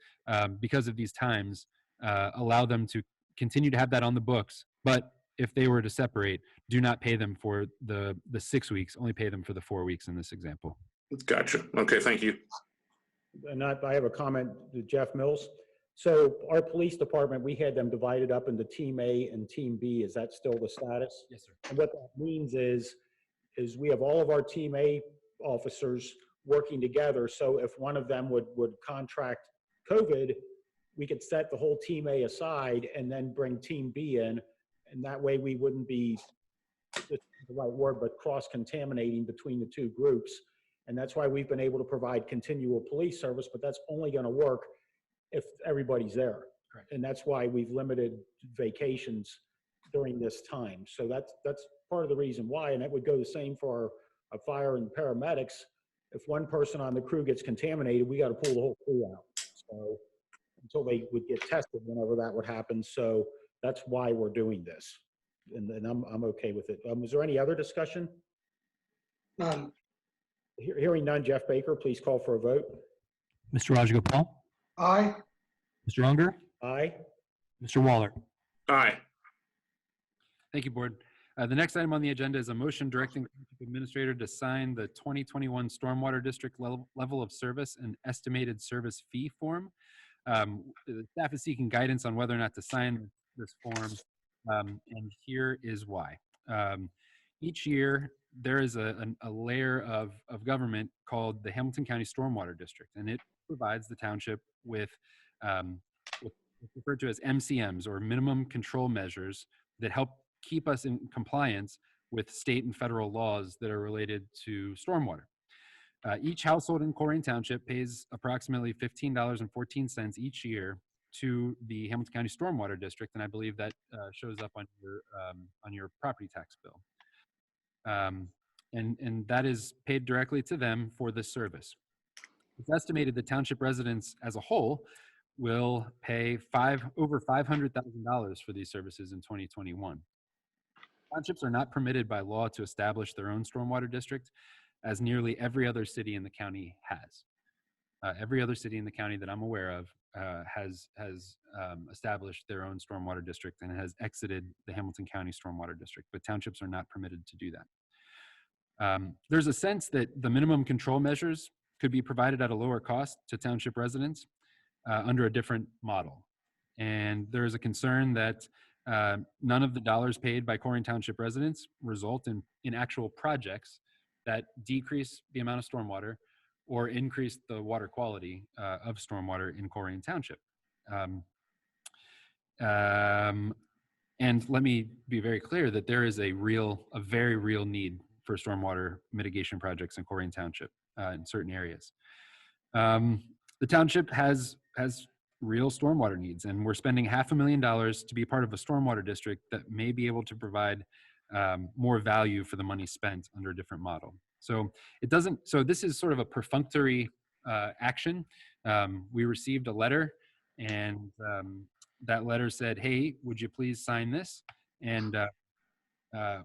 because of these times, allow them to continue to have that on the books. But if they were to separate, do not pay them for the 6 weeks, only pay them for the 4 weeks in this example. Gotcha. Okay, thank you. And I have a comment to Jeff Mills. So our police department, we had them divided up into Team A and Team B. Is that still the status? Yes, sir. And what that means is we have all of our Team A officers working together. So if one of them would contract COVID, we could set the whole Team A aside and then bring Team B in. And that way we wouldn't be, the right word, but cross-contaminating between the two groups. And that's why we've been able to provide continual police service, but that's only going to work if everybody's there. Correct. And that's why we've limited vacations during this time. So that's part of the reason why, and that would go the same for our fire and paramedics. If one person on the crew gets contaminated, we got to pull the whole crew out. So until they would get tested, whenever that would happen. So that's why we're doing this. And I'm okay with it. Is there any other discussion? None. Hearing none, Jeff Baker, please call for a vote. Mr. Rajagopal? Aye. Mr. Unger? Aye. Mr. Waller? Aye. Thank you, Board. The next item on the agenda is a motion directing the administrator to sign the 2021 Stormwater District level of service and estimated service fee form. The staff is seeking guidance on whether or not to sign this form, and here is why. Each year, there is a layer of government called the Hamilton County Stormwater District, and it provides the township with what's referred to as MCMs, or minimum control measures, that help keep us in compliance with state and federal laws that are related to stormwater. Each household in Colerain Township pays approximately $15.14 each year to the Hamilton County Stormwater District, and I believe that shows up on your property tax bill. And that is paid directly to them for this service. It's estimated that township residents as a whole will pay over $500,000 for these services in 2021. Townships are not permitted by law to establish their own stormwater district, as nearly every other city in the county has. Every other city in the county that I'm aware of has established their own stormwater district and has exited the Hamilton County Stormwater District, but townships are not permitted to do that. There's a sense that the minimum control measures could be provided at a lower cost to township residents under a different model. And there is a concern that none of the dollars paid by Colerain Township residents result in actual projects that decrease the amount of stormwater or increase the water quality of stormwater in Colerain Township. And let me be very clear that there is a very real need for stormwater mitigation projects in Colerain Township in certain areas. The township has real stormwater needs. And we're spending $500,000 to be part of a stormwater district that may be able to provide more value for the money spent under a different model. So so this is sort of a perfunctory action. We received a letter, and that letter said, hey, would you please sign this? And I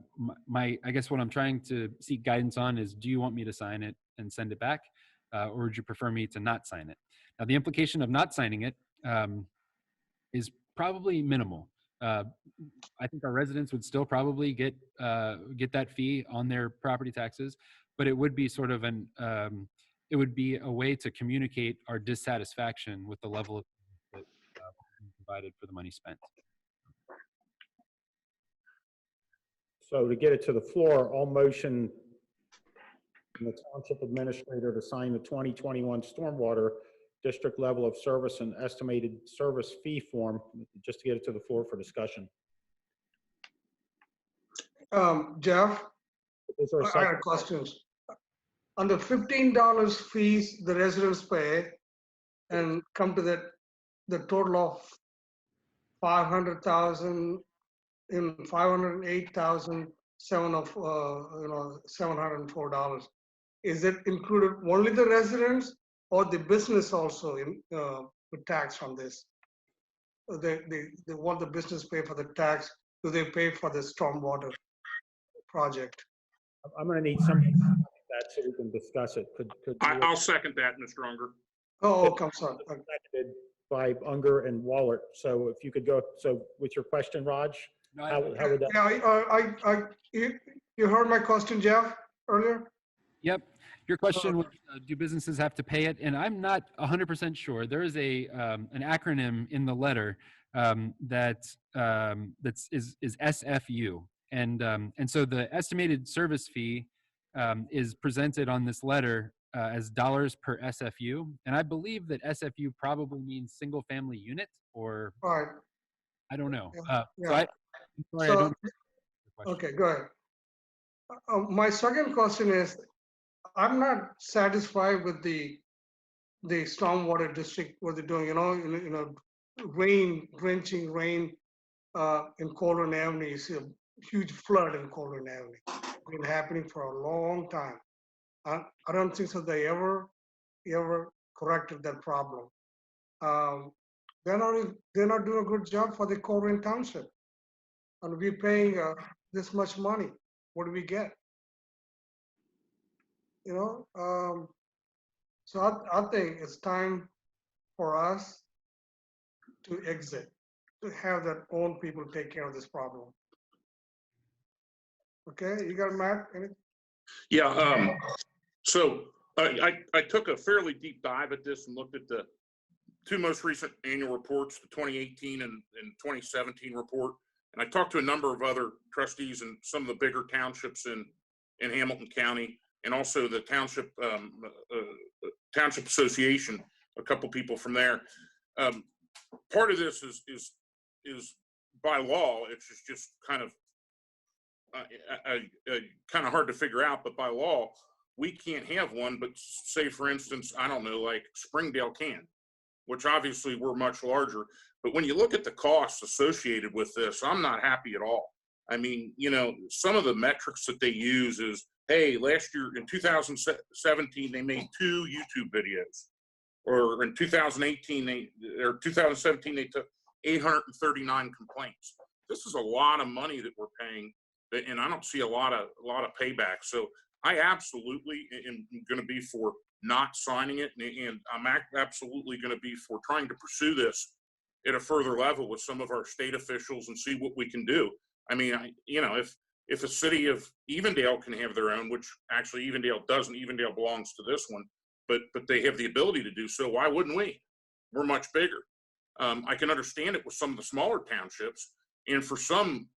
guess what I'm trying to seek guidance on is, do you want me to sign it and send it back? Or would you prefer me to not sign it? Now, the implication of not signing it is probably minimal. I think our residents would still probably get that fee on their property taxes, but it would be sort of it would be a way to communicate our dissatisfaction with the level of that provided for the money spent. So to get it to the floor, I'll motion the township administrator to sign the 2021 stormwater district level of service and estimated service fee form, just to get it to the floor for discussion. Jeff, Is there a I second? have questions. On the $15 fees the residents pay and come to the total of 500,000 in 508,000, $704. Is it included only the residents or the business also in with tax on this? They want the business pay for the tax. Do they pay for the stormwater project? I'm going to need somebody to second that so we can discuss it. I'll second that, Mr. Unger. Oh, I'm sorry. Seconded by Unger and Wallert. So if you could go, so with your question, Raj, how would that? Yeah, you heard my question, Jeff, earlier? Yep. Your question was, do businesses have to pay it? And I'm not 100% sure. There is an acronym in the letter that is SFU. And so the estimated service fee is presented on this letter as dollars per SFU. And I believe that SFU probably means single family unit, or Right. I don't know. Yeah. Okay, go ahead. My second question is, I'm not satisfied with the stormwater district, what they're doing, drenching rain in Colerain Avenue. You see a huge flood in Colerain Avenue. It's been happening for a long time. I don't think so they ever corrected that problem. They're not doing a good job for the Colerain Township. And we're paying this much money. What do we get? So I think it's time for us to exit, to have their own people take care of this problem. Okay, you got Matt? Yeah. So I took a fairly deep dive at this and looked at the two most recent annual reports, the 2018 and 2017 report. And I talked to a number of other trustees in some of the bigger townships in Hamilton County, and also the township association, a couple people from there. Part of this is by law. It's just kind of hard to figure out, but by law, we can't have one. But say, for instance, I don't know, like Springdale can, which obviously we're much larger. But when you look at the costs associated with this, I'm not happy at all. I mean, some of the metrics that they use is, hey, last year in 2017, they made 2 YouTube videos. Or in 2017, they took 839 complaints. This is a lot of money that we're paying, and I don't see a lot of payback. So I absolutely am going to be for not signing it, and I'm absolutely going to be for trying to pursue this at a further level with some of our state officials and see what we can do. I mean, if a city of Evendale can have their own, which actually Evendale doesn't, Evendale belongs to this one, but they have the ability to do so, why wouldn't we? We're much bigger. I can understand it with some of the smaller townships, and for some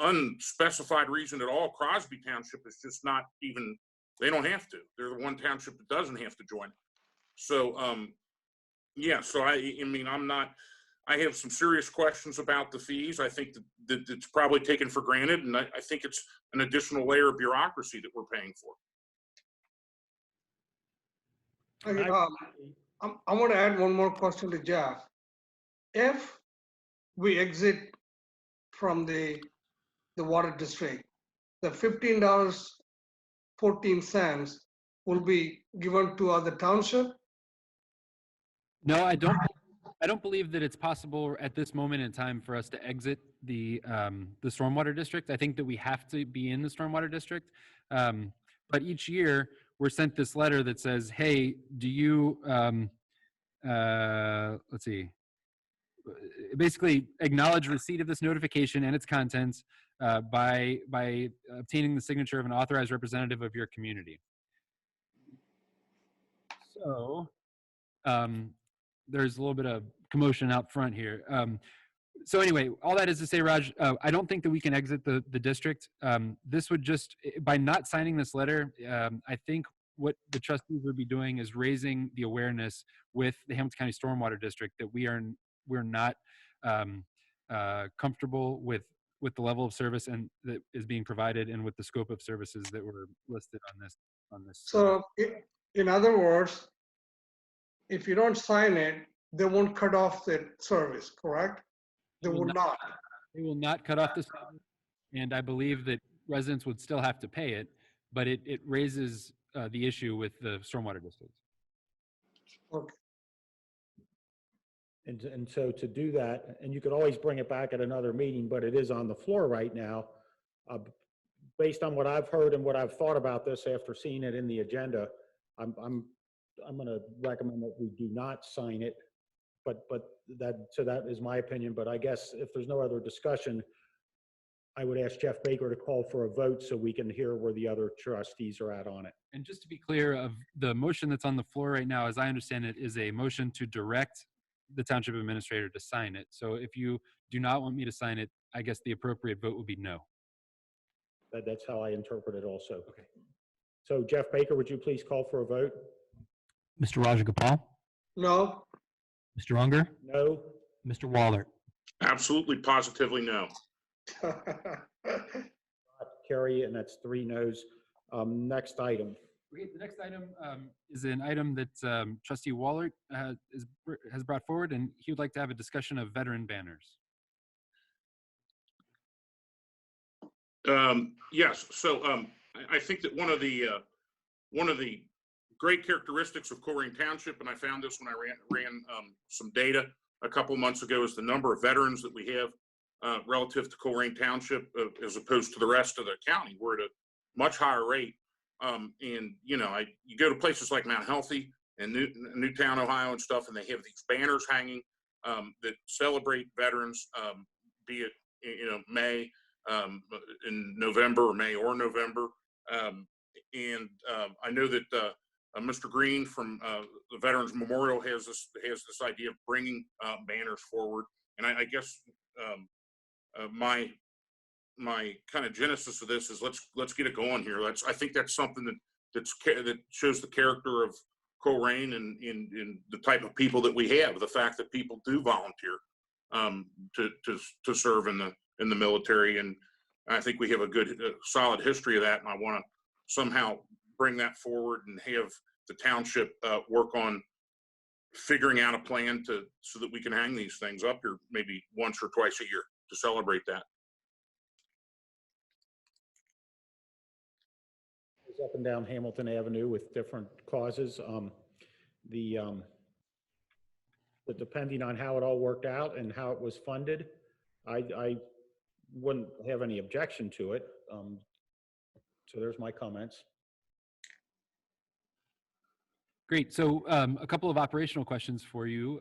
unspecified reason at all, Crosby Township is just not even, they don't have to. They're the one township that doesn't have to join. So, yeah, so I mean, I have some serious questions about the fees. I think that it's probably taken for granted, and I think it's an additional layer of bureaucracy that we're paying for. I want to add one more question to Jeff. if we exit from the water district, the $15.14 will be given to other township? No, I don't believe that it's possible at this moment in time for us to exit the stormwater district. I think that we have to be in the stormwater district. But each year we're sent this letter that says, hey, do you, let's see, basically acknowledge receipt of this notification and its contents by obtaining the signature of an authorized representative of your community. So there's a little bit of commotion out front here. So anyway, all that is to say, Raj, I don't think that we can exit the district. This would just, by not signing this letter, I think what the trustees would be doing is raising the awareness with the Hamilton County Stormwater District that we're not comfortable with the level of service and that is being provided and with the scope of services that were listed on this. So in other words, if you don't sign it, they won't cut off the service, correct? They will not. They will not cut off the service, and I believe that residents would still have to pay it, but it raises the issue with the stormwater district. Okay. And so to do that, and you could always bring it back at another meeting, but it is on the floor right now. Based on what I've heard and what I've thought about this after seeing it in the agenda, I'm going to recommend that we do not sign it. But that is my opinion. But I guess if there's no other discussion, I would ask Jeff Baker to call for a vote so we can hear where the other trustees are at on it. And just to be clear, of the motion that's on the floor right now, as I understand it, is a motion to direct the township administrator to sign it. So if you do not want me to sign it, I guess the appropriate vote would be no. That's how I interpret it also. Okay. So Jeff Baker, would you please call for a vote? Mr. Rajagopal? No. Mr. Unger? No. Mr. Waller? Absolutely, positively no. Carrie, and that's 3 no's. Next item. Okay, the next item is an item that Trustee Waller has brought forward, and he would like to have a discussion of veteran banners. Yes, so I think that one of the great characteristics of Colerain Township, and I found this when I ran some data a couple months ago, is the number of veterans that we have relative to Colerain Township as opposed to the rest of the county. We're at a much higher rate. And you know, you go to places like Mount Healthy and Newtown, Ohio and stuff, and they have these banners hanging that celebrate veterans, be it, you know, May, in November or May or November. And I know that Mr. Green from the Veterans Memorial has this idea of bringing banners forward. And I guess my kind of genesis of this is let's get it going here. I think that's something that shows the character of Colerain and in the type of people that we have. The fact that people do volunteer to serve in the military, and I think we have a good solid history of that. And I want to somehow bring that forward and have the township work on figuring out a plan so that we can hang these things up here maybe once or twice a year to celebrate that. Up and down Hamilton Avenue with different causes. But depending on how it all worked out and how it was funded, I wouldn't have any objection to it. So there's my comments. Great. So a couple of operational questions for you.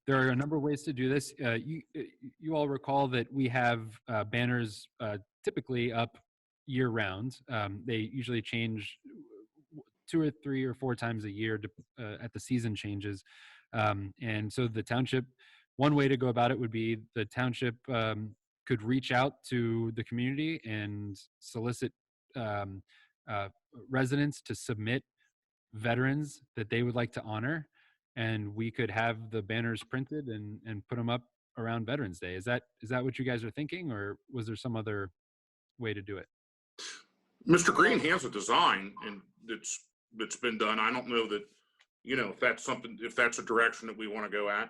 There are a number of ways to do this. You all recall that we have banners typically up year round. They usually change 2 or 3 or 4 times a year at the season changes. And so the township, one way to go about it would be the township could reach out to the community and solicit residents to submit veterans that they would like to honor, and we could have the banners printed and put them up around Veterans Day. Is that what you guys are thinking, or was there some other way to do it? Mr. Green has a design, and that's been done. I don't know that, you know, if that's a direction that we want to go at.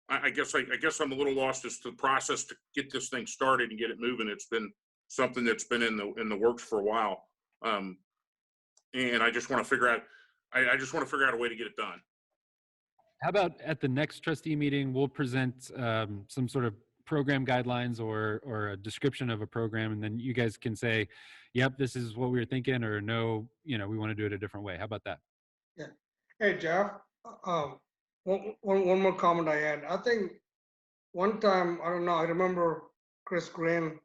I guess I'm a little lost as to the process to get this thing started and get it moving. It's been something that's been in the works for a while. And I just want to figure out, I just want to figure out a way to get it done. How about at the next trustee meeting, we'll present some sort of program guidelines or a description of a program, and then you guys can say, yep, this is what we were thinking, or no, we want to do it a different way. How about that? Yeah. Hey, Jeff, one more comment I had. I think one time, I don't know, I remember Chris Green,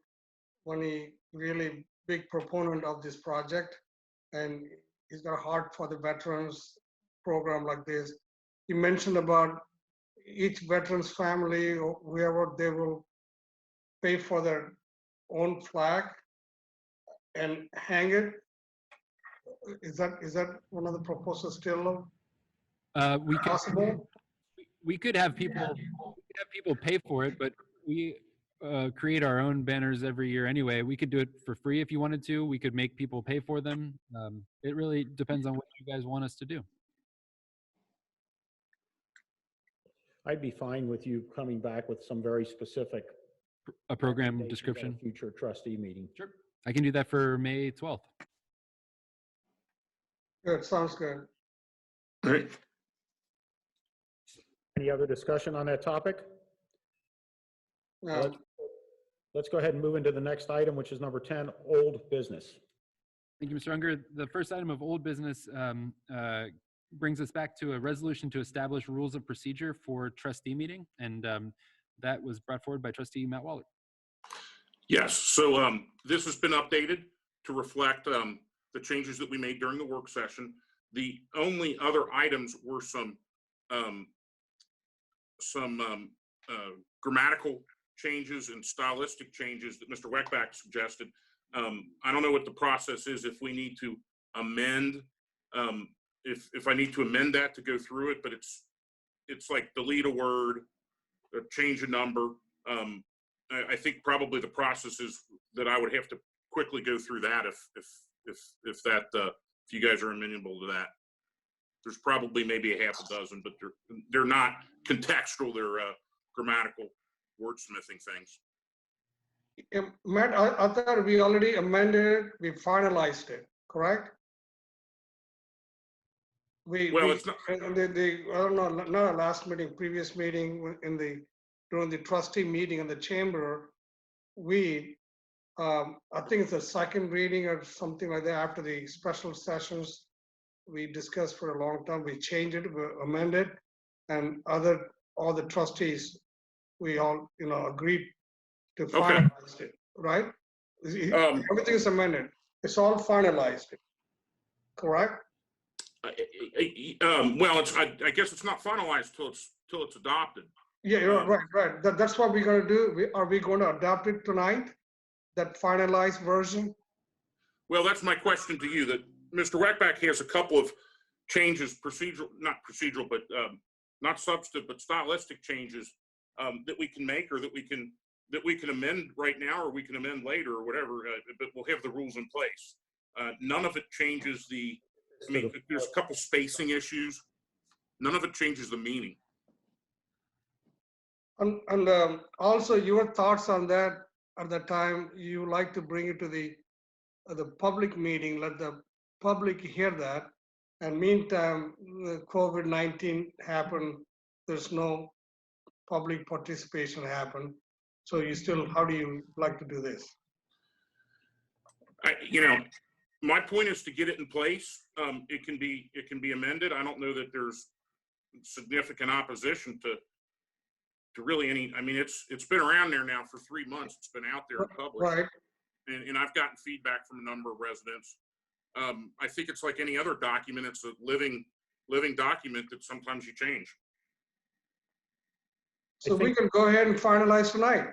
when he really big proponent of this project, and he's got a heart for the veterans program like this. He mentioned about each veteran's family or whoever, they will pay for their own flag and hang it. Is that one of the proposals still possible? We could have people pay for it, but we create our own banners every year anyway. We could do it for free if you wanted to. We could make people pay for them. It really depends on what you guys want us to do. I'd be fine with you coming back with some very specific program recommendations at a description. future trustee meeting. Sure. I can do that for May 12th. Good, sounds good. Great. Any other discussion on that topic? No. Let's go ahead and move into the next item, which is number 10, old business. Thank you, Mr. Unger. The first item of old business brings us back to a resolution to establish rules of procedure for trustee meeting, and that was brought forward by Trustee Matt Waller. Yes, so this has been updated to reflect the changes that we made during the work session. The only other items were some grammatical changes and stylistic changes that Mr. Weckbach suggested. I don't know what the process is if we need to amend, if I need to amend that to go through it, but it's like delete a word, change a number. I think probably the process is that I would have to quickly go through that if you guys are amenable to that. There's probably maybe a half a dozen, but they're not contextual, they're grammatical wordsmithing things. Matt, I thought we already amended it, we finalized it, correct? It's not. I don't know, not last meeting, previous meeting, during the trustee meeting in the chamber, I think it's a second reading or something like that after the special sessions we discussed for a long time. We changed it, we amended, and all the trustees, we all agreed to finalize it, right? Everything is amended. It's all finalized, correct? Well, I guess it's not finalized till it's adopted. Yeah, you're right. That's what we're going to do. Are we going to adopt it tonight? That finalized version? Well, that's my question to you. That Mr. Weckbach has a couple of changes, not procedural, but not substantive, but stylistic changes that we can make, or that we can amend right now, or we can amend later, or whatever. But we'll have the rules in place. None of it changes the. I mean, there's a couple spacing issues. None of it changes the meaning. And also your thoughts on that at the time. You like to bring it to the public meeting, let the public hear that. And meantime, COVID-19 happened. There's no public participation happen. So how do you like to do this? My point is to get it in place. It can be amended. I don't know that there's significant opposition to really any. I mean, it's been around there now for 3 months. It's been out there in public, right? And I've gotten feedback from a number of residents. I think it's like any other document. It's a living document that sometimes you change. So we can go ahead and finalize tonight.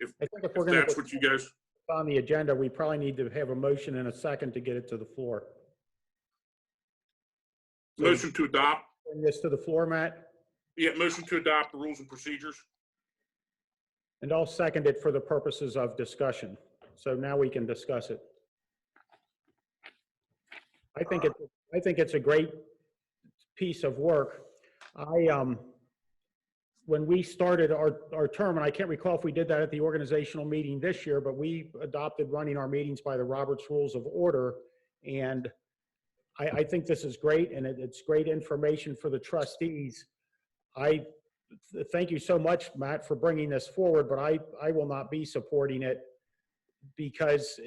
If we're going that's what you guys. On the agenda, we probably need to have a motion in a second to get it to the floor. Motion to adopt. Bring this to the floor, Matt. Yeah, motion to adopt the rules and procedures. And I'll second it for the purposes of discussion. So now we can discuss it. I think it's a great piece of work. when we started our term, and I can't recall if we did that at the organizational meeting this year, but we adopted running our meetings by the Robert's Rules of Order. And I think this is great, and it's great information for the trustees. I thank you so much, Matt, for bringing this forward, but I will not be supporting it because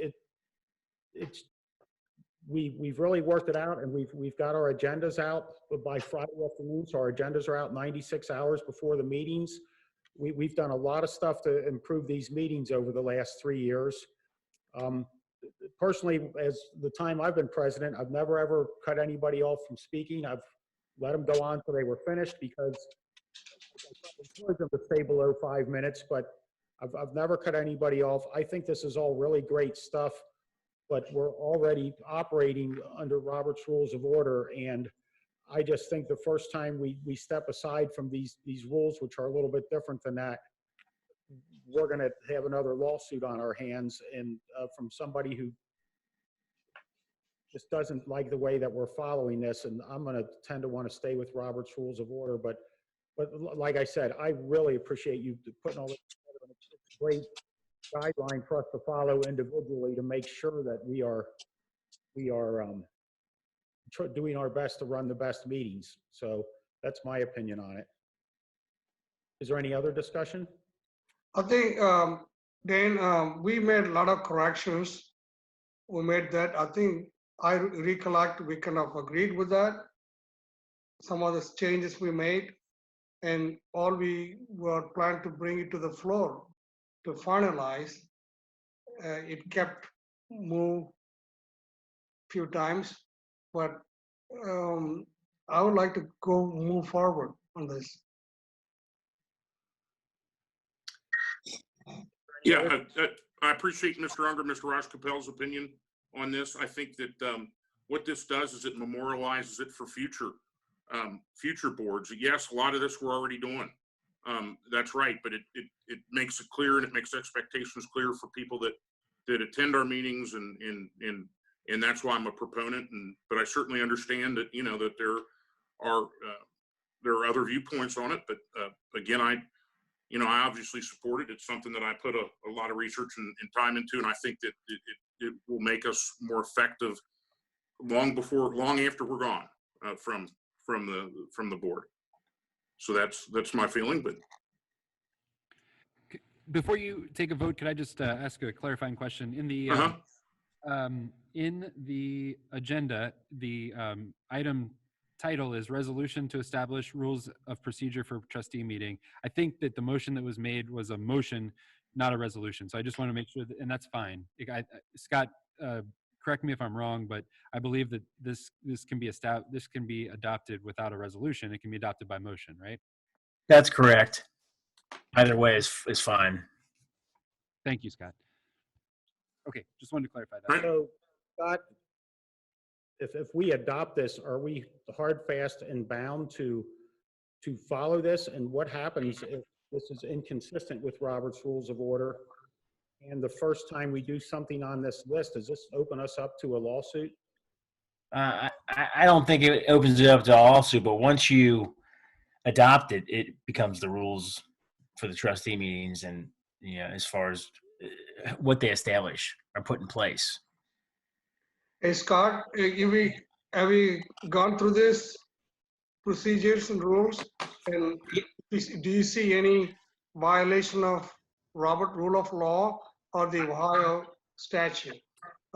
we've really worked it out, and we've got our agendas out by Friday afternoon, so our agendas are out 96 hours before the meetings. We've done a lot of stuff to improve these meetings over the last 3 years. Personally, as the time I've been president, I've never ever cut anybody off from speaking. I've let them go on till they were finished because I encourage them to stay below 5 minutes, but I've never cut anybody off. I think this is all really great stuff, but we're already operating under Robert's Rules of Order, and I just think the first time we step aside from these rules, which are a little bit different than that, we're going to have another lawsuit on our hands, and from somebody who just doesn't like the way that we're following this. And I'm going to tend to want to stay with Robert's Rules of Order. But like I said, I really appreciate you putting all this together. It's a great guideline for us to follow individually to make sure that we are doing our best to run the best meetings. So that's my opinion on it. Is there any other discussion? I think, Dan, we made a lot of corrections. We made that. I think I recollect we kind of agreed with that. Some of the changes we made, and all we were planning to bring it to the floor to finalize. It kept move few times, but I would like to move forward on this. Yeah, I appreciate Mr. Unger, Mr. Raj Capel's opinion on this. I think that what this does is it memorializes it for future boards. Yes, a lot of this we're already doing. That's right, but it makes it clear, and it makes expectations clear for people that attend our meetings, and that's why I'm a proponent. But I certainly understand that that there are other viewpoints on it. But again, I obviously support it. It's something that I put a lot of research and time into, and I think that it will make us more effective long after we're gone from the board. So that's my feeling. But before you take a vote, could I just ask a clarifying question? In the agenda, the item title is Resolution to Establish Rules of Procedure for Trustee Meeting. I think that the motion that was made was a motion, not a resolution. So I just want to make sure that, and that's fine. Scott, correct me if I'm wrong, but I believe that this can be adopted without a resolution. It can be adopted by motion, right? That's correct. Either way is fine. Thank you, Scott. Okay, just wanted to clarify that. So, Scott, if we adopt this, are we hard, fast, and bound to follow this? And what happens if this is inconsistent with Robert's Rules of Order? And the first time we do something on this list, does this open us up to a lawsuit? I don't think it opens it up to a lawsuit, but once you adopt it, it becomes the rules for the trustee meetings, and as far as what they establish or put in place. Hey, Scott, have we gone through this procedures and rules? And do you see any violation of Robert Rule of Law or the Ohio statute,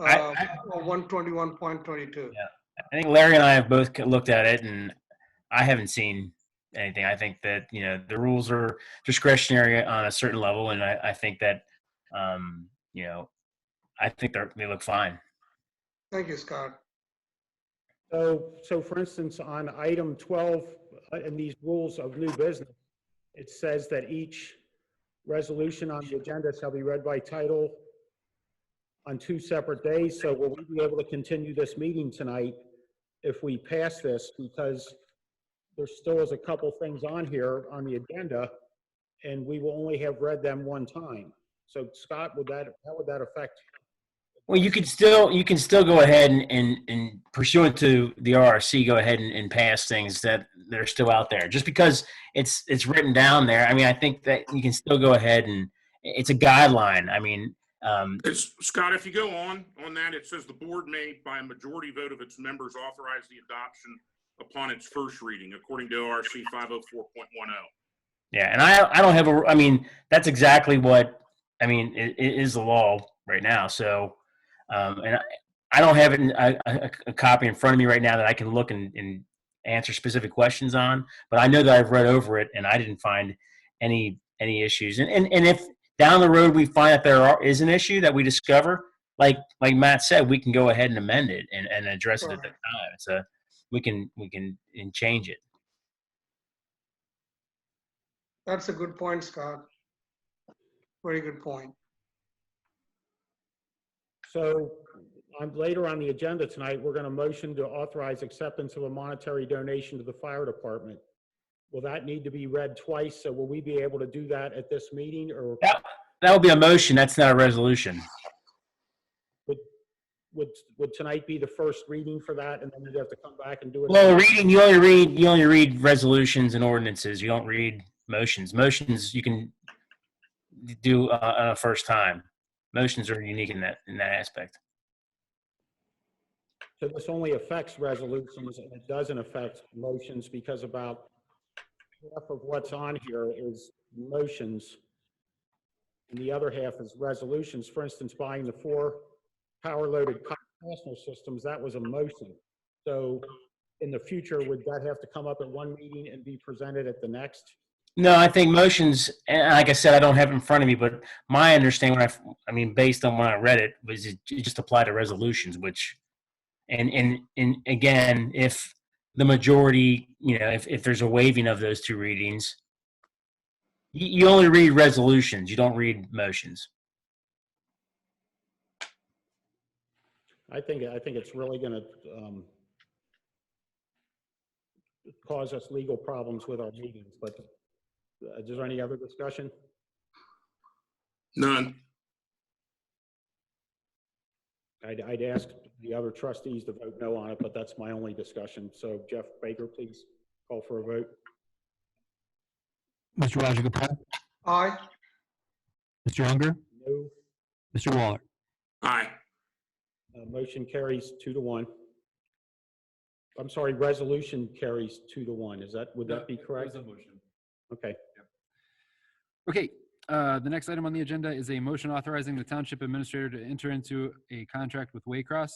121.22? Yeah, I think Larry and I have both looked at it, and I haven't seen anything. I think that the rules are discretionary on a certain level, and I think that I think they look fine. Thank you, Scott. So for instance, on item 12 in these rules of new business, it says that each resolution on the agenda shall be read by title on 2 separate days. So will we be able to continue this meeting tonight if we pass this? Because there still is a couple things on here on the agenda, and we will only have read them one time. So Scott, how would that affect Well, you can still go ahead and pursuant to the RRC, go ahead and pass things that are still out there. Just because it's written down there, I mean, I think that you can still go ahead and it's a guideline. I mean, Scott, if you go on that, it says the board may, by a majority vote of its members, authorize the adoption upon its first reading, according to ORC 504.10. yeah, and I don't have I mean, that's exactly what I mean. It is the law right now. So, and I don't have a copy in front of me right now that I can look and answer specific questions on. But I know that I've read over it and I didn't find any issues. And if down the road we find that there is an issue that we discover, like Matt said, we can go ahead and amend it and address it at the time. We can change it. That's a good point, Scott. Very good point. So later on the agenda tonight, we're going to motion to authorize acceptance of a monetary donation to the fire department. Will that need to be read twice? So will we be able to do that at this meeting, or that will be a motion? That's not a resolution. Would tonight be the first reading for that, and then you'd have to come back and do it? Well, reading, you only read resolutions and ordinances. You don't read motions. Motions you can do on a first time. Motions are unique in that aspect. So this only affects resolutions, and it doesn't affect motions, because about half of what's on here is motions, and the other half is resolutions. For instance, buying the 4 power-loaded fastener systems, that was a motion. So in the future, would that have to come up at one meeting and be presented at the next? No, I think motions, and like I said, I don't have it in front of me, but my understanding, I mean, based on when I read it, was it just applied to resolutions, which, and again, if the majority, if there's a waiving of those 2 readings, you only read resolutions, you don't read motions. I think it's really going to cause us legal problems with our meetings, but is there any other discussion? None. I'd ask the other trustees to vote no on it, but that's my only discussion. So Jeff Baker, please call for a vote. Mr. Rajagopal? Aye. Mr. Unger? No. Mr. Waller? Aye. Motion carries 2-1. I'm sorry, resolution carries 2-1. Would that be correct? Okay. Okay, the next item on the agenda is a motion authorizing the township administrator to enter into a contract with Waycross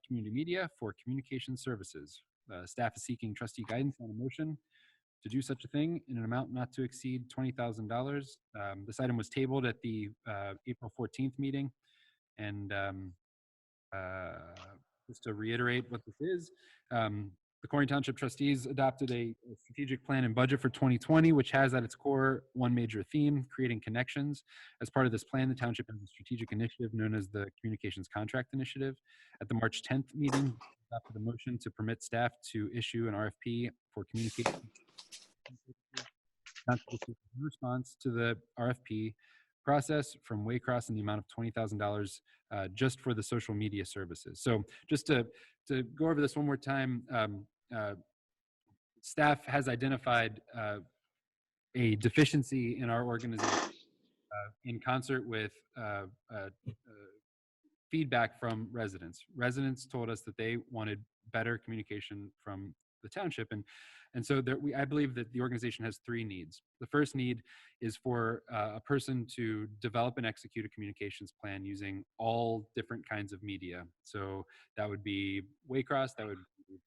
Community Media for communication services. Staff is seeking trustee guidance on a motion to do such a thing in an amount not to exceed $20,000. This item was tabled at the April 14th meeting, and just to reiterate what this is, the Colerain Township Trustees adopted a strategic plan and budget for 2020, which has at its core one major theme: creating connections. As part of this plan, the township has a strategic initiative known as the Communications Contract Initiative. At the March 10th meeting, we adopted a motion to permit staff to issue an RFP for communication. In response to the RFP process from Waycross in the amount of $20,000 just for the social media services. So just to go over this one more time, staff has identified a deficiency in our organization in concert with feedback from residents. Residents told us that they wanted better communication from the township, and so I believe that the organization has 3 needs. The first need is for a person to develop and execute a communications plan using all different kinds of media. So that would be Waycross, that would be,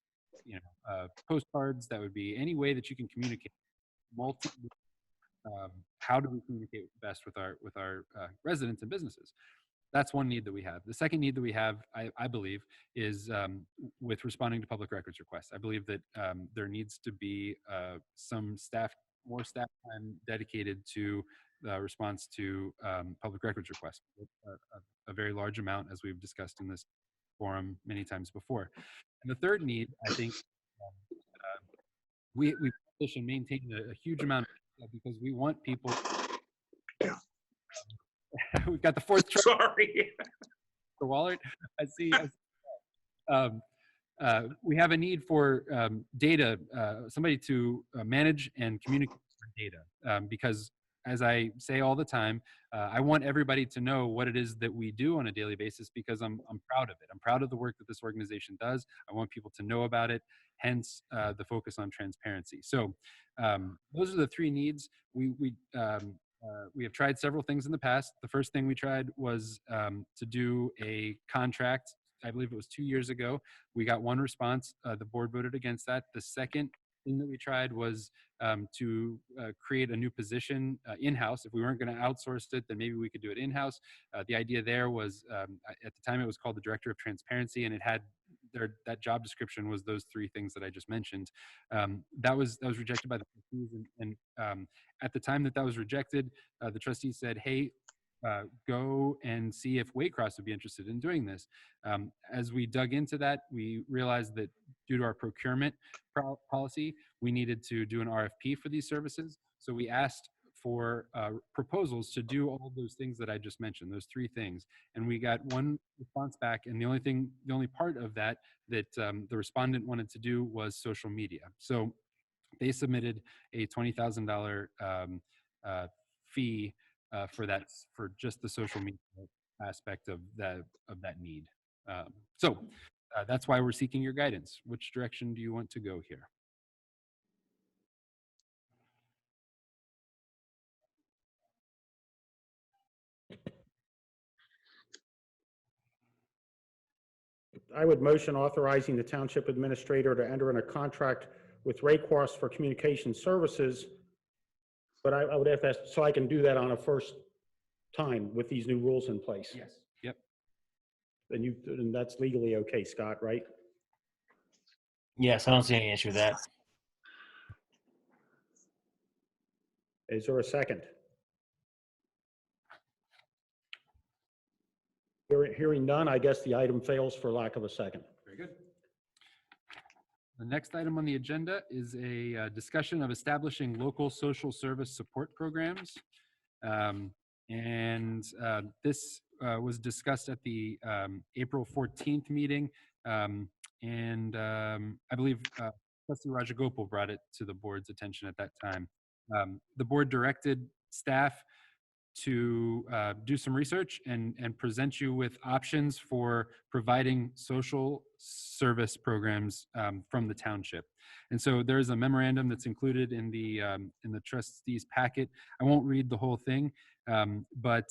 postcards, that would be any way that you can communicate. How do we communicate best with our residents and businesses? That's one need that we have. The second need that we have, I believe, is with responding to public records requests. I believe that there needs to be more staff time dedicated to the response to public records requests, a very large amount, as we've discussed in this forum many times before. And the third need, I think, we push and maintain a huge amount of, because we want people. We've got the 4th. Sorry. Mr. Wallert. I see. Um, we have a need for data, somebody to manage and communicate data, because as I say all the time, I want everybody to know what it is that we do on a daily basis because I'm proud of it. I'm proud of the work that this organization does. I want people to know about it, hence the focus on transparency. So those are the three needs. We have tried several things in the past. The first thing we tried was to do a contract. I believe it was 2 years ago. We got one response. The board voted against that. The second thing that we tried was to create a new position in-house. If we weren't going to outsource it, then maybe we could do it in-house. The idea there was, at the time it was called the Director of Transparency, and it had that job description was those three things that I just mentioned. That was rejected by the trustees, and at the time that was rejected, the trustees said, hey, go and see if Waycross would be interested in doing this. As we dug into that, we realized that due to our procurement policy, we needed to do an RFP for these services. So we asked for proposals to do all those things that I just mentioned, those three things. And we got one response back. And the only part of that the respondent wanted to do was social media. So they submitted a $20,000 fee for just the social media aspect of that need. So that's why we're seeking your guidance. Which direction do you want to go here? I would motion authorizing the township administrator to enter in a contract with Waycross for communication services. But I would have to, so I can do that on a first time with these new rules in place. Yes. Yep. And that's legally okay, Scott, right? Yes, I don't see any issue with that. Is there a second? Hearing none, I guess the item fails for lack of a second. Very good. The next item on the agenda is a discussion of establishing local social service support programs. This was discussed at the April 14th meeting. I believe Trustee Rajagopal brought it to the board's attention at that time. The board directed staff to do some research and present you with options for providing social service programs from the township. And so there's a memorandum that's included in the trustees packet. I won't read the whole thing, but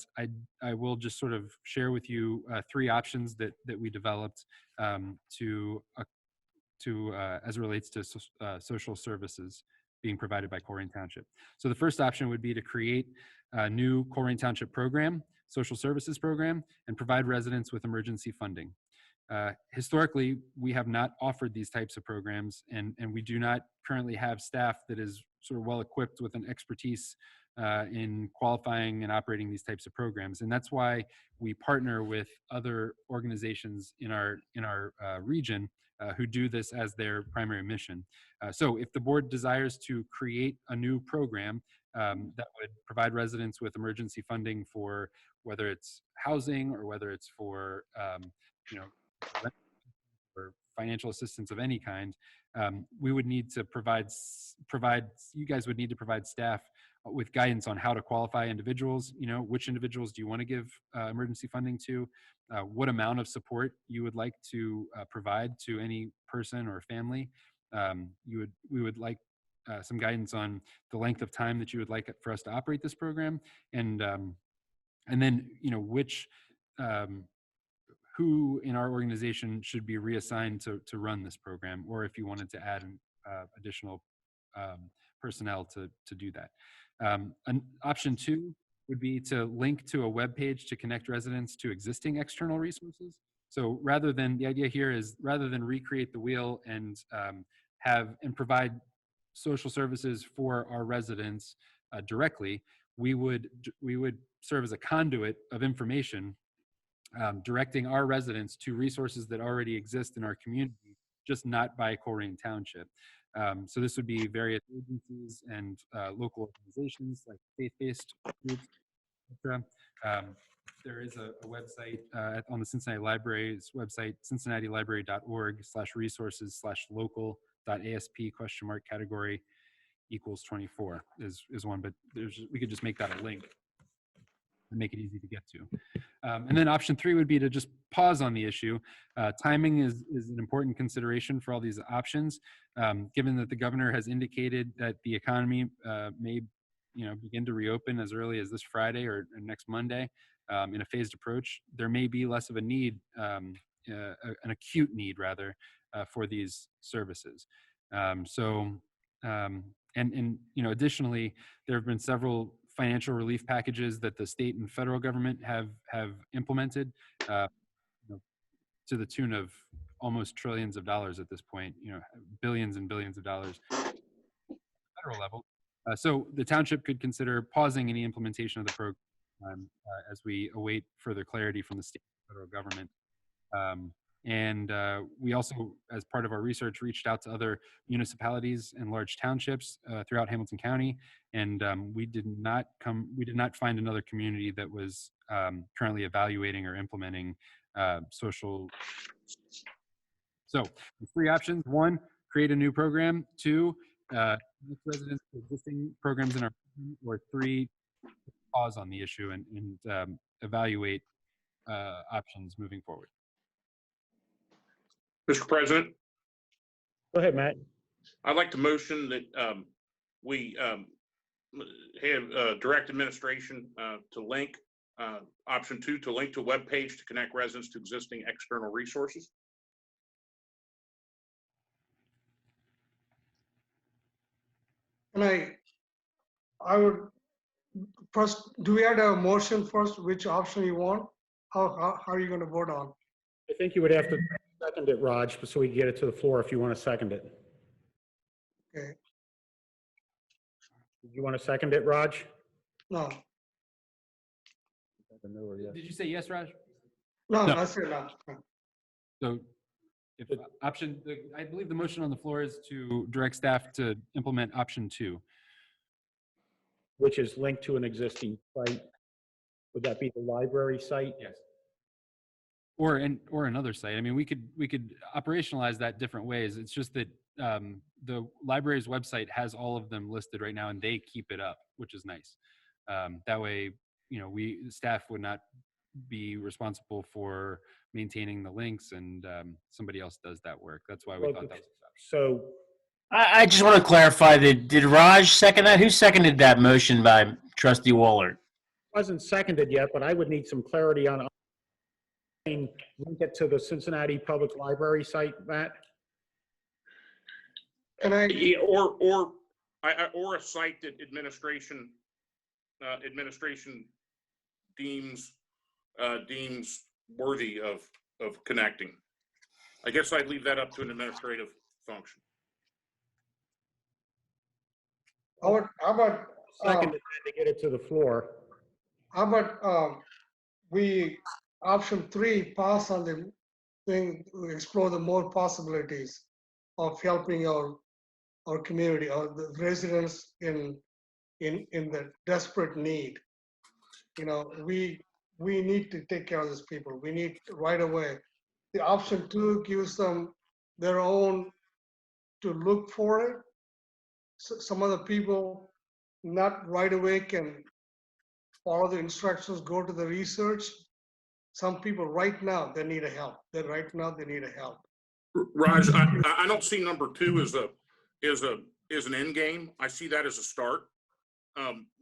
I will just sort of share with you three options that we developed as it relates to social services being provided by Colerain Township. So the first option would be to create a new Colerain Township program, social services program, and provide residents with emergency funding. Historically, we have not offered these types of programs, and we do not currently have staff that is sort of well equipped with an expertise in qualifying and operating these types of programs. And that's why we partner with other organizations in our region who do this as their primary mission. So if the board desires to create a new program that would provide residents with emergency funding for whether it's housing or whether it's for or financial assistance of any kind, we would need to you guys would need to provide staff with guidance on how to qualify individuals, which individuals do you want to give emergency funding to, what amount of support you would like to provide to any person or family. We would like some guidance on the length of time that you would like for us to operate this program, and then who in our organization should be reassigned to run this program, or if you wanted to add additional personnel to do that. Option two would be to link to a web page to connect residents to existing external resources. So the idea here is rather than recreate the wheel and provide social services for our residents directly, we would serve as a conduit of information, directing our residents to resources that already exist in our community, just not by Colerain Township. So this would be various agencies and local organizations like faith-based groups etc. There is a website on the Cincinnati Library's website, cincinnatielibrary.org/resources/local.asp ? Category = 24 is one, but we could just make that a link and make it easy to get to. And then option 3 would be to just pause on the issue. Timing is an important consideration for all these options, given that the governor has indicated that the economy may begin to reopen as early as this Friday or next Monday in a phased approach. There may be less of a need, an acute need rather, for these services. Additionally, there have been several financial relief packages that the state and federal government have implemented to the tune of almost trillions of dollars at this point, billions and billions of dollars at the federal level. So the township could consider pausing any implementation of the program as we await further clarity from the state and federal government. We also, as part of our research, reached out to other municipalities and large townships throughout Hamilton County, and we did not find another community that was currently evaluating or implementing social. So, 3 options: 1, create a new program; 2, connect residents to existing programs in our, or 3, pause on the issue and evaluate options moving forward. Mr. President. Go ahead, Matt. I'd like to motion that we have direct administration to link option 2 to link to a web page to connect residents to existing external resources. And I would first, do we have a motion first, which option you want? How are you going to vote on? I think you would have to second it, Raj, so we can get it to the floor if you want to second it. Okay. Did you want to second it, Raj? No. Did you say yes, Raj? No, I said no. So, if I believe the motion on the floor is to direct staff to implement option 2, which is linked to an existing site. Would that be the library site? Yes. Or another site. I mean, we could operationalize that different ways. It's just that the library's website has all of them listed right now, and they keep it up, which is nice. That way, staff would not be responsible for maintaining the links, and somebody else does that work. That's why we thought that was so. I just want to clarify that. Did Raj second that? Who seconded that motion by Trustee Waller? Wasn't seconded yet, but I would need some clarity on link it to the Cincinnati Public Library site, Matt. And or a site that administration deems worthy of connecting. I guess I'd leave that up to an administrative function. How about second to get it to the floor? How about we option 3 pass on the thing, explore the more possibilities of helping our community or the residents in the desperate need. We need to take care of these people. We need right away. The option 2 gives them their own to look for it. So some of the people not right away can follow the instructions, go to the research. Some people right now, they need a help. Right now they need a help. Raj, I don't see number 2 as an end game. I see that as a start.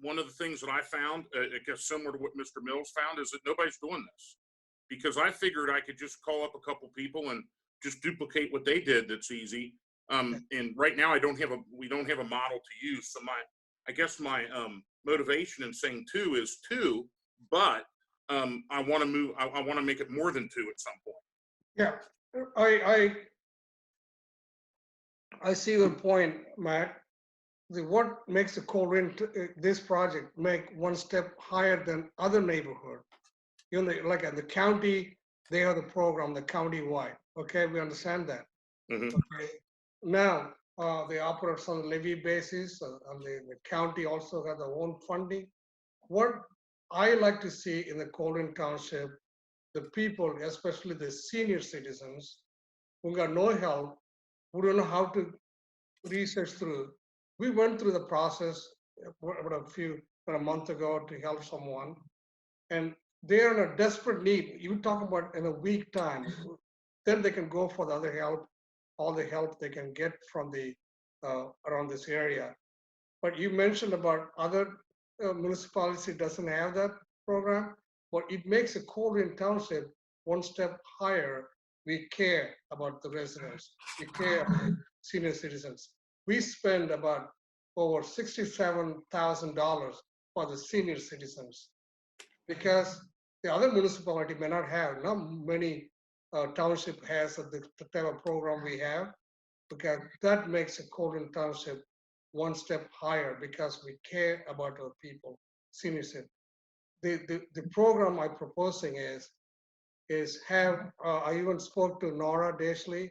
One of the things that I found, I guess similar to what Mr. Mills found, is that nobody's doing this, because I figured I could just call up a couple people and just duplicate what they did. That's easy. And right now we don't have a model to use. So I guess my motivation in saying 2 is 2, but I want to move. I want to make it more than 2 at some point. Yeah, I see your point, Matt. What makes the Colerain this project make one step higher than other neighborhood? Like at the county, they have the program, the county-wide. Okay, we understand that. Okay. Now they operate on a levy basis, and the county also has their own funding. What I like to see in the Colerain Township, the people, especially the senior citizens, who got no help, who don't know how to research through. We went through the process about a month ago to help someone, and they're in a desperate need. You talk about in a week time, then they can go for the other help, all the help they can get from the around this area. But you mentioned about other municipalities doesn't have that program, but it makes a Colerain Township one step higher. We care about the residents. We care about senior citizens. We spend about over $67,000 for the senior citizens because the other municipality may not have. Not many township has the type of program we have, because that makes a Colerain Township one step higher because we care about our people, senior citizens. The program I'm proposing is have, I even spoke to Nora Dashley,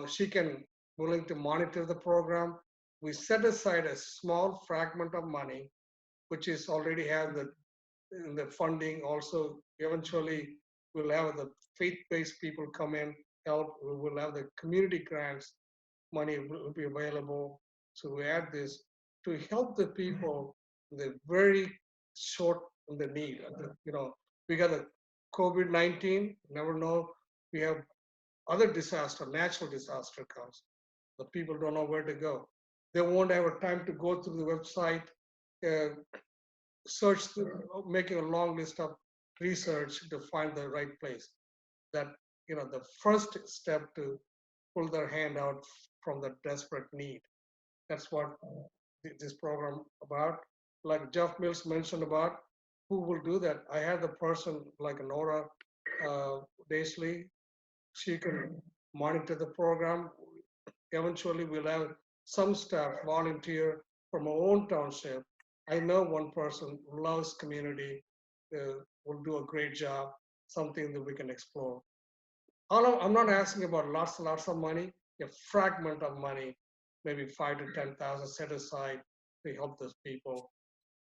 she can willing to monitor the program. We set aside a small fragment of money, which is already have the funding. Also, eventually we'll have the faith-based people come in, help. We will have the community grants, money will be available. So we add this to help the people, the very short in the need. We got the COVID-19, never know. We have other disaster, natural disaster comes. The people don't know where to go. They won't have time to go through the website, search, making a long list of research to find the right place. That, the first step to pull their hand out from the desperate need. That's what this program about. Like Jeff Mills mentioned about, who will do that? I had the person like Nora Dashley. She can monitor the program. Eventually, we'll have some staff volunteer from our own township. I know one person who loves community, will do a great job, something that we can explore. I'm not asking about lots and lots of money, a fragment of money, maybe 5,000 to 10,000 set aside to help those people.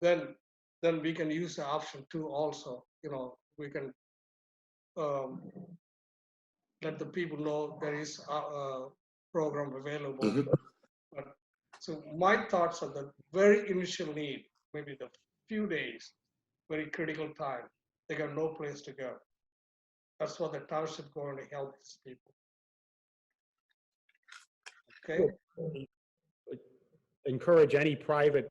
Then we can use the option 2 also. We can let the people know there is a program available. But, so my thoughts are the very initial need, maybe the few days, very critical time. They got no place to go. That's what the township going to help these people. Okay. Encourage any private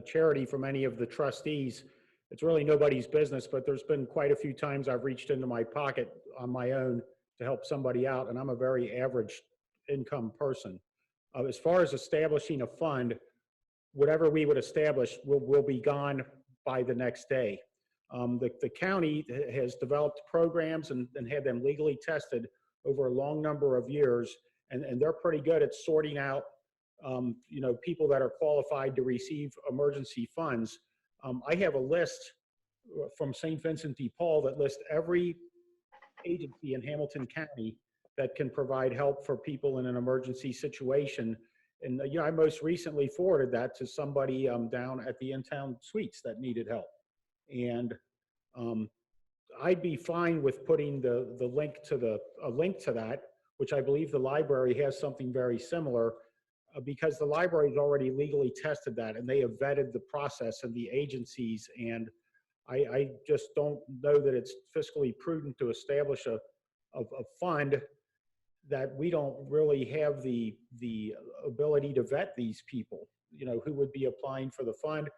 charity from any of the trustees. It's really nobody's business, but there's been quite a few times I've reached into my pocket on my own to help somebody out, and I'm a very average income person. As far as establishing a fund, whatever we would establish will be gone by the next day. The county has developed programs and had them legally tested over a long number of years, and they're pretty good at sorting out people that are qualified to receive emergency funds. I have a list from St. Vincent de Paul that lists every agency in Hamilton County that can provide help for people in an emergency situation. And I most recently forwarded that to somebody down at the in-town suites that needed help. And I'd be fine with putting the link to a link to that, which I believe the library has something very similar, because the library's already legally tested that and they have vetted the process and the agencies. And I just don't know that it's fiscally prudent to establish a fund that we don't really have the ability to vet these people, who would be applying for the fund.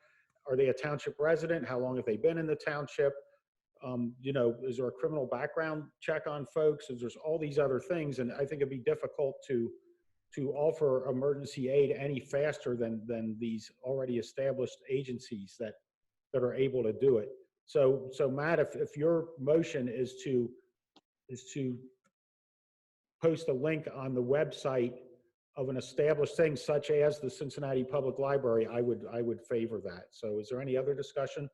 Are they a township resident? How long have they been in the township? Is there a criminal background check on folks? There's all these other things. And I think it'd be difficult to offer emergency aid any faster than these already established agencies that are able to do it. So Matt, if your motion is to post a link on the website of an established thing such as the Cincinnati Public Library, I would favor that. So is there any other discussion?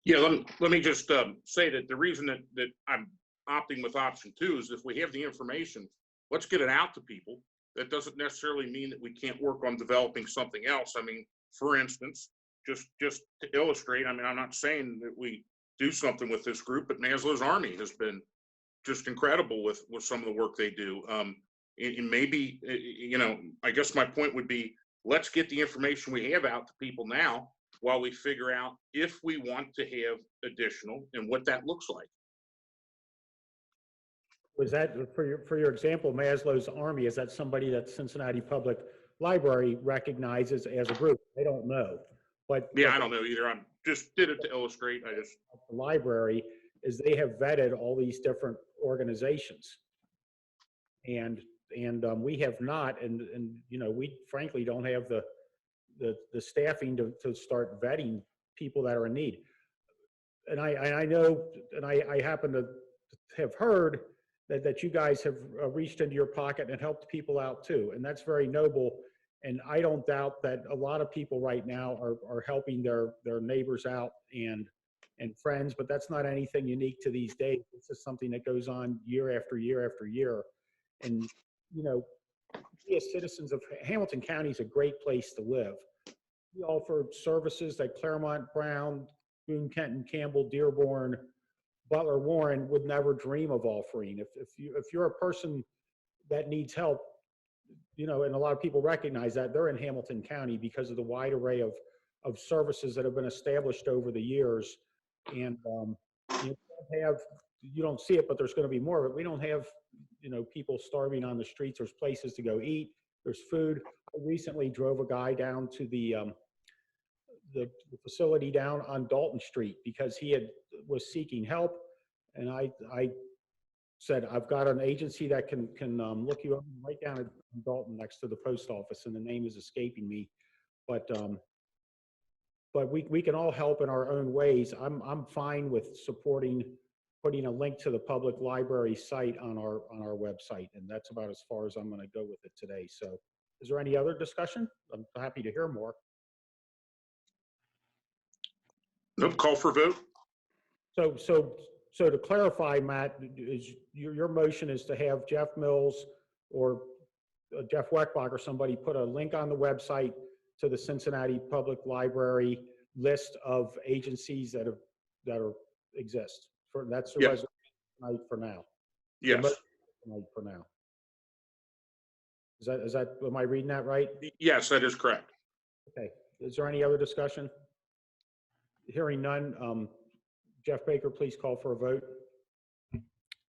Yeah, let me just say that the reason that I'm opting with option 2 is if we have the information, let's get it out to people. That doesn't necessarily mean that we can't work on developing something else. I mean, for instance, just to illustrate, I mean, I'm not saying that we do something with this group, but Maslow's Army has been just incredible with some of the work they do. And maybe, you know, I guess my point would be, let's get the information we have out to people now while we figure out if we want to have additional and what that looks like. Was that, for your example, Maslow's Army, is that somebody that Cincinnati Public Library recognizes as a group? I don't know. But yeah, I don't know either. I'm just did it to illustrate. I just the library is they have vetted all these different organizations, and we have not, and you know, we frankly don't have the staffing to start vetting people that are in need. And I know, and I happen to have heard that you guys have reached into your pocket and helped people out too, and that's very noble. And I don't doubt that a lot of people right now are helping their neighbors out and friends, but that's not anything unique to these days. It's just something that goes on year after year after year. And, you know, we as citizens of Hamilton County is a great place to live. We offer services that Claremont, Brown, Boone, Kenton, Campbell, Dearborn, Butler, Warren would never dream of offering. If you're a person that needs help, you know, and a lot of people recognize that, they're in Hamilton County because of the wide array of services that have been established over the years. And you don't see it, but there's going to be more of it. We don't have, you know, people starving on the streets. There's places to go eat. There's food. I recently drove a guy down to the facility down on Dalton Street because he was seeking help, and I said, I've got an agency that can look you up right down at Dalton next to the post office, and the name is escaping me, but we can all help in our own ways. I'm fine with putting a link to the public library site on our website, and that's about as far as I'm going to go with it today. So, is there any other discussion? I'm happy to hear more. Nope. Call for vote. So to clarify, Matt, is your motion is to have Jeff Mills or Jeff Weckbach or somebody put a link on the website to the Cincinnati Public Library list of agencies that exist. That's the resolution tonight for now. Yes. Tonight for now. Is that am I reading that right? Yes, that is correct. Okay. Is there any other discussion? Hearing none. Jeff Baker, please call for a vote.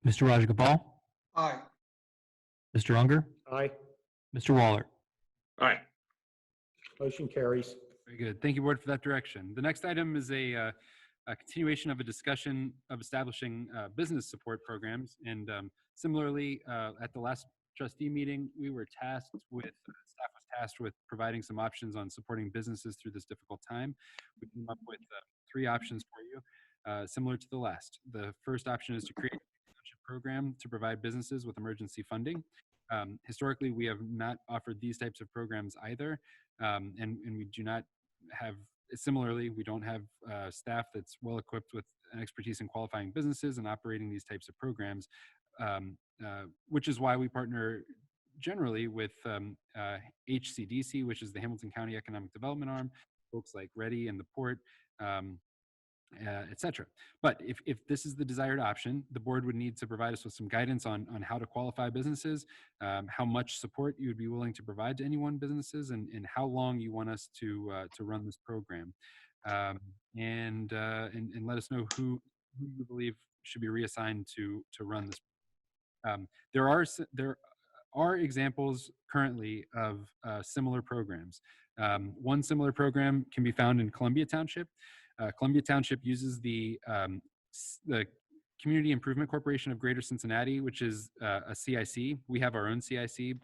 Mr. Rajagopal? Aye. Mr. Unger? Aye. Mr. Waller? Aye. Motion carries. Very good. Thank you, Board, for that direction. The next item is a continuation of a discussion of establishing business support programs. And similarly, at the last trustee meeting, we were tasked with, staff was tasked with providing some options on supporting businesses through this difficult time. We came up with 3 options for you, similar to the last. The first option is to create a township program to provide businesses with emergency funding. Historically, we have not offered these types of programs either, and we do not have, similarly, we don't have staff that's well equipped with an expertise in qualifying businesses and operating these types of programs, which is why we partner generally with HCDC, which is the Hamilton County Economic Development Arm, folks like Ready and the Port, et cetera. But if this is the desired option, the board would need to provide us with some guidance on how to qualify businesses, how much support you would be willing to provide to any one businesses, and how long you want us to run this program, and let us know who you believe should be reassigned to run this. There are examples currently of similar programs. One similar program can be found in Columbia Township. Columbia Township uses the Community Improvement Corporation of Greater Cincinnati, which is a CIC. We have our own CIC.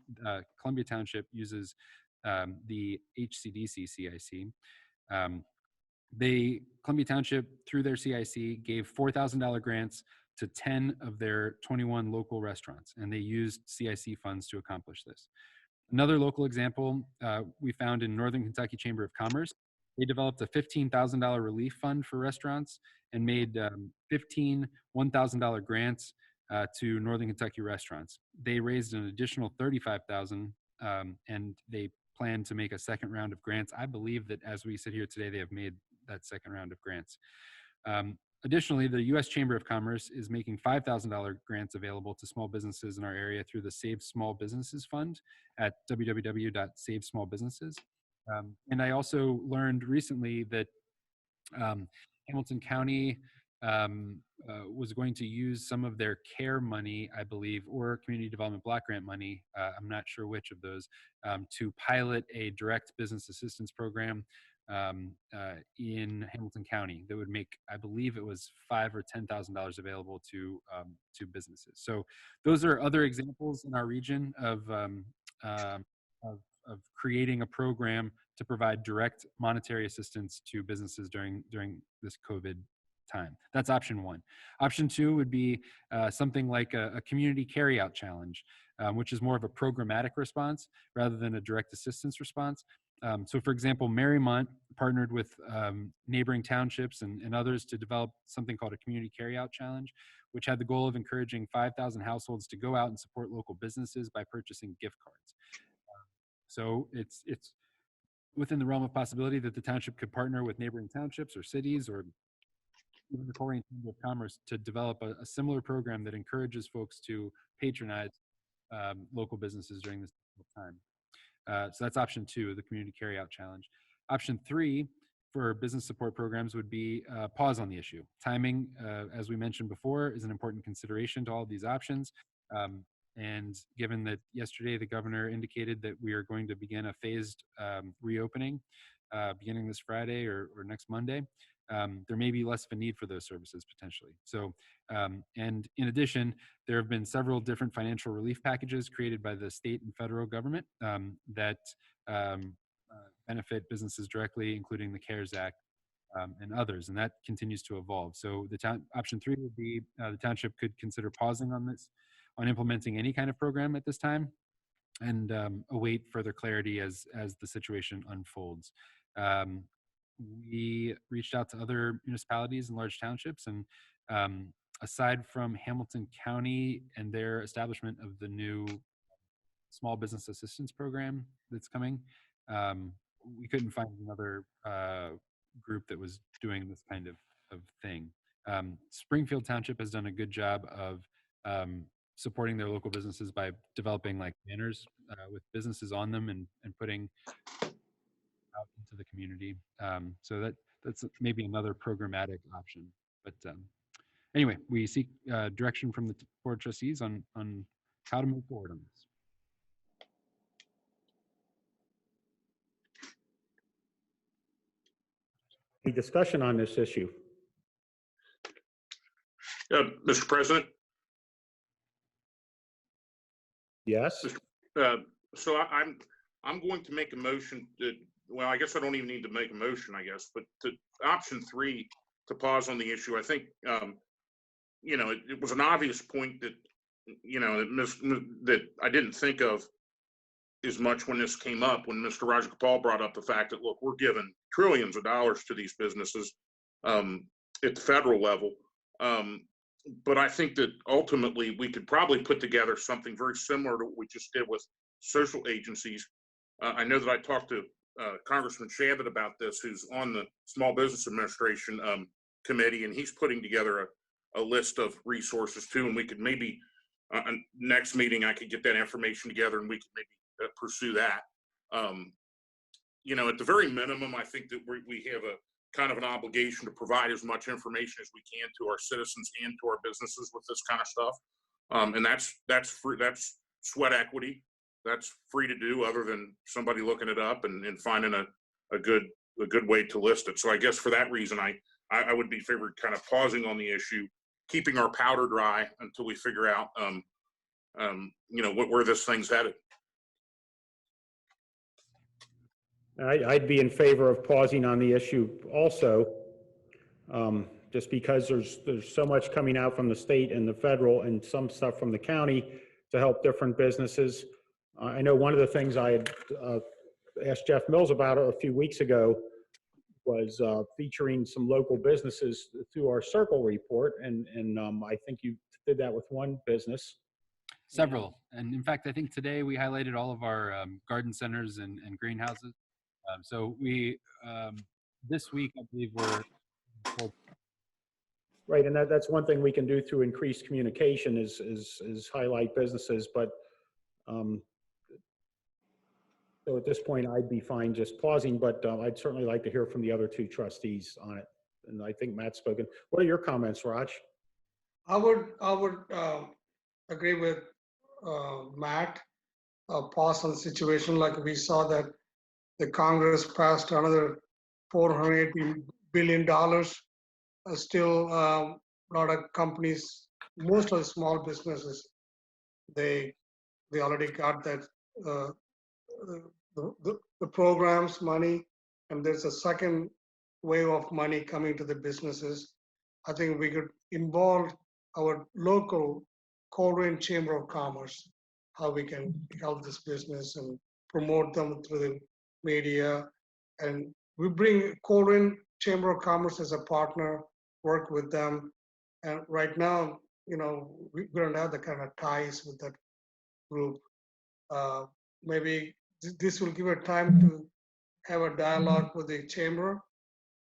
Columbia Township uses the HCDC CIC. Columbia Township, through their CIC, gave $4,000 grants to 10 of their 21 local restaurants, and they used CIC funds to accomplish this. Another local example we found in Northern Kentucky Chamber of Commerce. They developed a $15,000 relief fund for restaurants and made 15 $1,000 grants to Northern Kentucky restaurants. They raised an additional $35,000, and they plan to make a second round of grants. I believe that as we sit here today, they have made that second round of grants. Additionally, the U.S. Chamber of Commerce is making $5,000 grants available to small businesses in our area through the Save Small Businesses Fund at www.savesmallbusinesses. And I also learned recently that Hamilton County was going to use some of their CARE money, I believe, or Community Development Block Grant money, I'm not sure which of those, to pilot a direct business assistance program in Hamilton County that would make, I believe it was $5,000 or $10,000 available to businesses. So those are other examples in our region of creating a program to provide direct monetary assistance to businesses during this COVID time. That's option one. Option two would be something like a community carryout challenge, which is more of a programmatic response rather than a direct assistance response. So for example, Marymount partnered with neighboring townships and others to develop something called a community carryout challenge, which had the goal of encouraging 5,000 households to go out and support local businesses by purchasing gift cards. So it's within the realm of possibility that the township could partner with neighboring townships or cities or even the Colerain Chamber of Commerce to develop a similar program that encourages folks to patronize local businesses during this time. So that's option two, the community carryout challenge. Option three for business support programs would be pause on the issue. Timing, as we mentioned before, is an important consideration to all of these options. And given that yesterday the governor indicated that we are going to begin a phased reopening beginning this Friday or next Monday, there may be less of a need for those services potentially. So, and in addition, there have been several different financial relief packages created by the state and federal government that benefit businesses directly, including the CARES Act and others, and that continues to evolve. So the option three would be the township could consider pausing on implementing any kind of program at this time and await further clarity as the situation unfolds. We reached out to other municipalities and large townships, and aside from Hamilton County and their establishment of the new small business assistance program that's coming, we couldn't find another group that was doing this kind of thing. Springfield Township has done a good job of supporting their local businesses by developing like banners with businesses on them and putting out into the community. So that's maybe another programmatic option. But anyway, we seek direction from the Board of Trustees on how to move forward on this. Any discussion on this issue? Mr. President? Yes. So I'm going to make a motion that, well, I guess I don't even need to make a motion, I guess, but to option three, to pause on the issue. I think, it was an obvious point that, that I didn't think of as much when this came up, when Mr. Rajagopal brought up the fact that, look, we're giving trillions of dollars to these businesses at the federal level. But I think that ultimately we could probably put together something very similar to what we just did with social agencies. I know that I talked to Congressman Shabbat about this, who's on the Small Business Administration committee, and he's putting together a list of resources too. And we could maybe, next meeting, I could get that information together and we could maybe pursue that. At the very minimum, I think that we have a kind of an obligation to provide as much information as we can to our citizens and to our businesses with this kind of stuff. And that's free, that's sweat equity. That's free to do, other than somebody looking it up and finding a good way to list it. So I guess for that reason, I would be favored kind of pausing on the issue, keeping our powder dry until we figure out, where this thing's headed. I'd be in favor of pausing on the issue also, just because there's so much coming out from the state and the federal and some stuff from the county to help different businesses. I know one of the things I had asked Jeff Mills about a few weeks ago was featuring some local businesses through our circle report, and I think you did that with one business. several. And in fact, I think today we highlighted all of our garden centers and greenhouses. So we, this week, I believe Right, and that's one thing we can do through increased communication is highlight businesses, but so at this point, I'd be fine just pausing, but I'd certainly like to hear from the other two trustees on it. And I think Matt's spoken. What are your comments, Raj? I would agree with Matt. Pause on the situation, like we saw that the Congress passed another $480 billion. Still, a lot of companies, most of the small businesses, they already got that the programs money, and there's a second wave of money coming to the businesses. I think we could involve our local Colerain Chamber of Commerce, how we can help this business and promote them through the media. And we bring Colerain Chamber of Commerce as a partner, work with them. And right now, we don't have the kind of ties with that group. Maybe this will give a time to have a dialogue with the chamber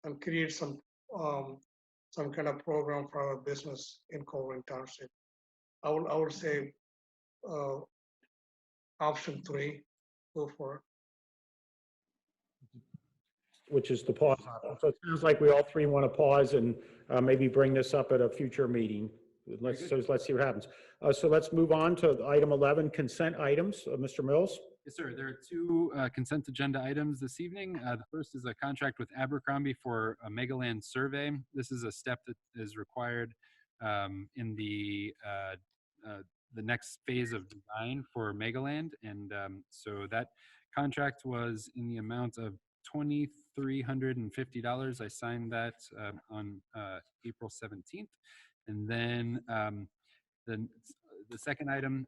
and create some kind of program for our business in Colerain Township. I would say option 3, go for it. Which is the pause. So it sounds like we all three want to pause and maybe bring this up at a future meeting. Let's see what happens. So let's move on to item 11, consent items. Mr. Mills? Yes, sir. There are two consent agenda items this evening. The first is a contract with Abercrombie for a Megaland survey. This is a step that is required in the next phase of design for Megaland. And so that contract was in the amount of $2,350. I signed that on April 17th. And then the second item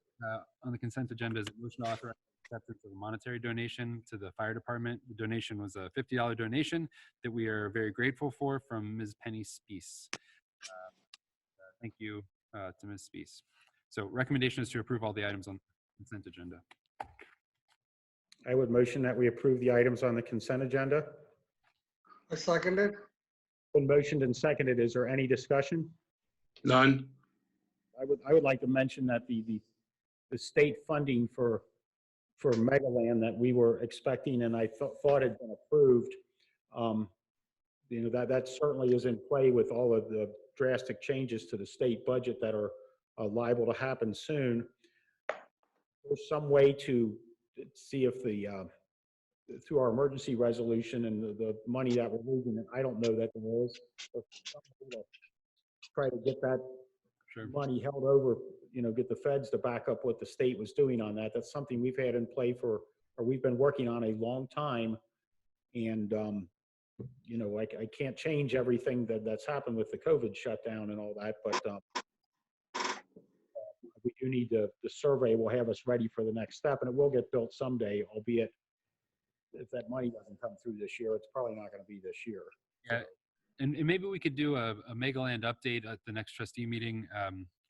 on the consent agenda is a motion to authorize acceptance of a monetary donation to the fire department. The donation was a $50 donation that we are very grateful for from Ms. Penny Spees. Thank you to Ms. Spees. So recommendation is to approve all the items on the consent agenda. I would motion that we approve the items on the consent agenda. I second it. Been motioned and seconded. Is there any discussion? None. I would like to mention that the state funding for Megaland that we were expecting and I thought had been approved, that certainly is in play with all of the drastic changes to the state budget that are liable to happen soon. There's some way to see if through our emergency resolution and the money that we're losing, and I don't know that there is, but try to get that money held over, get the feds to back up what the state was doing on that. That's something we've had in play or we've been working on a long time. And, I can't change everything that's happened with the COVID shutdown and all that, but we do need the survey will have us ready for the next step, and it will get built someday, albeit if that money doesn't come through this year, it's probably not going to be this year. Yeah. And maybe we could do a Megaland update at the next trustee meeting.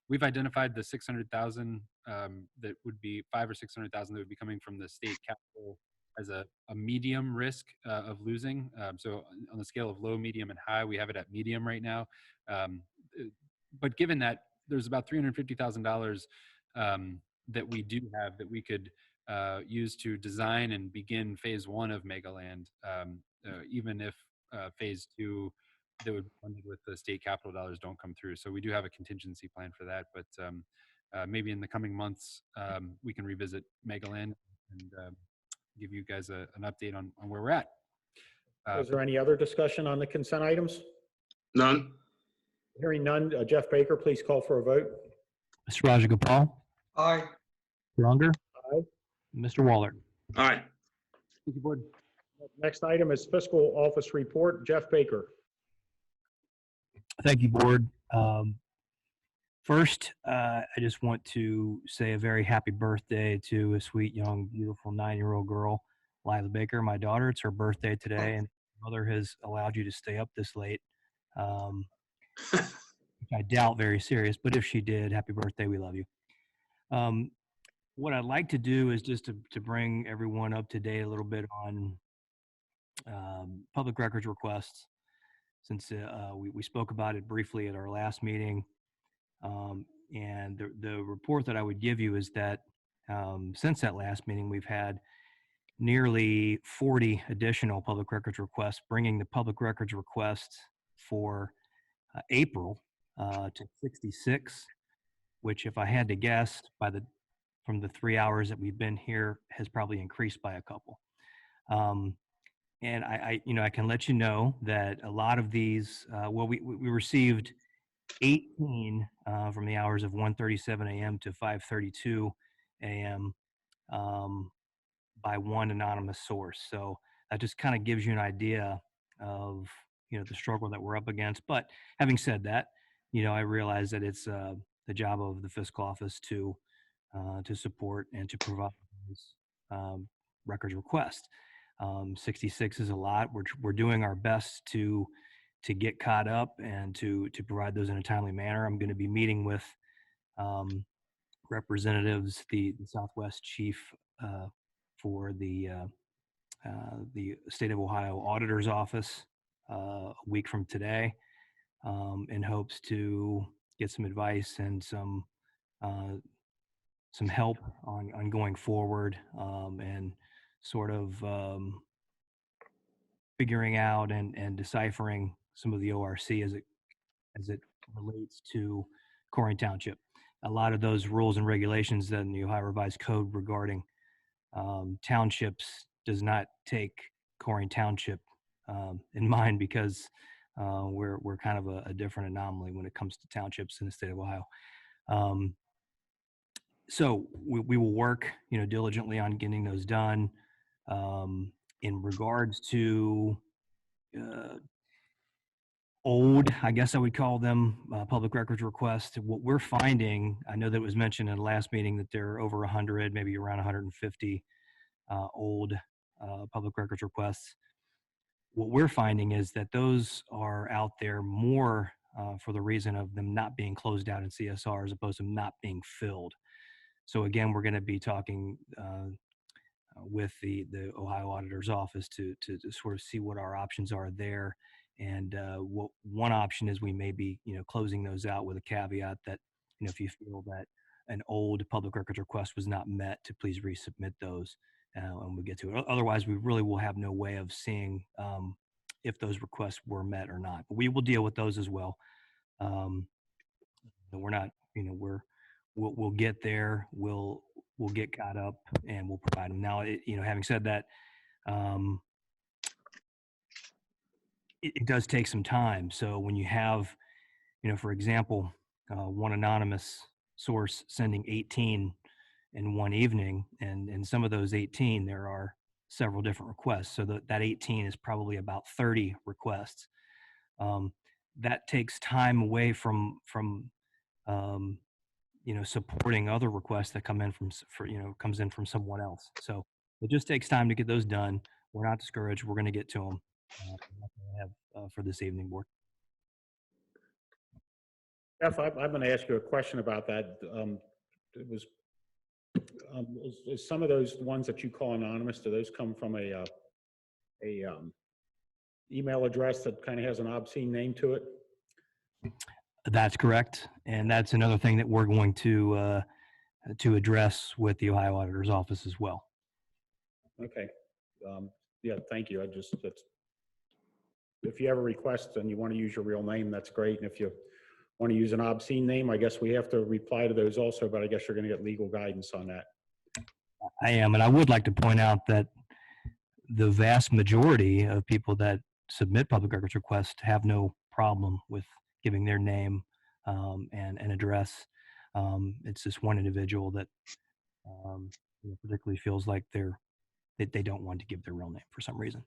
We've identified the 600,000 that would be 500,000 or 600,000 that would be coming from the state capital as a medium risk of losing. So on the scale of low, medium, and high, we have it at medium right now. But given that there's about $350,000 that we do have that we could use to design and begin phase 1 of Megaland, even if phase 2 that would be funded with the state capital dollars don't come through. So we do have a contingency plan for that, but maybe in the coming months, we can revisit Megaland and give you guys an update on where we're at. Is there any other discussion on the consent items? None. Hearing none, Jeff Baker, please call for a vote. Mr. Rajagopal, Aye. Mr. Unger, Aye. Mr. Waller. Aye. Thank you, board. Next item is fiscal office report. Jeff Baker. Thank you, board. First, I just want to say a very happy birthday to a sweet, young, beautiful 9-year-old girl, Lila Baker, my daughter. It's her birthday today, and mother has allowed you to stay up this late. Which I doubt very serious, but if she did, happy birthday. We love you. what I'd like to do is just to bring everyone up to date a little bit on public records requests, since we spoke about it briefly at our last meeting. And the report that I would give you is that since that last meeting, we've had nearly 40 additional public records requests, bringing the public records requests for April to 66, which, if I had to guess, from the 3 hours that we've been here, has probably increased by a couple. And I can let you know that a lot of these, we received 18 from the hours of 1:37 a.m. to 5:32 a.m. By one anonymous source. So that just kind of gives you an idea of, the struggle that we're up against. But having said that, I realize that it's the job of the fiscal office to support and to provide these records requests. 66 is a lot. We're doing our best to get caught up and to provide those in a timely manner. I'm going to be meeting with representatives, the Southwest chief for the State of Ohio Auditor's Office a week from today, in hopes to get some advice and some help on going forward, and sort of figuring out and deciphering some of the ORC as it relates to Colerain Township. A lot of those rules and regulations in the Ohio Revised Code regarding townships does not take Colerain Township in mind, because we're kind of a different anomaly when it comes to townships in the state of Ohio. So we will work, diligently on getting those done. In regards to old, I guess I would call them, public records requests, what we're finding, I know that was mentioned in the last meeting that there are over 100, maybe around 150 old public records requests. What we're finding is that those are out there more for the reason of them not being closed out in CSR as opposed to not being filled. So again, we're going to be talking with the Ohio Auditor's Office to sort of see what our options are there. And what one option is, we may be closing those out with a caveat that if you feel that an old public records request was not met, to please resubmit those when we get to it. Otherwise, we really will have no way of seeing if those requests were met or not. But we will deal with those as well. We're not, we'll get there. We'll get caught up and we'll provide them. Now, having said that, it does take some time. So when you have, for example, one anonymous source sending 18 in one evening, and in some of those 18, there are several different requests. So that 18 is probably about 30 requests. That takes time away from supporting other requests that come in comes in from someone else. So it just takes time to get those done. We're not discouraged. We're going to get to them. For this evening, board. Jeff, I'm going to ask you a question about that. It was is some of those ones that you call anonymous, do those come from a email address that kind of has an obscene name to it? That's correct, and that's another thing that we're going to address with the Ohio Auditor's Office as well. Okay. Yeah, thank you. If you have a request and you want to use your real name, that's great. And if you want to use an obscene name, I guess we have to reply to those also, but I guess you're going to get legal guidance on that. I am, and I would like to point out that the vast majority of people that submit public records requests have no problem with giving their name and address. It's this one individual that particularly feels like they don't want to give their real name for some reason.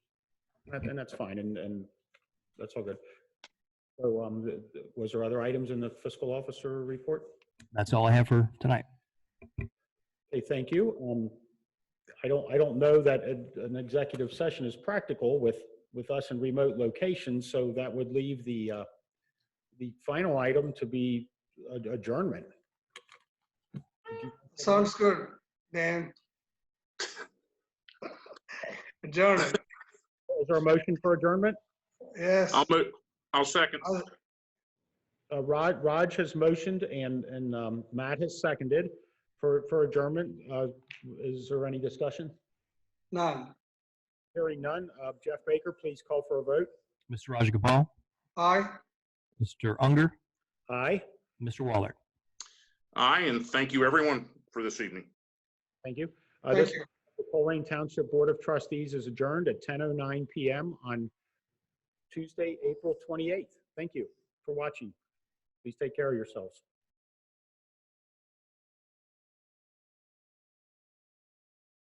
And that's fine, and that's all good. So was there other items in the fiscal officer report? That's all I have for tonight. Okay, thank you. I don't know that an executive session is practical with us in remote locations, so that would leave the final item to be adjournment. Sounds good. Dan. Adjourn it. Is there a motion for adjournment? Yes. I'll second. Raj has motioned and Matt has seconded for adjournment. Is there any discussion? None. Hearing none. Jeff Baker, please call for a vote. Mr. Rajagopal, Aye. Mr. Unger, Aye. Mr. Waller. Aye, and thank you everyone for this evening. Thank you. Thank you. The Colerain Township Board of Trustees is adjourned at 10:09 p.m. on Tuesday, April 28th. Thank you for watching. Please take care of yourselves.